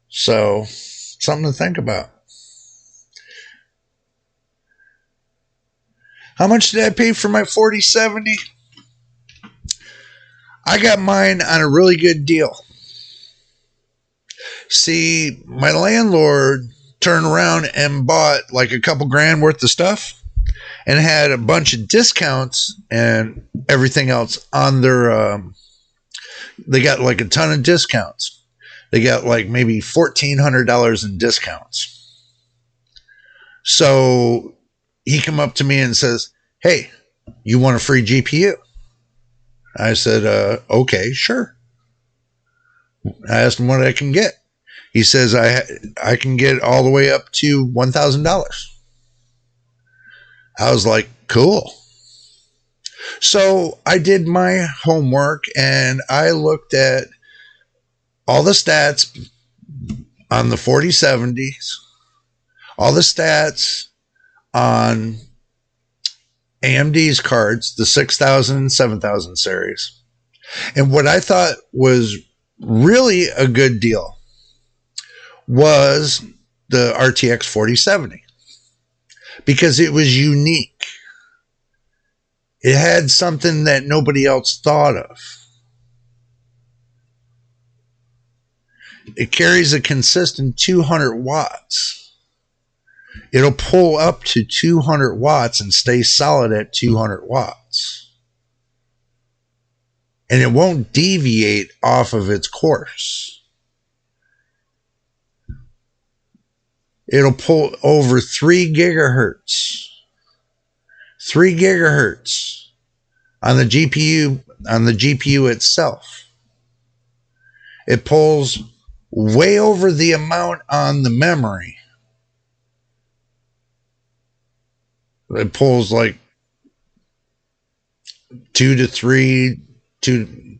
So, something to think about. How much did I pay for my 4070? I got mine on a really good deal. See, my landlord turned around and bought like a couple grand worth of stuff and had a bunch of discounts and everything else on their, they got like a ton of discounts. They got like maybe $1,400 in discounts. So he come up to me and says, "Hey, you want a free GPU?" I said, okay, sure. I asked him what I can get. He says, I can get all the way up to $1,000. I was like, cool. So I did my homework and I looked at all the stats on the 4070s, all the stats on AMD's cards, the 6000 and 7000 series. And what I thought was really a good deal was the RTX 4070 because it was unique. It had something that nobody else thought of. It carries a consistent 200 watts. It'll pull up to 200 watts and stay solid at 200 watts. And it won't deviate off of its course. It'll pull over 3 gigahertz. 3 gigahertz on the GPU itself. It pulls way over the amount on the memory. It pulls like 2 to 3 to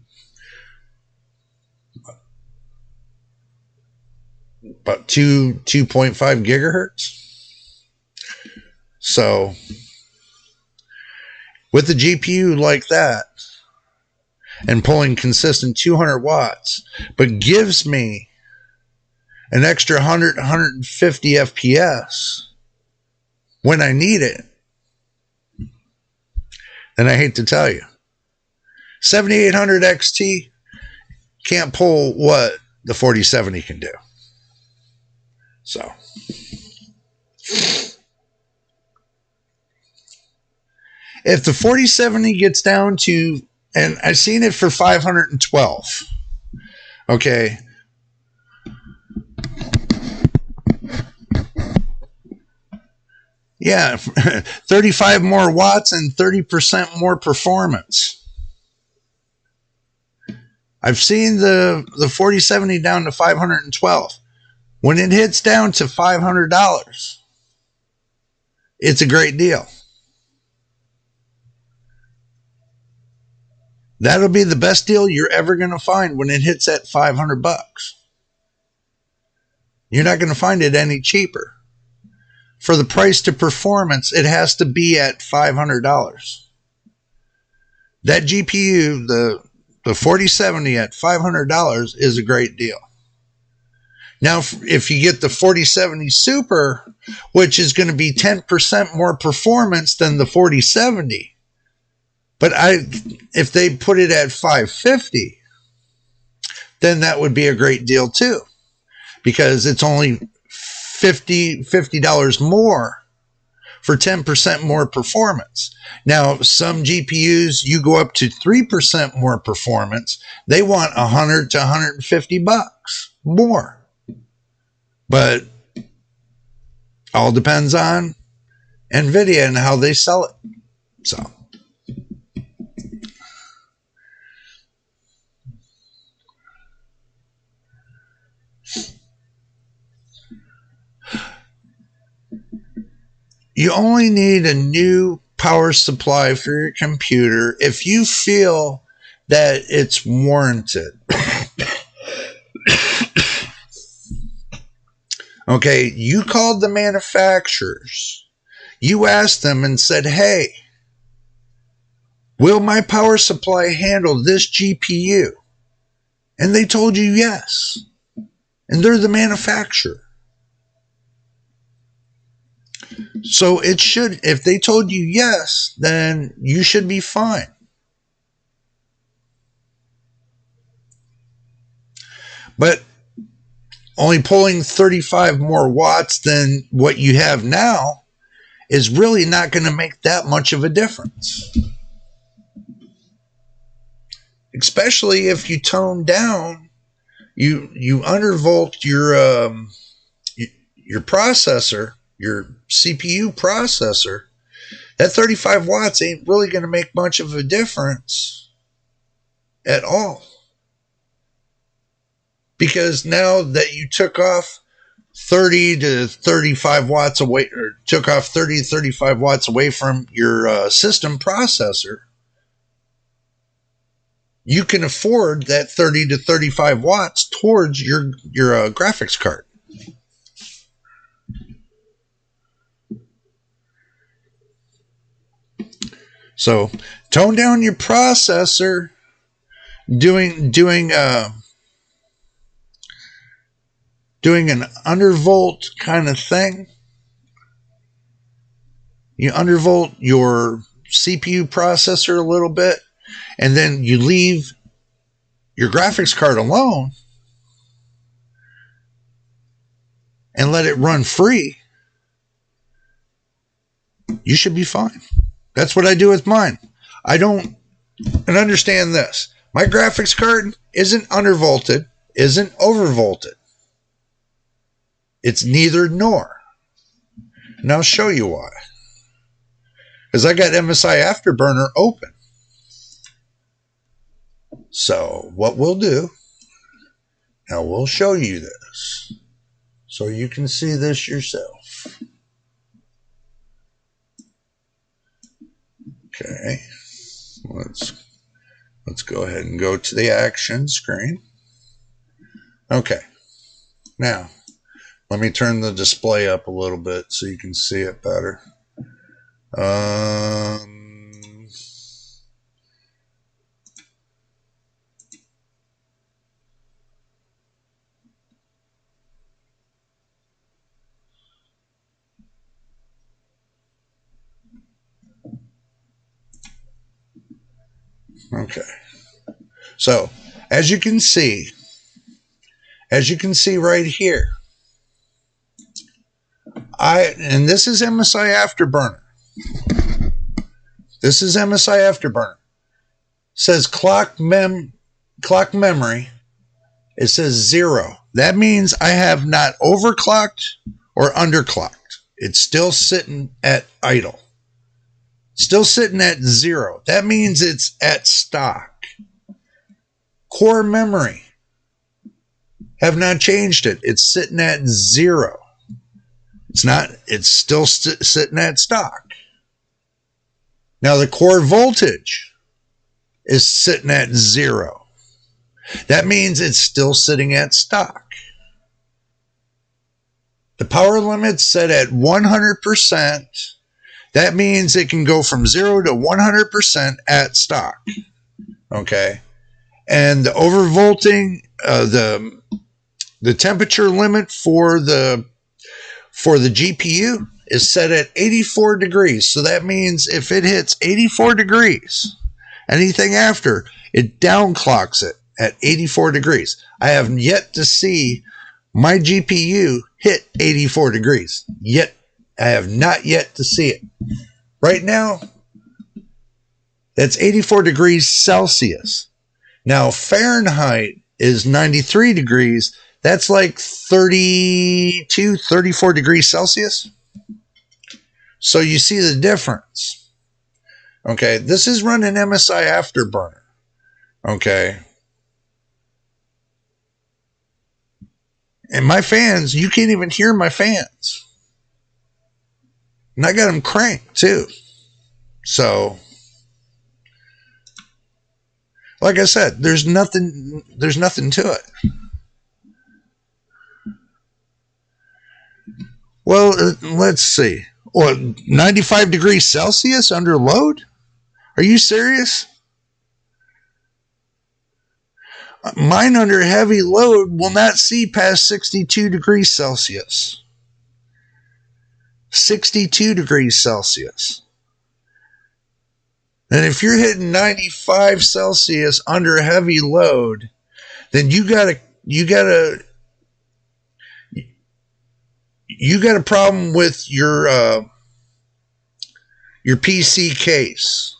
about 2.5 gigahertz. So with the GPU like that and pulling consistent 200 watts, but gives me an extra 150 FPS when I need it, then I hate to tell you, 7800 XT can't pull what the 4070 can do. So, if the 4070 gets down to, and I've seen it for 512, okay, yeah, 35 more watts and 30% more performance. I've seen the 4070 down to 512. When it hits down to $500, it's a great deal. That'll be the best deal you're ever going to find when it hits at $500. You're not going to find it any cheaper. For the price to performance, it has to be at $500. That GPU, the 4070 at $500 is a great deal. Now, if you get the 4070 Super, which is going to be 10% more performance than the 4070, but if they put it at $550, then that would be a great deal too, because it's only $50 more for 10% more performance. Now, some GPUs, you go up to 3% more performance, they want $100 to $150 more. But all depends on NVIDIA and how they sell it. So, you only need a new power supply for your computer if you feel that it's warranted. Okay, you called the manufacturers. You asked them and said, hey, will my power supply handle this GPU? And they told you yes. And they're the manufacturer. So it should, if they told you yes, then you should be fine. But only pulling 35 more watts than what you have now is really not going to make that much of a difference. Especially if you tone down, you undervolt your processor, your CPU processor. That 35 watts ain't really going to make much of a difference at all. Because now that you took off 30 to 35 watts away, or took off 30 to 35 watts away from your system processor, you can afford that 30 to 35 watts towards your graphics card. So tone down your processor, doing an undervolt kind of thing. You undervolt your CPU processor a little bit, and then you leave your graphics card alone and let it run free. You should be fine. That's what I do with mine. And understand this. My graphics card isn't undervolted, isn't overvolted. It's neither nor. And I'll show you why. Because I got MSI Afterburner open. So what we'll do, now we'll show you this so you can see this yourself. Okay. Let's go ahead and go to the action screen. Okay. Now, let me turn the display up a little bit so you can see it better. Okay. So, as you can see right here, and this is MSI Afterburner. This is MSI Afterburner. It says clock memory. It says 0. That means I have not overclocked or underclocked. It's still sitting at idle. Still sitting at 0. That means it's at stock. Core memory. Have not changed it. It's sitting at 0. It's still sitting at stock. Now the core voltage is sitting at 0. That means it's still sitting at stock. The power limit's set at 100%. That means it can go from 0 to 100% at stock. Okay. And the overvolting, the temperature limit for the GPU is set at 84 degrees. So that means if it hits 84 degrees, anything after, it downclocks it at 84 degrees. I have yet to see my GPU hit 84 degrees. Yet, I have not yet to see it. Right now, that's 84 degrees Celsius. Now, Fahrenheit is 93 degrees. That's like 32, 34 degrees Celsius. So you see the difference. Okay, this is running MSI Afterburner. Okay. And my fans, you can't even hear my fans. And I got them cranked too. So, like I said, there's nothing to it. Well, let's see. What, 95 degrees Celsius under load? Are you serious? Mine under heavy load will not see past 62 degrees Celsius. 62 degrees Celsius. And if you're hitting 95 Celsius under heavy load, then you got a problem with your PC case.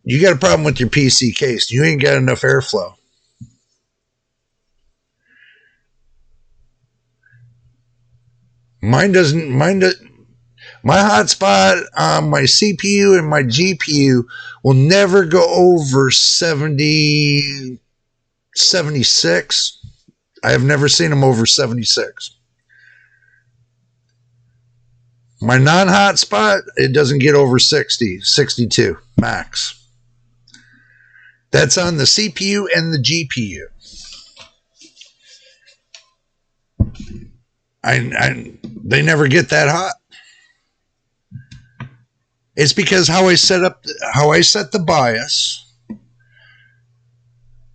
You got a problem with your PC case. You ain't got enough airflow. My hotspot on my CPU and my GPU will never go over 70, 76. I have never seen them over 76. My non-hotspot, it doesn't get over 60, 62 max. That's on the CPU and the GPU. They never get that hot. It's because how I set the BIOS,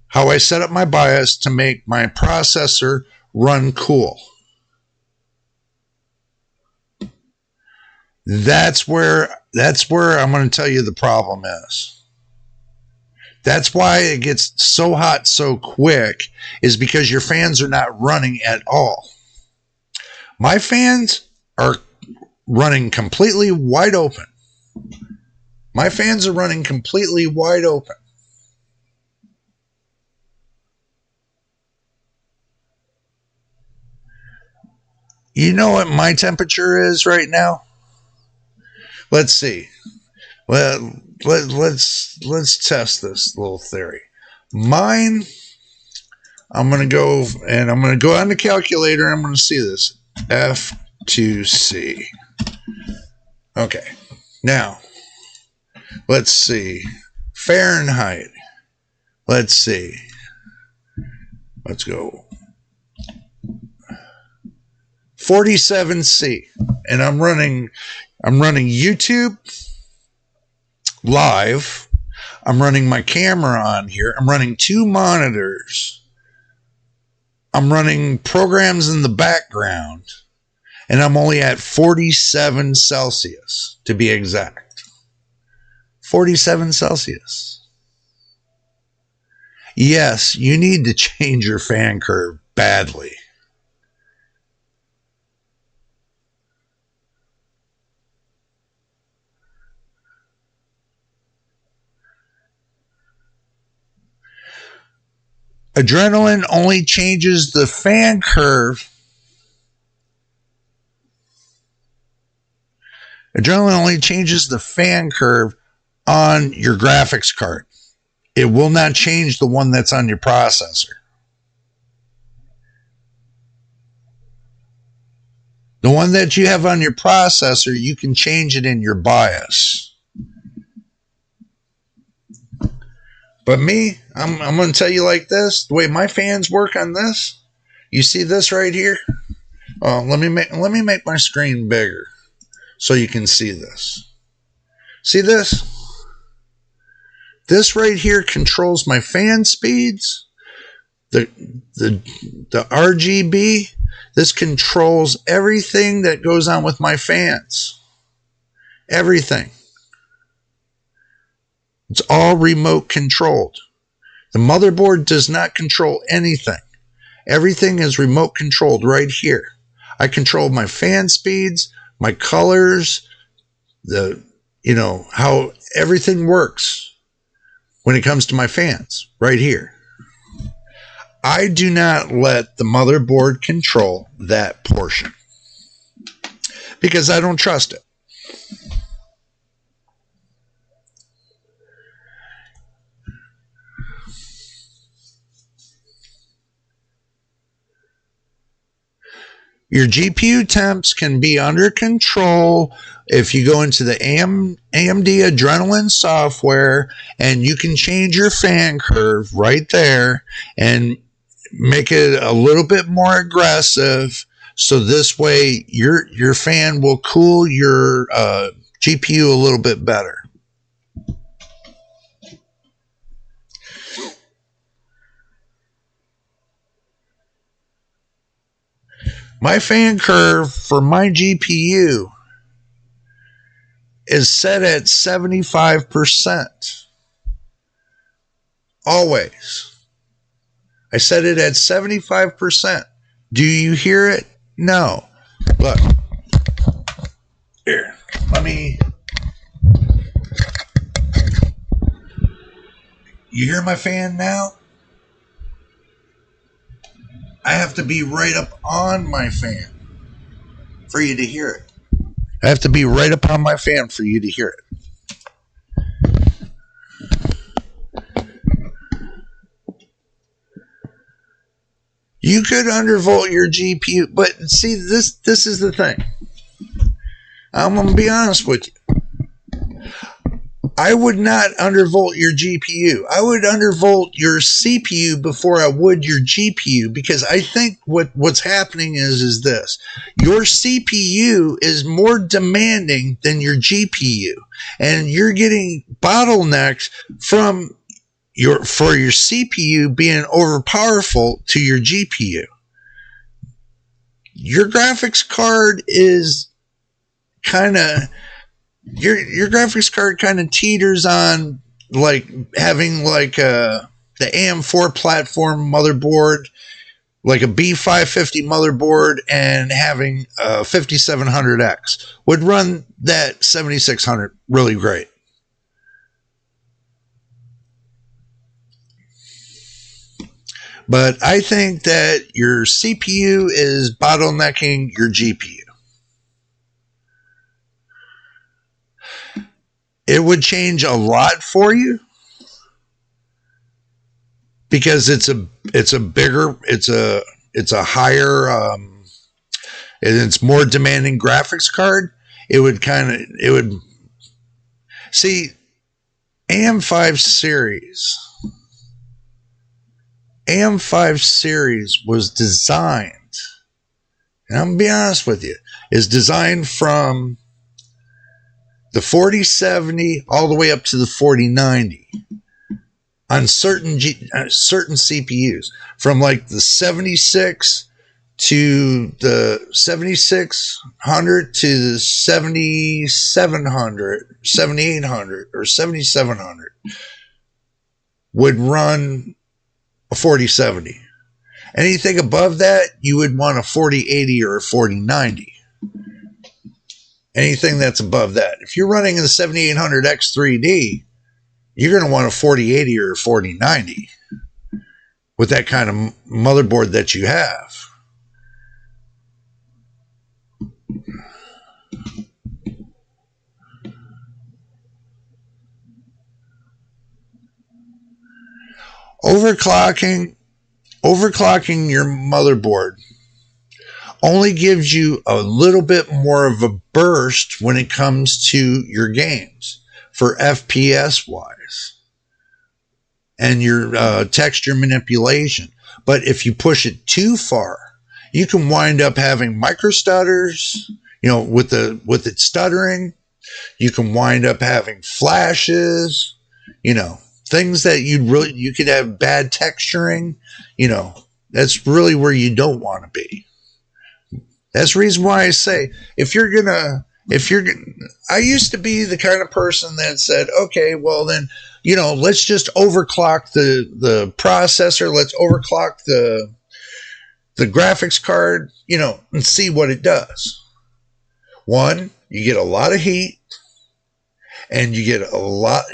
how I set up my BIOS to make my processor run cool. That's where I'm going to tell you the problem is. That's why it gets so hot so quick, is because your fans are not running at all. My fans are running completely wide open. My fans are running completely wide open. You know what my temperature is right now? Let's see. Well, let's test this little theory. Mine, I'm going to go on the calculator and I'm going to see this. F2C. Okay. Now, let's see. Fahrenheit. Let's see. Let's go. 47C. And I'm running YouTube live. I'm running my camera on here. I'm running 2 monitors. I'm running programs in the background. And I'm only at 47 Celsius, to be exact. 47 Celsius. Yes, you need to change your fan curve badly. Adrenaline only changes the fan curve. Adrenaline only changes the fan curve on your graphics card. It will not change the one that's on your processor. The one that you have on your processor, you can change it in your BIOS. But me, I'm going to tell you like this. The way my fans work on this, you see this right here? Oh, let me make my screen bigger so you can see this. See this? This right here controls my fan speeds. The RGB, this controls everything that goes on with my fans. Everything. It's all remote controlled. The motherboard does not control anything. Everything is remote controlled right here. I control my fan speeds, my colors, how everything works when it comes to my fans right here. I do not let the motherboard control that portion because I don't trust it. Your GPU temps can be under control if you go into the AMD Adrenalin software, and you can change your fan curve right there and make it a little bit more aggressive. So this way your fan will cool your GPU a little bit better. My fan curve for my GPU is set at 75%. Always. I set it at 75%. Do you hear it? No. Look. Here. You hear my fan now? I have to be right up on my fan for you to hear it. I have to be right up on my fan for you to hear it. You could undervolt your GPU, but see, this is the thing. I'm going to be honest with you. I would not undervolt your GPU. I would undervolt your CPU before I would your GPU, because I think what's happening is this. Your CPU is more demanding than your GPU, and you're getting bottlenecks for your CPU being overpowerful to your GPU. Your graphics card is kind of... Your graphics card kind of teeters on like having like the AM4 platform motherboard, like a B550 motherboard, and having a 5700X would run that 7600 really great. But I think that your CPU is bottlenecking your GPU. It would change a lot for you because it's a higher and it's more demanding graphics card. It would see AM5 series was designed, and I'm gonna be honest with you, is designed from the 4070 all the way up to the 4090 on certain CPUs, from like the 76 to the 7600 to the 7700, 7800 or 7700 would run a 4070. Anything above that, you would want a 4080 or a 4090. Anything that's above that. If you're running the 7800X 3D, you're going to want a 4080 or a 4090 with that kind of motherboard that you have. Overclocking your motherboard only gives you a little bit more of a burst when it comes to your games for FPS wise. and your texture manipulation. But if you push it too far, you can wind up having micro stutters, with it stuttering. You can wind up having flashes, things that you could have bad texturing. That's really where you don't want to be. That's the reason why I say, I used to be the kind of person that said, okay, well then, let's just overclock the processor. Let's overclock the graphics card, and see what it does. One, you get a lot of heat, and you get a lot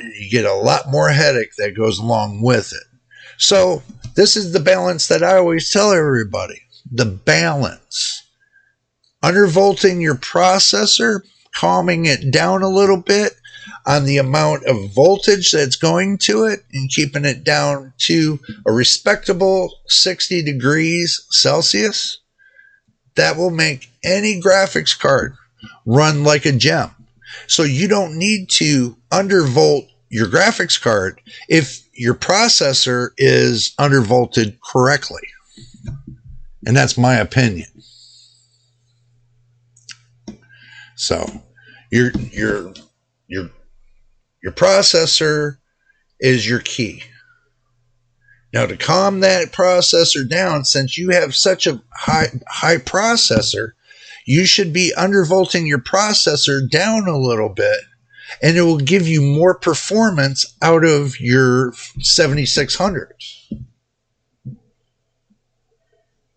more headache that goes along with it. So this is the balance that I always tell everybody. The balance. Undervolting your processor, calming it down a little bit on the amount of voltage that's going to it, and keeping it down to a respectable 60 degrees Celsius. That will make any graphics card run like a gem. So you don't need to undervolt your graphics card if your processor is undervolted correctly. And that's my opinion. So your processor is your key. Now, to calm that processor down, since you have such a high processor, you should be undervolting your processor down a little bit, and it will give you more performance out of your 7600s.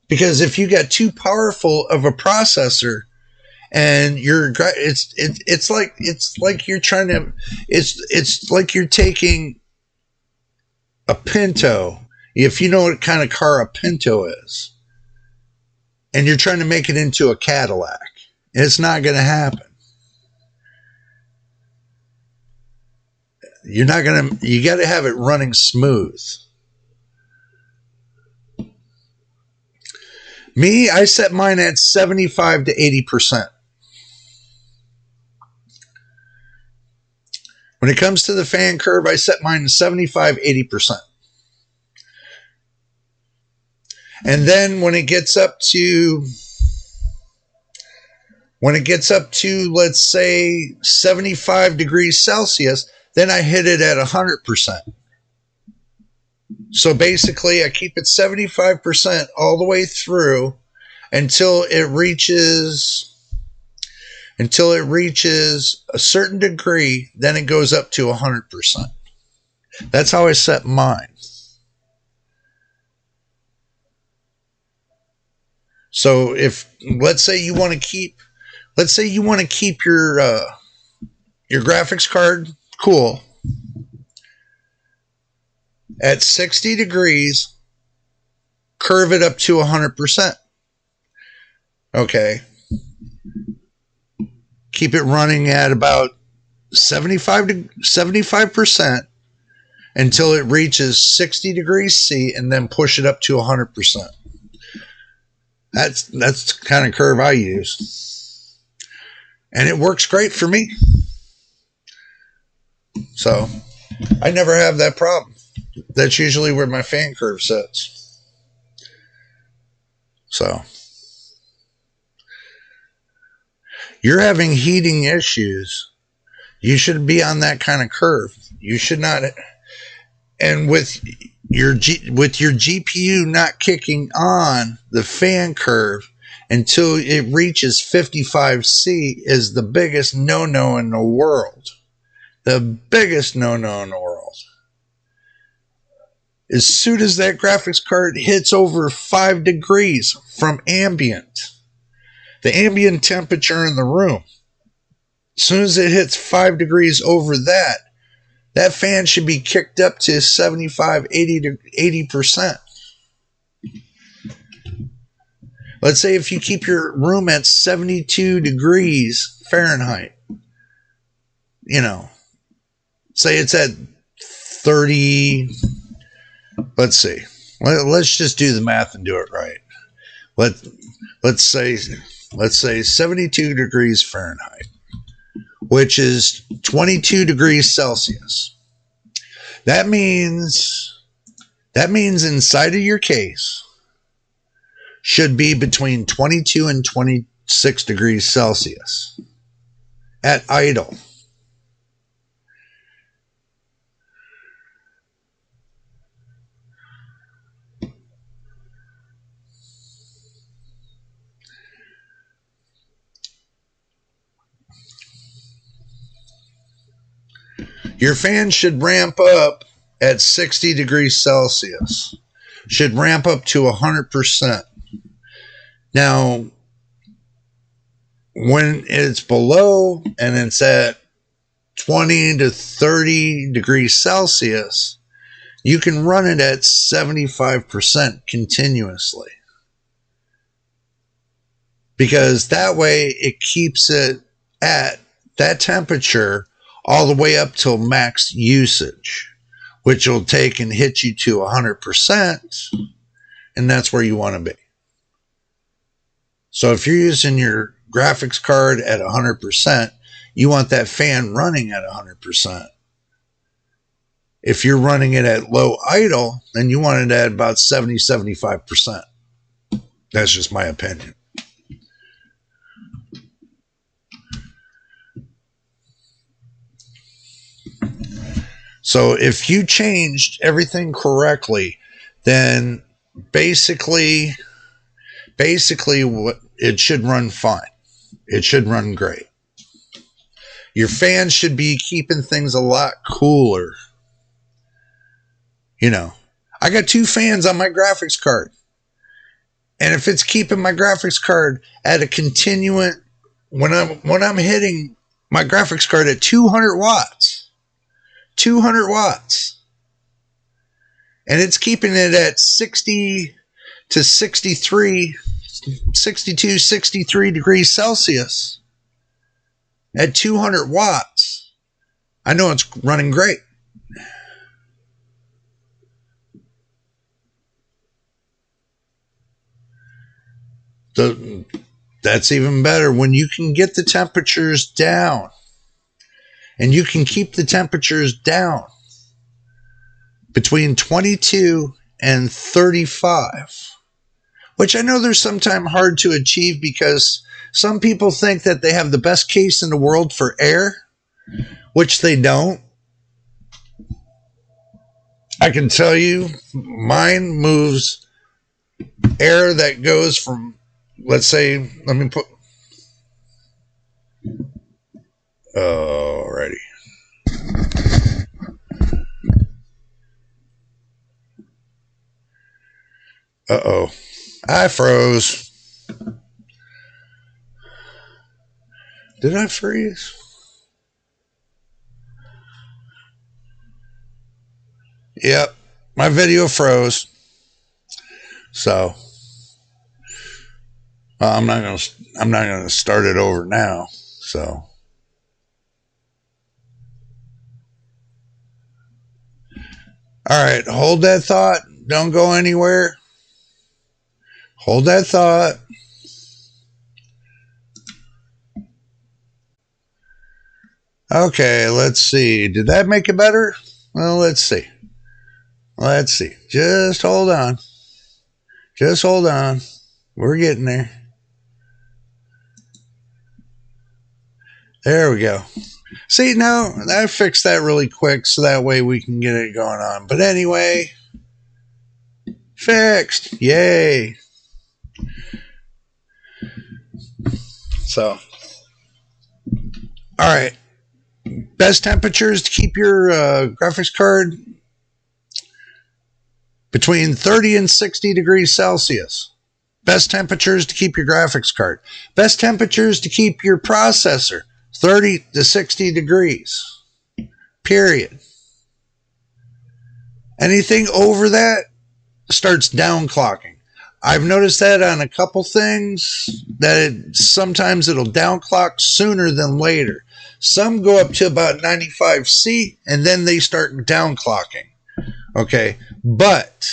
Because if you got too powerful of a processor, and it's like you're taking a Pinto, if you know what kind of car a Pinto is, and you're trying to make it into a Cadillac. It's not going to happen. You got to have it running smooth. Me, I set mine at 75 to 80%. When it comes to the fan curve, I set mine to 75, 80%. And then when it gets up to, let's say 75 degrees Celsius, then I hit it at 100%. So basically I keep it 75% all the way through until it reaches a certain degree, then it goes up to 100%. That's how I set mine. So if let's say you want to keep your graphics card cool at 60 degrees, curve it up to 100%. Okay. Keep it running at about 75% until it reaches 60 degrees C, and then push it up to 100%. That's the kind of curve I use. And it works great for me. So I never have that problem. That's usually where my fan curve sits. So you're having heating issues. You should be on that kind of curve. You should not. And with your GPU not kicking on the fan curve until it reaches 55C is the biggest no-no in the world. The biggest no-no in the world. As soon as that graphics card hits over 5 degrees from ambient, the ambient temperature in the room, as soon as it hits 5 degrees over that, that fan should be kicked up to 75, 80%. Let's say if you keep your room at 72 degrees Fahrenheit, say it's at 30, let's see. Let's just do the math and do it right. Let's say 72 degrees Fahrenheit, which is 22 degrees Celsius. That means That means inside of your case should be between 22 and 26 degrees Celsius at idle. Your fan should ramp up at 60 degrees Celsius. Should ramp up to 100%. Now, when it's below and it's at 20 to 30 degrees Celsius, you can run it at 75% continuously. Because that way it keeps it at that temperature all the way up till max usage, which will take and hit you to 100%, and that's where you want to be. So if you're using your graphics card at 100%, you want that fan running at 100%. If you're running it at low idle, then you want it at about 70-75%. That's just my opinion. So if you changed everything correctly, then basically what it should run fine. It should run great. Your fan should be keeping things a lot cooler. You know, I got 2 fans on my graphics card. And if it's keeping my graphics card at a continuant, when I'm hitting my graphics card at 200 watts, 200 watts, and it's keeping it at 60 to 63, 62, 63 degrees Celsius at 200 watts, I know it's running great. That's even better when you can get the temperatures down. And you can keep the temperatures down between 22 and 35, which I know there's sometimes hard to achieve because some people think that they have the best case in the world for air, which they don't. I can tell you mine moves air that goes from, let's say, let me put, alrighty. Uh-oh. I froze. Did I freeze? Yep. My video froze. So I'm not gonna start it over now. So all right, hold that thought. Don't go anywhere. Hold that thought. Okay, let's see. Did that make it better? Well, let's see. Let's see. Just hold on. Just hold on. We're getting there. There we go. See, now I fixed that really quick so that way we can get it going on. But anyway, fixed. Yay. So, all right. Best temperatures to keep your graphics card between 30 and 60 degrees Celsius. Best temperatures to keep your graphics card. Best temperatures to keep your processor. 30 to 60 degrees. Period. Anything over that starts downclocking. I've noticed that on a couple things that sometimes it'll downclock sooner than later. Some go up to about 95C and then they start downclocking. Okay, but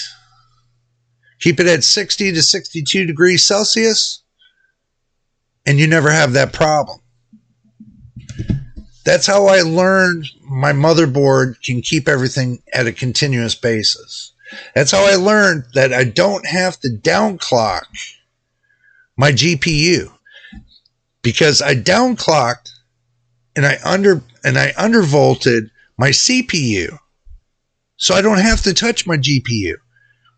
keep it at 60 to 62 degrees Celsius and you never have that problem. That's how I learned my motherboard can keep everything at a continuous basis. That's how I learned that I don't have to downclock my GPU, because I downclocked and I undervolted my CPU. So I don't have to touch my GPU.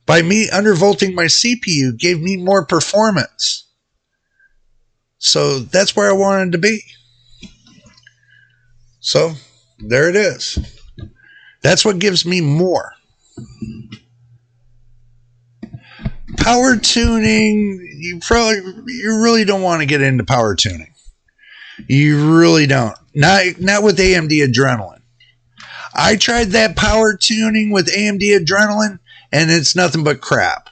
By me undervolting my CPU gave me more performance. So that's where I wanted to be. So there it is. That's what gives me more. Power tuning, you really don't want to get into power tuning. You really don't. Not with AMD Adrenalin. I tried that power tuning with AMD Adrenalin, and it's nothing but crap.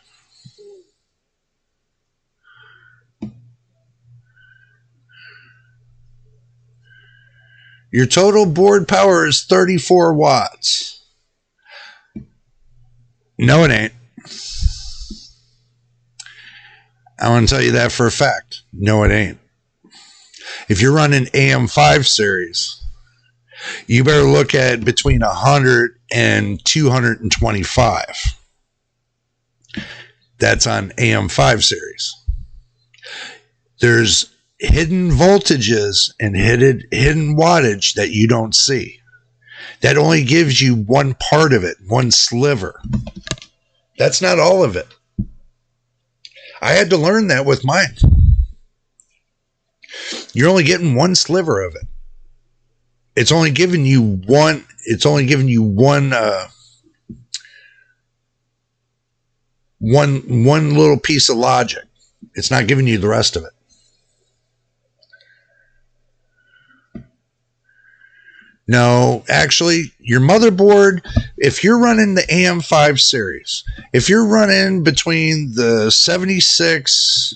Your total board power is 34 watts. No, it ain't. I want to tell you that for a fact. No, it ain't. If you're running AM5 series, you better look at between 100 and 225. That's on AM5 series. There's hidden voltages and hidden wattage that you don't see. That only gives you one part of it, one sliver. That's not all of it. I had to learn that with mine. You're only getting one sliver of it. It's only giving you one. It's only giving you one little piece of logic. It's not giving you the rest of it. No, actually, your motherboard, if you're running the AM5 series, if you're running between the 76,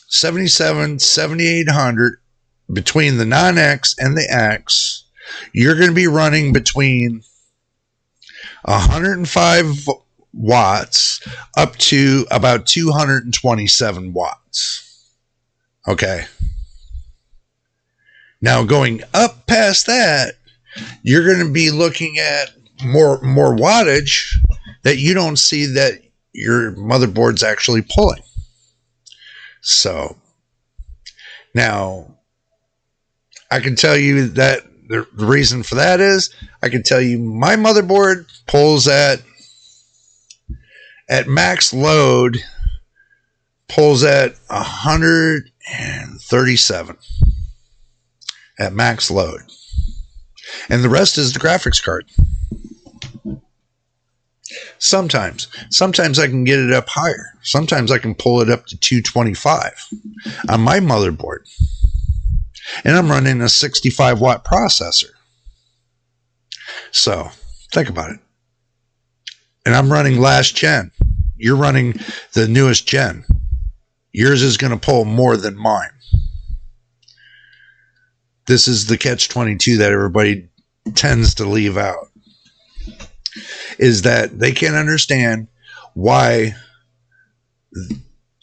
77, 7800, between the non-X and the X, you're going to be running between 105 watts up to about 227 watts. Okay. Now, going up past that, you're going to be looking at more wattage that you don't see that your motherboard's actually pulling. So, now, I can tell you that the reason for that is, I can tell you my motherboard pulls at max load, pulls at 137. At max load. And the rest is the graphics card. Sometimes I can get it up higher. Sometimes I can pull it up to 225 on my motherboard. And I'm running a 65 watt processor. So, think about it. And I'm running last gen. You're running the newest gen. Yours is going to pull more than mine. This is the catch-22 that everybody tends to leave out, is that they can't understand why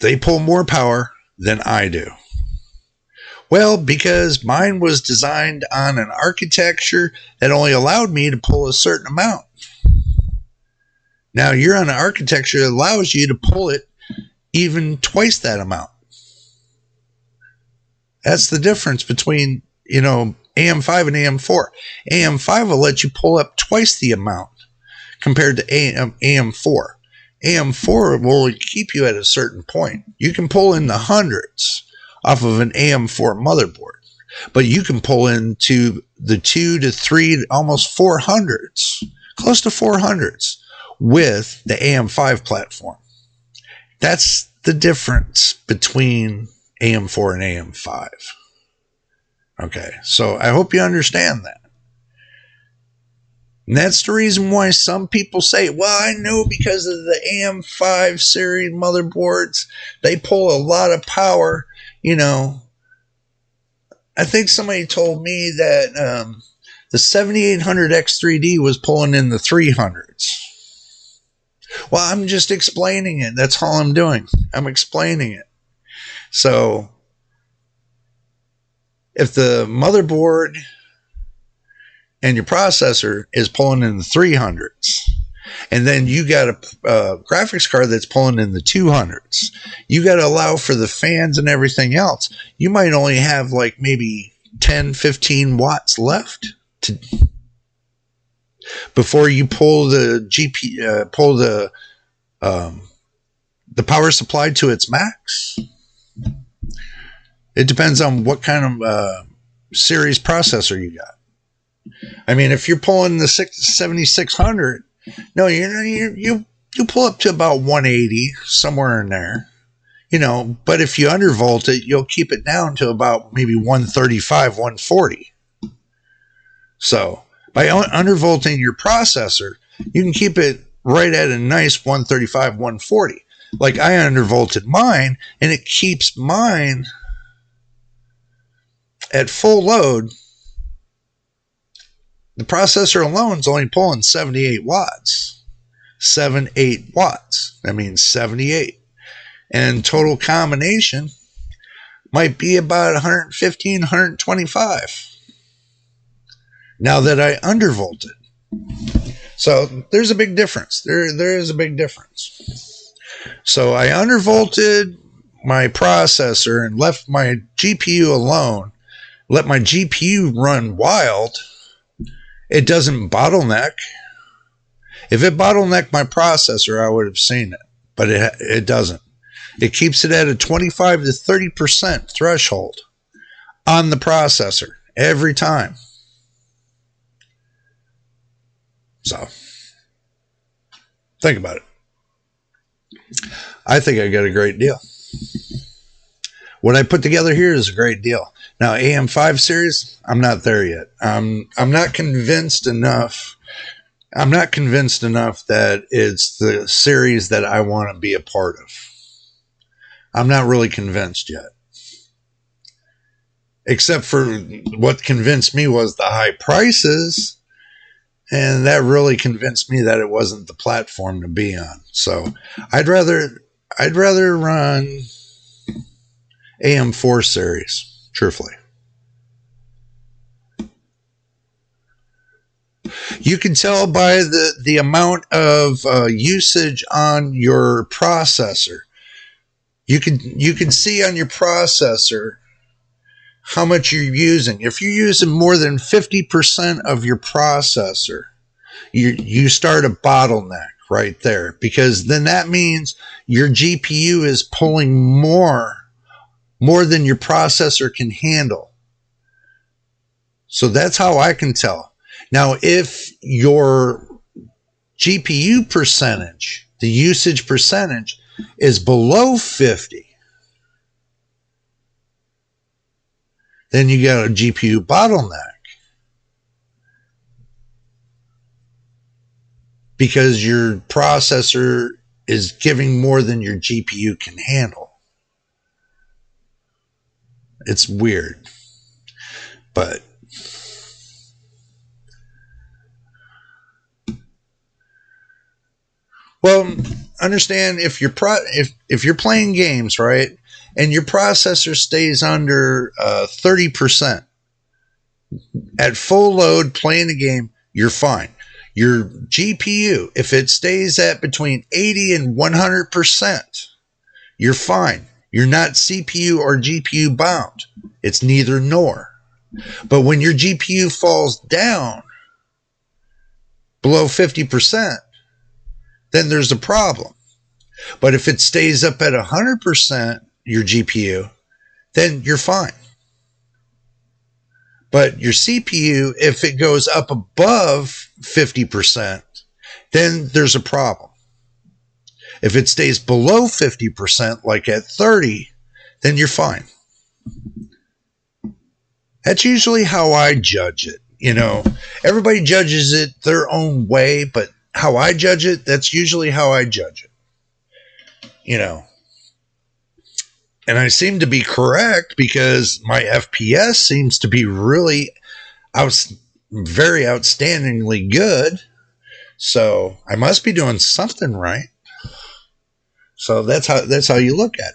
they pull more power than I do. Well, because mine was designed on an architecture that only allowed me to pull a certain amount. Now, you're on an architecture that allows you to pull it even twice that amount. That's the difference between, AM5 and AM4. AM5 will let you pull up twice the amount compared to AM4. AM4 will keep you at a certain point. You can pull in the hundreds off of an AM4 motherboard, but you can pull into the 2 to 3, almost 400s, close to 400s with the AM5 platform. That's the difference between AM4 and AM5. Okay, so I hope you understand that. And that's the reason why some people say, well, I know because of the AM5 series motherboards, they pull a lot of power. I think somebody told me that the 7800X3D was pulling in the 300s. Well, I'm just explaining it. That's all I'm doing. I'm explaining it. So, if the motherboard and your processor is pulling in the 300s, And then you got a graphics card that's pulling in the 200s. You got to allow for the fans and everything else. You might only have like maybe 10, 15 watts left before you pull the pull the power supply to its max. It depends on what kind of series processor you got. I mean, if you're pulling the 7600, no, you pull up to about 180, somewhere in there, you know. But if you undervolt it, you'll keep it down to about maybe 135, 140. So by undervolting your processor, you can keep it right at a nice 135, 140. Like I undervolted mine, and it keeps mine at full load. The processor alone is only pulling 78 watts. 78 watts. That means 78. And total combination might be about 115, 125. Now that I undervolted. So there's a big difference. There is a big difference. So I undervolted my processor and left my GPU alone. Let my GPU run wild. It doesn't bottleneck. If it bottlenecked my processor, I would have seen it, but it doesn't. It keeps it at a 25 to 30% threshold on the processor every time. So, think about it. I think I got a great deal. What I put together here is a great deal. Now, AM5 series, I'm not there yet. I'm not convinced enough. I'm not convinced enough that it's the series that I want to be a part of. I'm not really convinced yet. Except for what convinced me was the high prices. And that really convinced me that it wasn't the platform to be on. So I'd rather run AM4 series, truthfully. You can tell by the amount of usage on your processor. You can see on your processor how much you're using. If you're using more than 50% of your processor, you start a bottleneck right there, because then that means your GPU is pulling more than your processor can handle. So that's how I can tell. Now, if your GPU percentage, the usage percentage, is below 50, then you got a GPU bottleneck. Because your processor is giving more than your GPU can handle. It's weird. But well, understand if you're playing games, right, and your processor stays under 30% at full load playing the game, you're fine. Your GPU, if it stays at between 80 and 100%, you're fine. You're not CPU or GPU bound. It's neither nor. But when your GPU falls down below 50%, then there's a problem. But if it stays up at 100%, your GPU, then you're fine. But your CPU, if it goes up above 50%, then there's a problem. If it stays below 50%, like at 30, then you're fine. That's usually how I judge it. You know, everybody judges it their own way, but how I judge it, that's usually how I judge it. You know, and I seem to be correct because my FPS seems to be really very outstandingly good. So I must be doing something right. So that's how you look at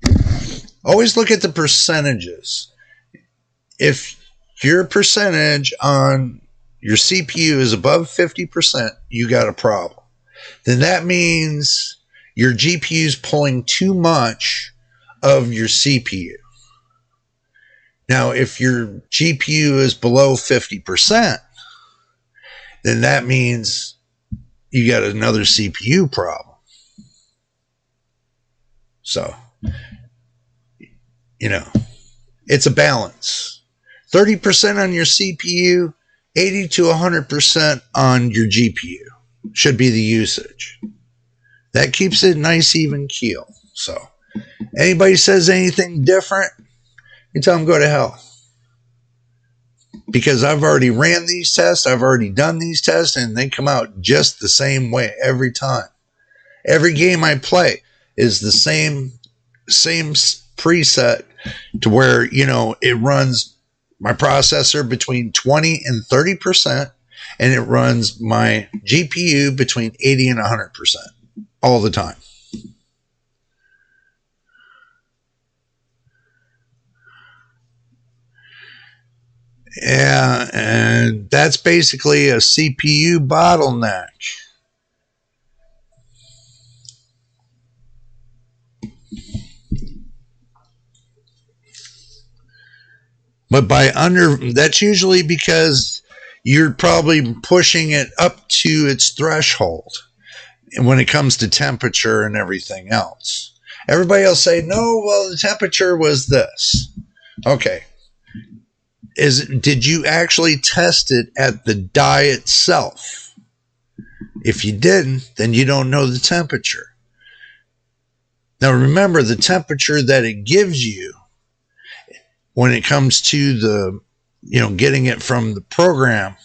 it. Always look at the percentages. If your percentage on your CPU is above 50%, you got a problem. Then that means your GPU is pulling too much of your CPU. Now, if your GPU is below 50%, then that means you got another CPU problem. So, you know, it's a balance. 30% on your CPU, 80 to 100% on your GPU should be the usage. That keeps it nice, even keel. So, anybody says anything different, you tell them go to hell. Because I've already ran these tests, I've already done these tests, and they come out just the same way every time. Every game I play is the same preset to where, you know, it runs my processor between 20 and 30%, and it runs my GPU between 80 and 100% all the time. Yeah, and that's basically a CPU bottleneck. But that's usually because you're probably pushing it up to its threshold when it comes to temperature and everything else. Everybody else say, no, well, the temperature was this. Okay. Did you actually test it at the die itself? If you didn't, then you don't know the temperature. Now remember, the temperature that it gives you when it comes to the, you know, getting it from the program,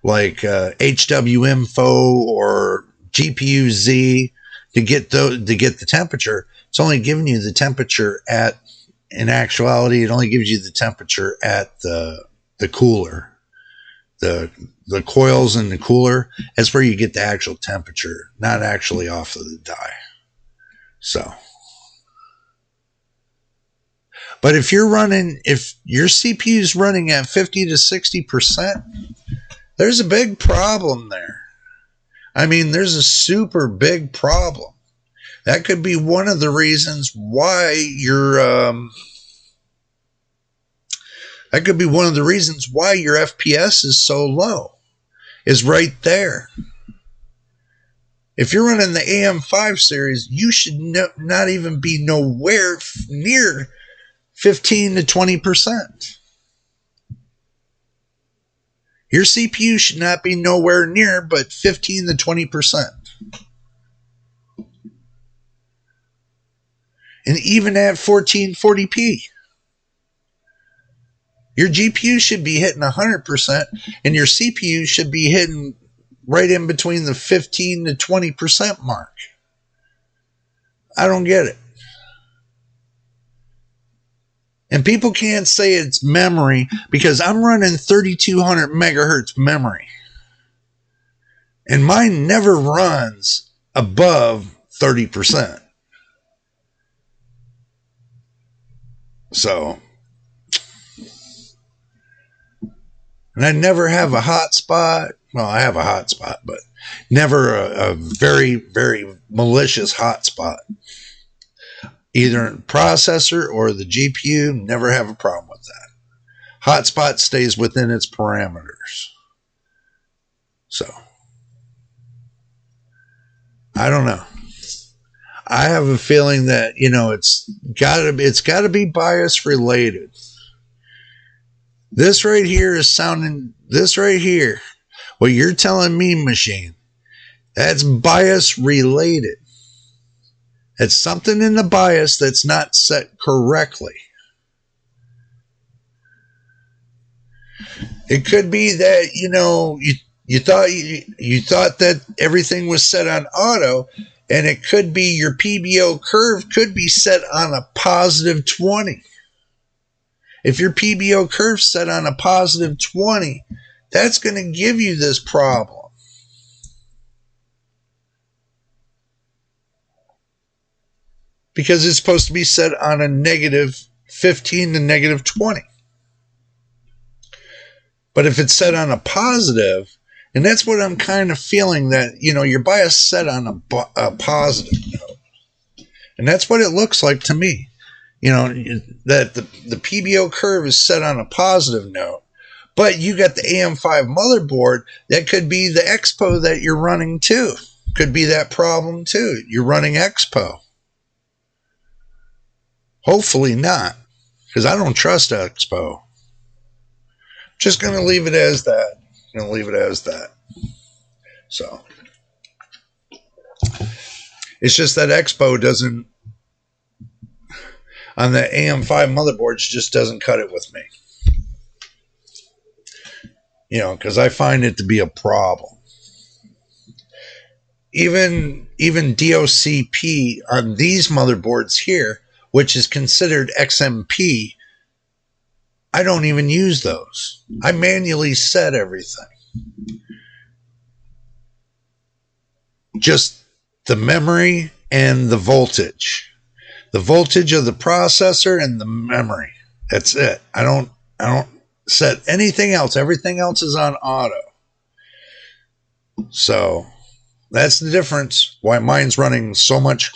like HW Info or GPU Z to get the temperature, it's only giving you the temperature at, in actuality, it only gives you the temperature at the cooler, the coils in the cooler. That's where you get the actual temperature, not actually off of the die. So, but if your CPU is running at 50 to 60%, there's a big problem there. I mean, there's a super big problem. That could be one of the reasons why your FPS is so low. Is right there. If you're running the AM5 series, you should not even be nowhere near 15 to 20%. Your CPU should not be nowhere near but 15 to 20%. And even at 1440p, your GPU should be hitting 100%, and your CPU should be hitting right in between the 15 to 20% mark. I don't get it. And people can't say it's memory because I'm running 3200 megahertz memory. And mine never runs above 30%. So, and I never have a hotspot. Well, I have a hotspot, but never a very, very malicious hotspot. Either in processor or the GPU, never have a problem with that. Hotspot stays within its parameters. So, I don't know. I have a feeling that, you know, it's got to be bias related. This right here is sounding, this right here, what you're telling me, machine, that's bias related. It's something in the bias that's not set correctly. It could be that, you know, you thought that everything was set on auto, and it could be your PBO curve could be set on a positive 20. If your PBO curve set on a positive 20, that's going to give you this problem. Because it's supposed to be set on a negative 15 to negative 20. But if it's set on a positive, and that's what I'm kind of feeling, that, you know, your bias set on a positive note. And that's what it looks like to me. You know, that the PBO curve is set on a positive note. But you got the AM5 motherboard, that could be the Expo that you're running too. Could be that problem too. You're running Expo. Hopefully not, because I don't trust Expo. Just going to leave it as that. So it's just that Expo doesn't, on the AM5 motherboards, just doesn't cut it with me. You know, because I find it to be a problem. Even DOCP on these motherboards here, which is considered XMP, I don't even use those. I manually set everything. Just the memory and the voltage. The voltage of the processor and the memory. That's it. I don't set anything else. Everything else is on auto. So that's the difference why mine's running so much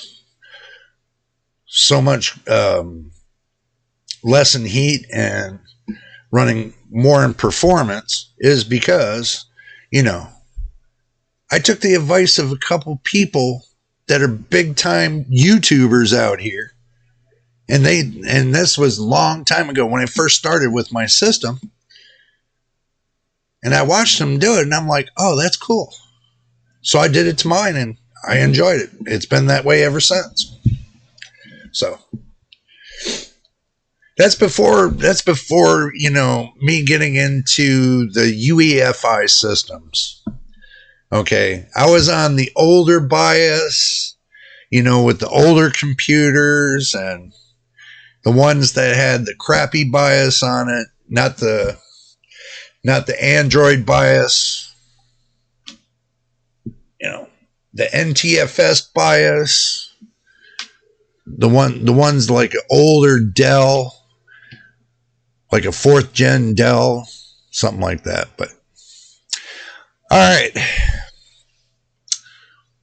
less in heat and running more in performance, is because, you know, I took the advice of a couple people that are big time YouTubers out here. And this was a long time ago when I first started with my system. And I watched them do it and I'm like, oh, that's cool. So I did it to mine and I enjoyed it. It's been that way ever since. So that's before, you know, me getting into the UEFI systems. Okay. I was on the older BIOS, you know, with the older computers and the ones that had the crappy BIOS on it, not the Android BIOS, you know, the NTFS BIOS, the ones like an older Dell, like a 4th gen Dell, something like that. But all right,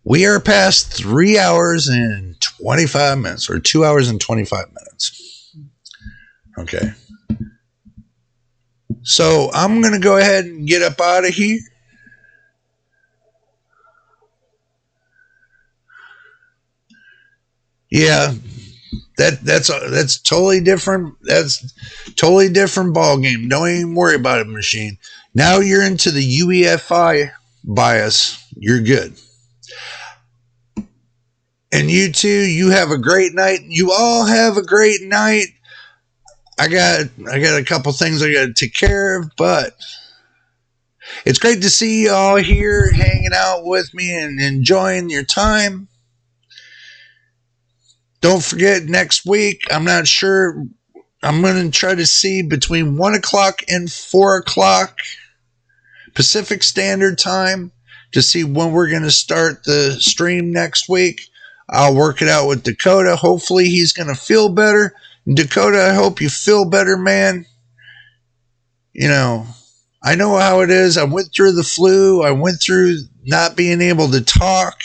we are past 3 hours and 25 minutes, or 2 hours and 25 minutes. Okay. So I'm going to go ahead and get up out of here. Yeah, that's totally different. That's totally different ball game. Don't even worry about it, machine. Now you're into the UEFI BIOS. You're good. And you two, you have a great night. You all have a great night. I got a couple things I got to take care of, but it's great to see you all here hanging out with me and enjoying your time. Don't forget, next week, I'm not sure, I'm going to try to see between 1 o'clock and 4 o'clock Pacific Standard Time to see when we're going to start the stream next week. I'll work it out with Dakota. Hopefully he's going to feel better. Dakota, I hope you feel better, man. You know, I know how it is. I went through the flu. I went through not being able to talk,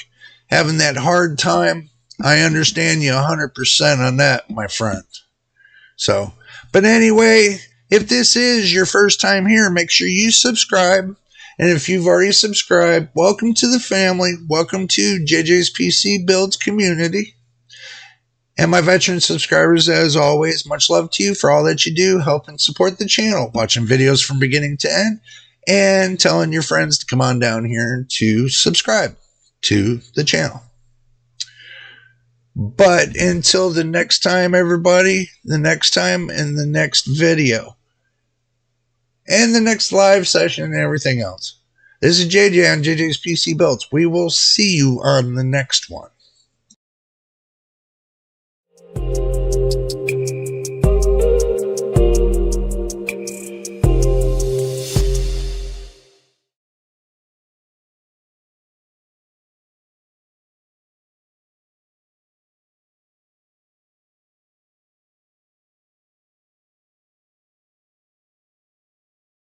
having that hard time. I understand you 100% on that, my friend. So, but anyway, if this is your first time here, make sure you subscribe. And if you've already subscribed, welcome to the family. Welcome to JJ's PC Builds community. And my veteran subscribers, as always, much love to you for all that you do, helping support the channel, watching videos from beginning to end, and telling your friends to come on down here to subscribe to the channel. But until the next time, everybody, the next time in the next video, and the next live session and everything else, this is JJ on JJ's PC Builds. We will see you on the next one.